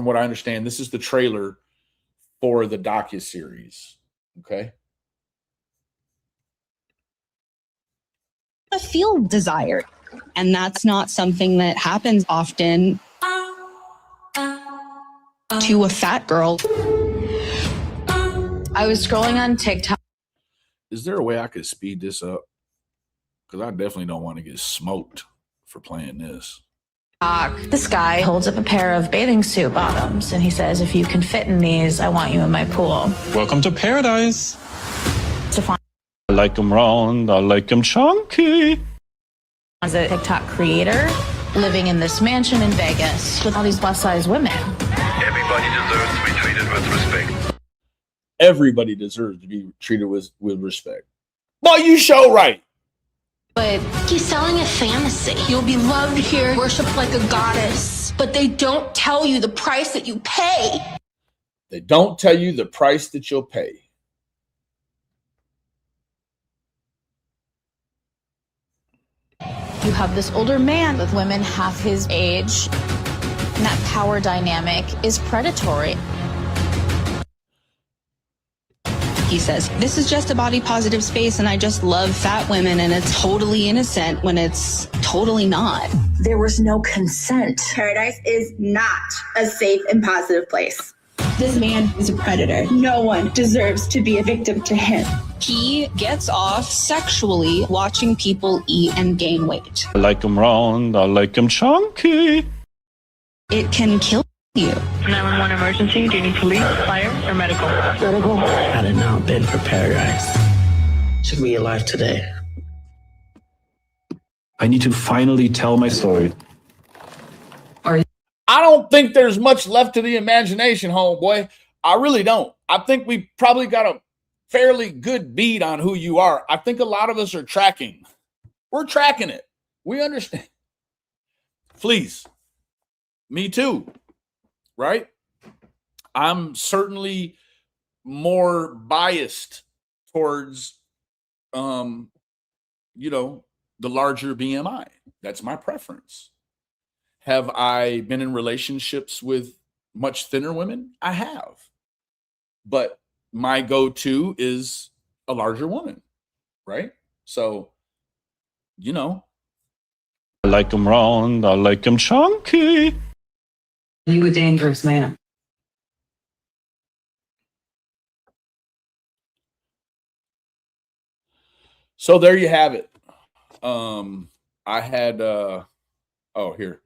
what I understand, this is the trailer for the docuseries. Okay. I feel desired, and that's not something that happens often to a fat girl. I was scrolling on TikTok. Is there a way I could speed this up? Because I definitely don't want to get smoked for playing this. This guy holds up a pair of bathing suit bottoms and he says, if you can fit in these, I want you in my pool. Welcome to paradise. Stefan I like them round. I like them chunky. is a TikTok creator living in this mansion in Vegas with all these plus size women. Everybody deserves to be treated with respect. Everybody deserves to be treated with respect. Boy, you show right. But he's selling a fantasy. You'll be loved here, worshipped like a goddess. But they don't tell you the price that you pay. They don't tell you the price that you'll pay. You have this older man with women half his age, and that power dynamic is predatory. He says, this is just a body positive space and I just love fat women and it's totally innocent when it's totally not. There was no consent. Paradise is not a safe and positive place. This man is a predator. No one deserves to be a victim to him. He gets off sexually watching people eat and gain weight. I like them round. I like them chunky. It can kill you. 911 emergency. Do you need police, fire, or medical? Medical. Had it not been for Paradise, should be alive today. I need to finally tell my story. I don't think there's much left to the imagination, homeboy. I really don't. I think we probably got a fairly good beat on who you are. I think a lot of us are tracking. We're tracking it. We understand. Please. Me too. Right? I'm certainly more biased towards, the larger BMI. That's my preference. Have I been in relationships with much thinner women? I have. But my go-to is a larger woman, right? So, I like them round. I like them chunky. You a dangerous man. So there you have it. I had here.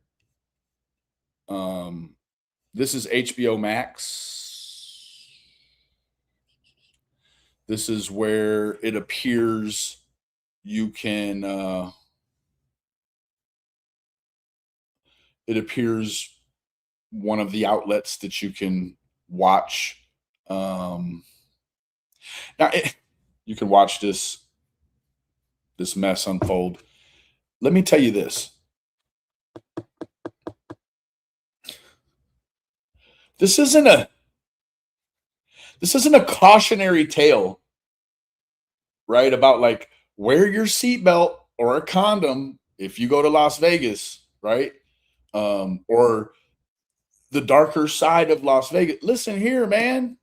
This is HBO Max. This is where it appears you can it appears one of the outlets that you can watch. Now you can watch this mess unfold. Let me tell you this. This isn't a cautionary tale, right? About like wear your seatbelt or a condom if you go to Las Vegas, right? Or the darker side of Las Vegas. Listen here, man.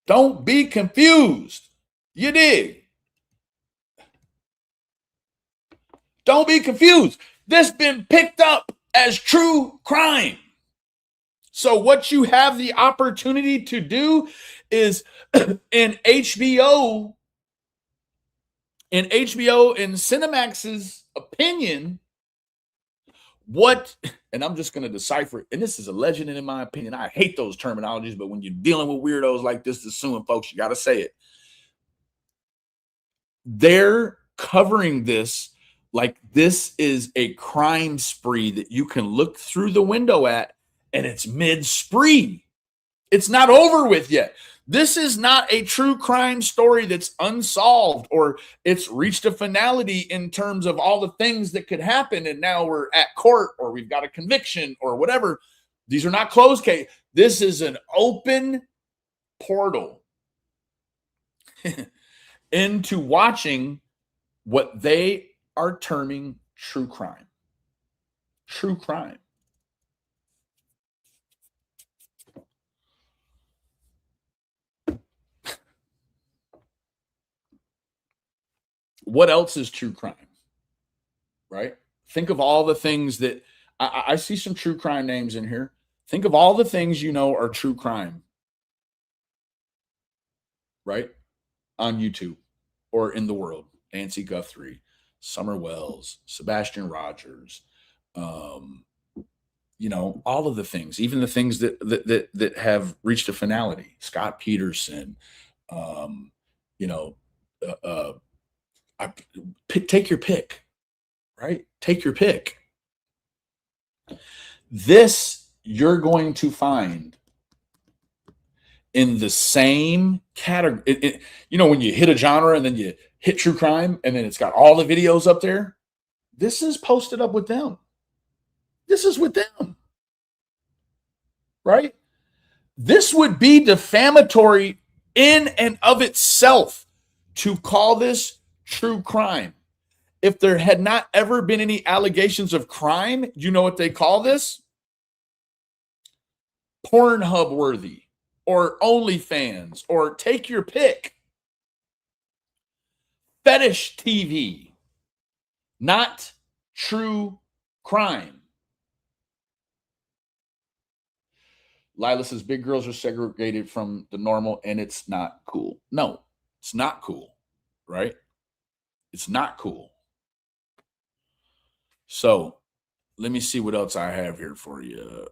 Don't be confused. You dig? Don't be confused. This been picked up as true crime. So what you have the opportunity to do is in HBO and Cinemax's opinion, what, and I'm just going to decipher it, and this is a legend in my opinion. I hate those terminologies, but when you're dealing with weirdos like this, assuming folks, you got to say it. They're covering this like this is a crime spree that you can look through the window at, and it's mid-spree. It's not over with yet. This is not a true crime story that's unsolved or it's reached a finality in terms of all the things that could happen, and now we're at court or we've got a conviction or whatever. These are not closed case. This is an open portal into watching what they are terming true crime. True crime. What else is true crime? Right? Think of all the things that I see some true crime names in here. Think of all the things you know are true crime. Right? On YouTube or in the world. Nancy Guthrie, Summer Wells, Sebastian Rogers, you know, all of the things, even the things that have reached a finality. Scott Peterson, you know, take your pick, right? Take your pick. This you're going to find in the same category. You know, when you hit a genre and then you hit true crime and then it's got all the videos up there, this is posted up with them. This is with them, right? This would be defamatory in and of itself to call this true crime. If there had not ever been any allegations of crime, you know what they call this? Pornhub worthy or OnlyFans or take your pick. Fetish TV, not true crime. Lila says big girls are segregated from the normal and it's not cool. No, it's not cool, right? It's not cool. So let me see what else I have here for you.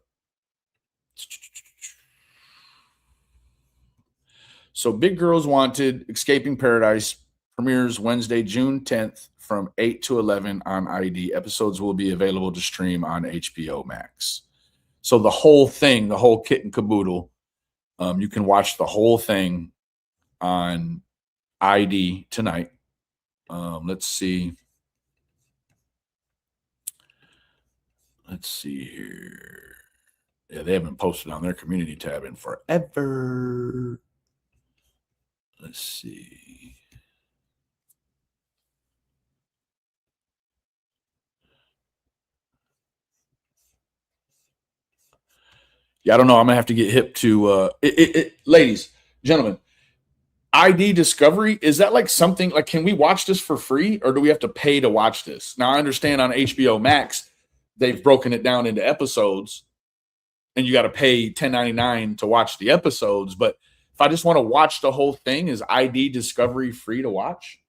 So Big Girls Wanted, Escaping Paradise premieres Wednesday, June 10th from 8 to 11 on ID. Episodes will be available to stream on HBO Max. So the whole thing, the whole kit and caboodle, you can watch the whole thing on ID tonight. Let's see. Let's see here. Yeah, they haven't posted on their community tab in forever. Let's see. Yeah, I don't know. I'm gonna have to get hip to ladies, gentlemen. ID Discovery, is that like something like, can we watch this for free or do we have to pay to watch this? Now I understand on HBO Max they've broken it down into episodes and you got to pay $10.99 to watch the episodes, but if I just want to watch the whole thing, is ID Discovery free to watch?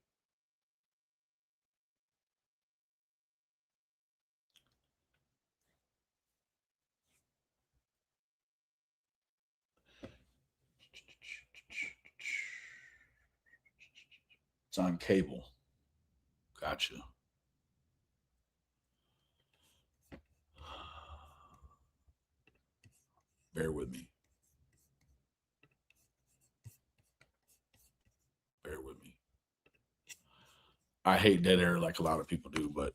It's on cable. Gotcha. Bear with me. Bear with me. I hate dead air like a lot of people do, but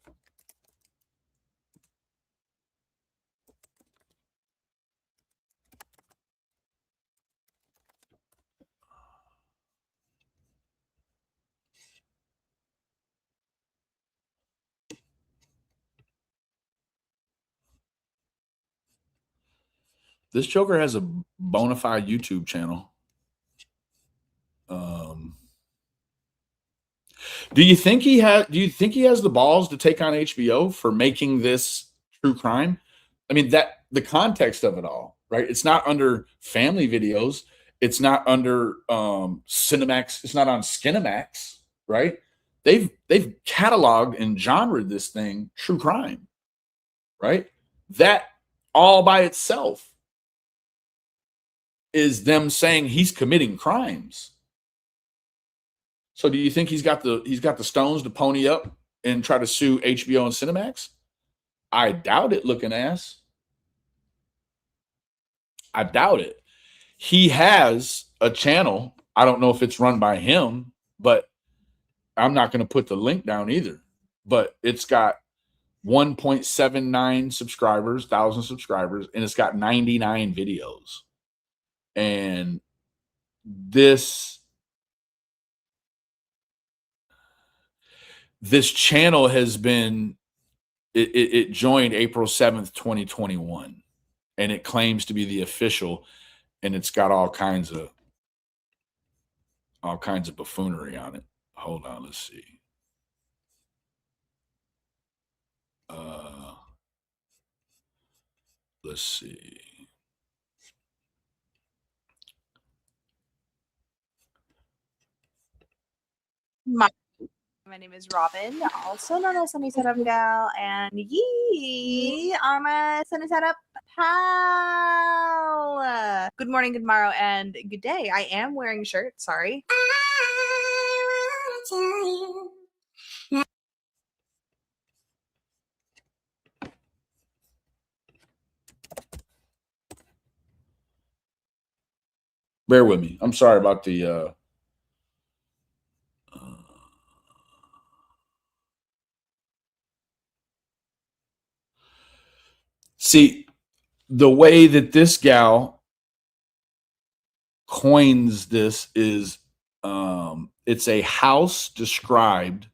this Joker has a bona fide YouTube channel. Do you think he has the balls to take on HBO for making this true crime? I mean, that the context of it all, right? It's not under family videos. It's not under Cinemax. It's not on Skinemax, right? They've cataloged and genred this thing true crime, right? That all by itself is them saying he's committing crimes. So do you think he's got the stones to pony up and try to sue HBO and Cinemax? I doubt it, looking ass. I doubt it. He has a channel. I don't know if it's run by him, but I'm not going to put the link down either. But it's got 1.79 thousand subscribers, and it's got 99 videos. And this channel has been it joined April 7th, 2021, and it claims to be the official, and it's got all kinds of buffoonery on it. Hold on, let's see. Let's see. My name is Robin, also known as Sunny Setup Gal, and ye are my Sunny Setup pal. Good morning, good morrow, and good day. I am wearing a shirt, sorry. Bear with me. I'm sorry about the see, the way that this gal coins this is it's a house described.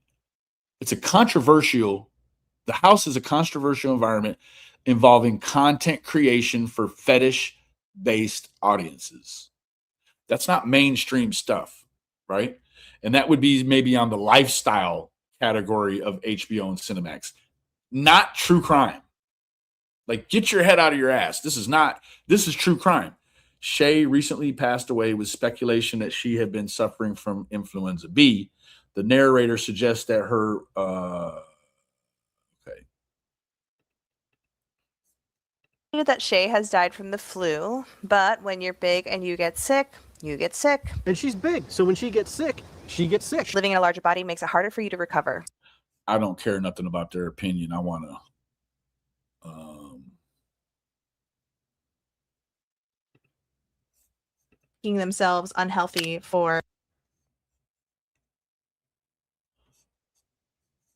It's a controversial. The house is a controversial environment involving content creation for fetish-based audiences. That's not mainstream stuff, right? And that would be maybe on the lifestyle category of HBO and Cinemax. Not true crime. Like, get your head out of your ass. This is true crime. Shay recently passed away with speculation that she had been suffering from influenza B. The narrator suggests that her That Shay has died from the flu, but when you're big and you get sick, you get sick. And she's big, so when she gets sick, she gets sick. Living in a larger body makes it harder for you to recover. I don't care nothing about their opinion. I want to Making themselves unhealthy for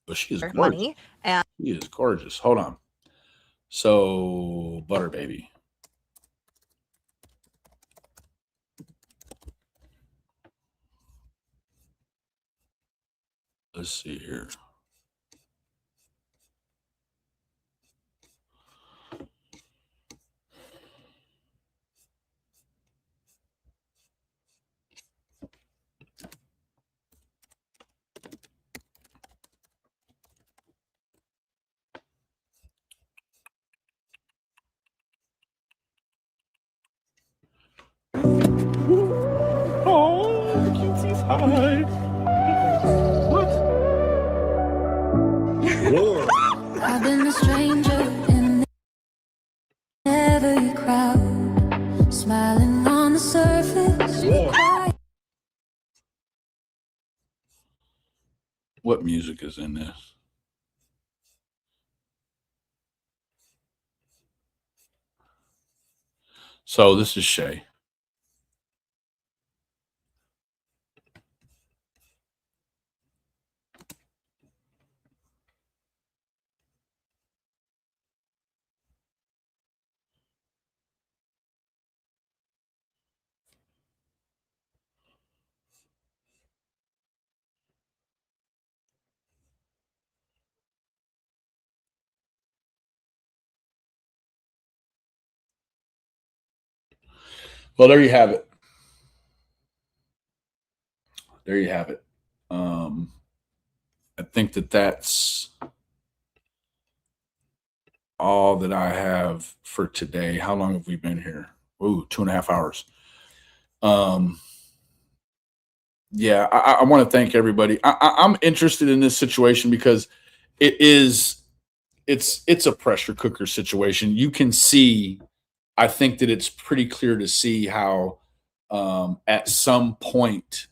but she is gorgeous. money. And She is gorgeous. Hold on. So, Butter Baby. Let's see here. Oh, the cutesie's high. What? Lord. I've been a stranger in every crowd, smiling on the surface. What music is in this? So this is Shay. Well, there you have it. There you have it. I think that that's all that I have for today. How long have we been here? Ooh, 2.5 hours. Yeah, I want to thank everybody. I'm interested in this situation because it's a pressure cooker situation. You can see, I think that it's pretty clear to see how at some point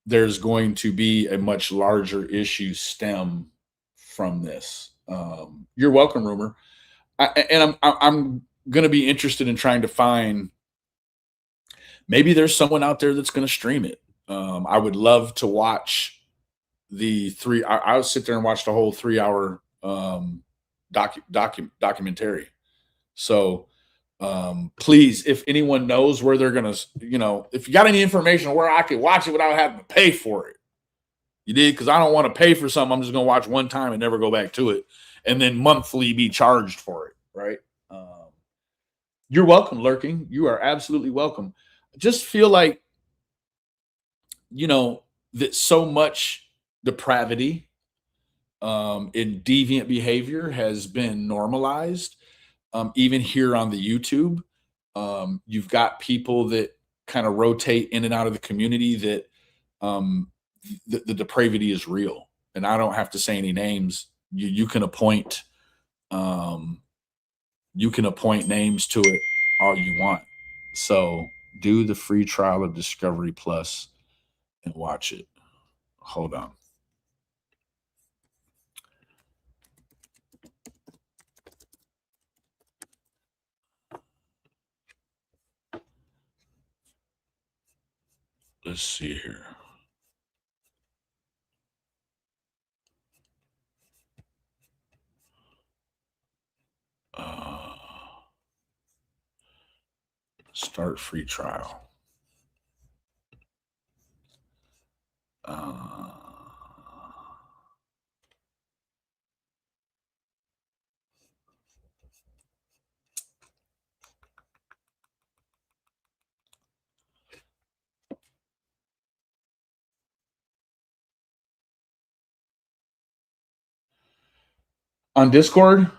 there's going to be a much larger issue stem from this. You're welcome, Rumor. I'm going to be interested in trying to find, maybe there's someone out there that's going to stream it. I would love to watch I'll sit there and watch the whole 3-hour documentary. So please, if anyone knows where they're going to, if you got any information where I could watch it without having to pay for it, you did, because I don't want to pay for something I'm just going to watch one time and never go back to it, and then monthly be charged for it, right? You're welcome, Lurking. You are absolutely welcome. I just feel like, that so much depravity in deviant behavior has been normalized, even here on the YouTube. You've got people that kind of rotate in and out of the community that the depravity is real. And I don't have to say any names. You can appoint names to it all you want. So do the free trial of Discovery Plus and watch it. Hold on. Let's see here. Start free trial. On Discord,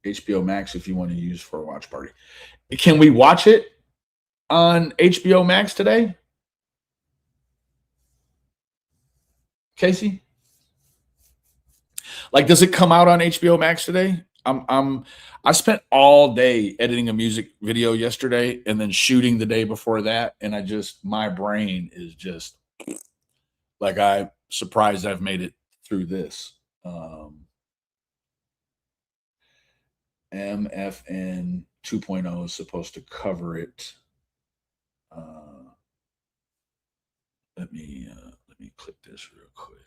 HBO Max, if you want to use for a watch party. Can we watch it on HBO Max today? Casey? Like, does it come out on HBO Max today? I spent all day editing a music video yesterday and then shooting the day before that, and my brain is just like, I'm surprised I've made it through this. MFN 2.0 is supposed to cover it. Let me click this real quick.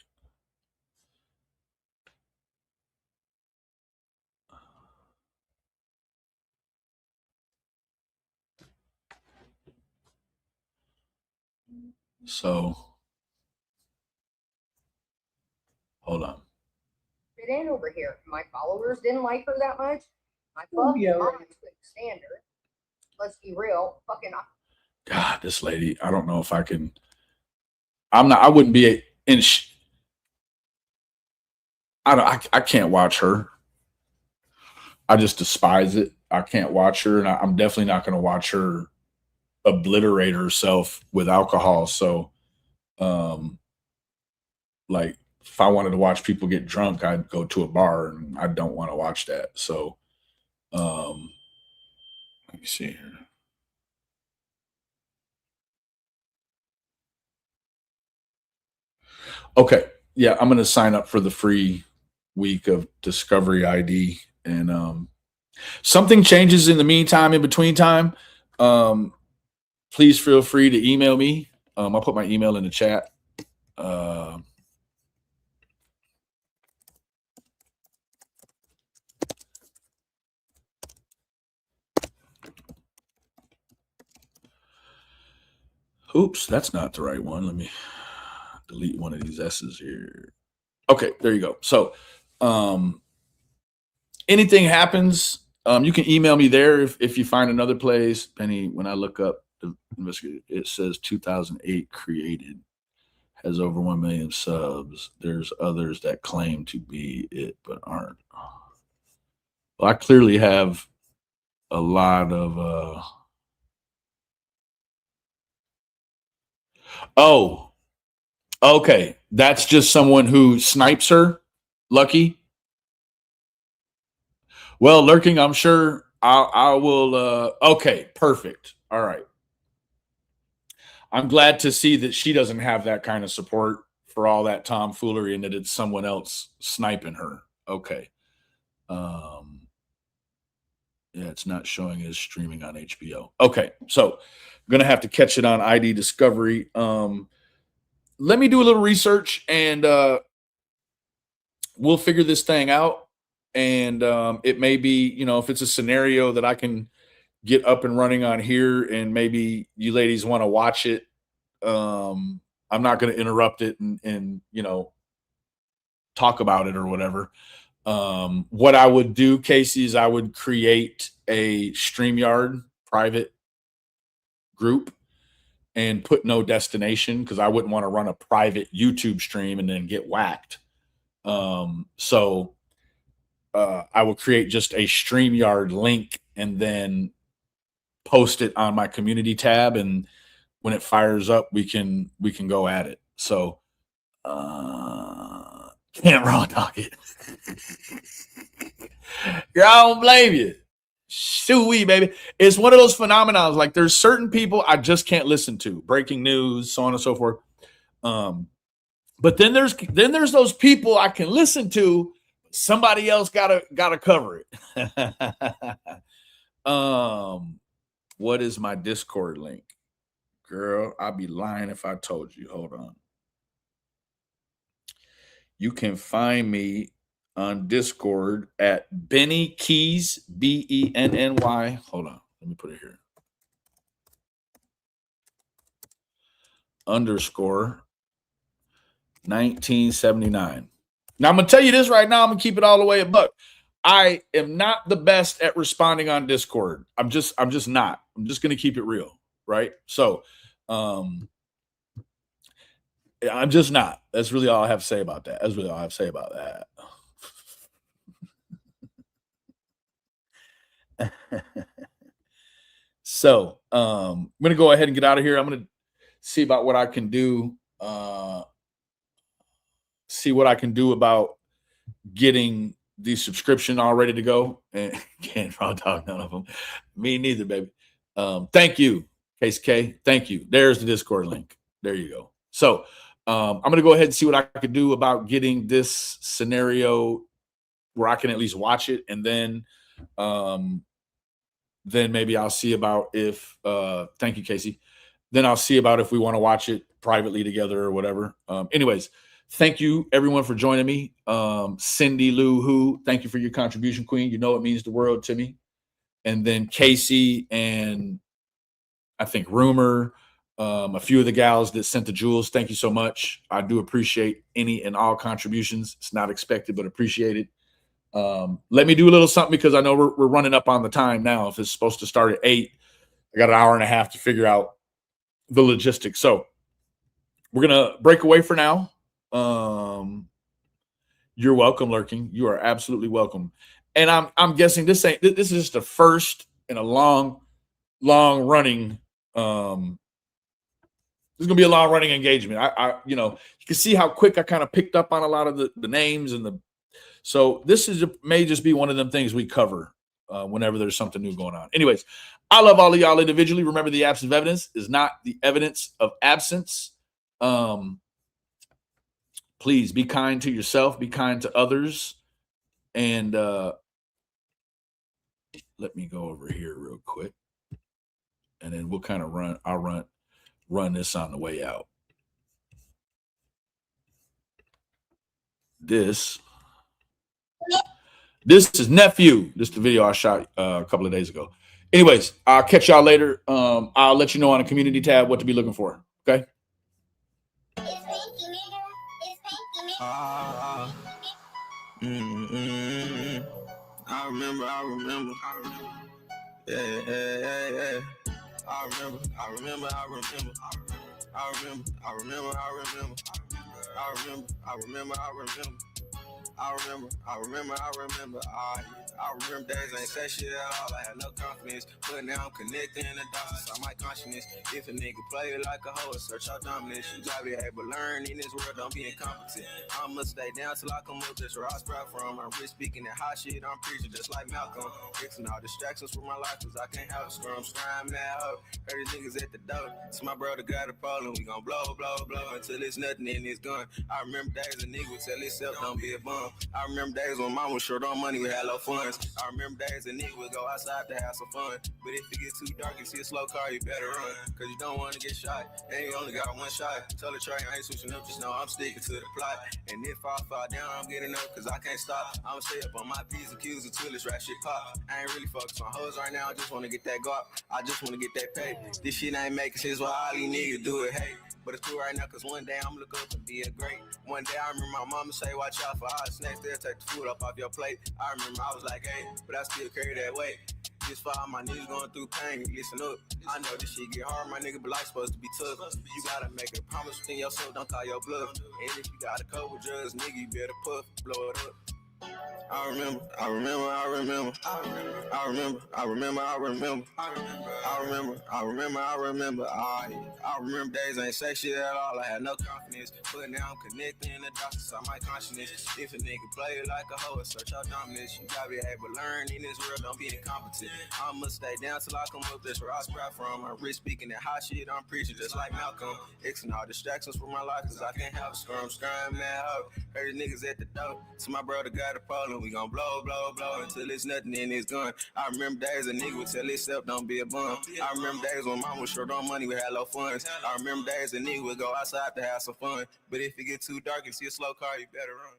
So hold on. Fit in over here. My followers didn't like her that much. I fucked her. I couldn't stand her. Let's be real. Fucking. God, this lady. I don't know if I can. I wouldn't be in. I can't watch her. I just despise it. I can't watch her, and I'm definitely not going to watch her obliterate herself with alcohol. So, like, if I wanted to watch people get drunk, I'd go to a bar, and I don't want to watch that. So, let me see here. Okay. Yeah, I'm going to sign up for the free week of Discovery ID, and something changes in the meantime, in between time, please feel free to email me. I'll put my email in the chat. Oops, that's not the right one. Let me delete one of these S's here. Okay, there you go. So anything happens, you can email me there if you find another place. Penny, when I look up investigated. It says 2008 created, has over 1 million subs. There's others that claim to be it but aren't. Well, I clearly have a lot of oh, okay. That's just someone who snipes her. Lucky. Well, lurking, I'm sure I will okay, perfect. All right. I'm glad to see that she doesn't have that kind of support for all that tomfoolery and that it's someone else sniping her. Okay. Yeah, it's not showing as streaming on HBO. Okay, so I'm gonna have to catch it on ID Discovery. Let me do a little research and we'll figure this thing out. And it may be, you know, if it's a scenario that I can get up and running on here and maybe you ladies want to watch it. I'm not going to interrupt it and, you know, talk about it or whatever. What I would do, Casey, is I would create a StreamYard private group and put no destination because I wouldn't want to run a private YouTube stream and then get whacked. So I will create just a StreamYard link and then post it on my community tab. And when it fires up, we can go at it. So can't raw dog it. Girl, I don't blame you. Shoo-wee, baby. It's one of those phenomenons. Like there's certain people I just can't listen to. Breaking news, so on and so forth. But then there's those people I can listen to. Somebody else gotta cover it. What is my Discord link? Girl, I'd be lying if I told you. Hold on. You can find me on Discord at Benny Keys, BENNY. Hold on. Let me put it here. _ 1979. Now I'm gonna tell you this right now. I'm gonna keep it all the way a buck. I am not the best at responding on Discord. I'm just not. I'm just gonna keep it real, right? So I'm just not. That's really all I have to say about that. That's really all I have to say about that. So I'm gonna go ahead and get out of here. I'm gonna see about what I can do. See what I can do about getting the subscription all ready to go. And can't raw dog none of them. Me neither, baby. Thank you, Case K. Thank you. There's the Discord link. There you go. So I'm gonna go ahead and see what I can do about getting this scenario where I can at least watch it, and then maybe I'll see about if thank you, Casey. Then I'll see about if we want to watch it privately together or whatever. Anyways, thank you everyone for joining me. Cindy Lou Who, thank you for your contribution, Queen. You know it means the world to me. And then Casey and I think Rumor, a few of the gals that sent the jewels. Thank you so much. I do appreciate any and all contributions. It's not expected, but appreciated. Let me do a little something because I know we're running up on the time now. If it's supposed to start at 8, I got an hour and a half to figure out the logistics. So we're gonna break away for now. You're welcome, Lurking. You are absolutely welcome. And I'm guessing this is just the first in a long running. This is gonna be a long running engagement. I you know, you can see how quick I kind of picked up on a lot of the names and the. So this may just be one of them things we cover whenever there's something new going on. Anyways, I love all of y'all individually. Remember, the absence of evidence is not the evidence of absence. Please be kind to yourself, be kind to others. And let me go over here real quick. And then we'll kind of I'll run this on the way out. This is Nephew. This is the video I shot a couple of days ago. Anyways, I'll catch y'all later. I'll let you know on the community tab what to be looking for. Okay. I remember. Yeah. I remember, I remember, I remember. I remember, I remember, I remember. I remember, I remember, I remember. I remember, I remember, I remember. I remember days I ain't say shit at all. I had no confidence, but now I'm connecting the dots inside my consciousness. If a nigga play it like a hoe, search out dominance. You gotta be able to learn in this world, don't be incompetent. I'ma stay down till I come up, that's where I sprout from. I'm rich speaking that hot shit, I'm preaching just like Malcolm. Fixing all distractions for my life, cause I can't have a scrum. Scram that hoe, heard these niggas at the door. So my brother got a problem, we gon' blow, blow, blow until it's nothing and it's gone. I remember days a nigga would tell himself, don't be a bum. I remember days when mom was short on money, we had low funds. I remember days a nigga would go outside to have some fun. But if it gets too dark and see a slow car, you better run. Cause you don't wanna get shot, and you only got one shot. Tell the train I ain't switching up, just know I'm sticking to the plot. And if I fall down, I'm getting up, cause I can't stop. I'ma stay up on my P's and Q's until this rap shit pop. I ain't really focused on hoes right now, I just wanna get that guap. I just wanna get that pay. This shit ain't making sense, why all these niggas do it, hey. But it's cool right now, cause one day I'm look up and be a great. One day I remember my mama say, watch out for all the snacks, they'll take the food up off your plate. I remember I was like, hey, but I still carry that weight. Just for all my niggas going through pain, listen up. I know this shit get hard, my nigga, but life's supposed to be tough. You gotta make a promise within yourself, don't call your bluff. And if you got a couple drugs, nigga, you better puff, blow it up. I remember, I remember, I remember. I remember, I remember, I remember. I remember, I remember, I remember. I remember days I ain't say shit at all. I had no confidence, but now I'm connecting the dots inside my consciousness. If a nigga play it like a hoe, search out dominance. You gotta be able to learn in this world, don't be incompetent. I'ma stay down till I come up, that's where I sprout from. I'm rich speaking that hot shit, I'm preaching just like Malcolm. Xing all distractions for my life, cause I can't have a scrum that hoe. Heard the niggas at the door, so my brother got a problem. We gon' blow, blow, blow until it's nothing and it's gone. I remember days a nigga would tell himself, don't be a bum. I remember days when mom was short on money, we had low funds. I remember days a nigga would go outside to have some fun. But if it get too dark and see a slow car, you better run.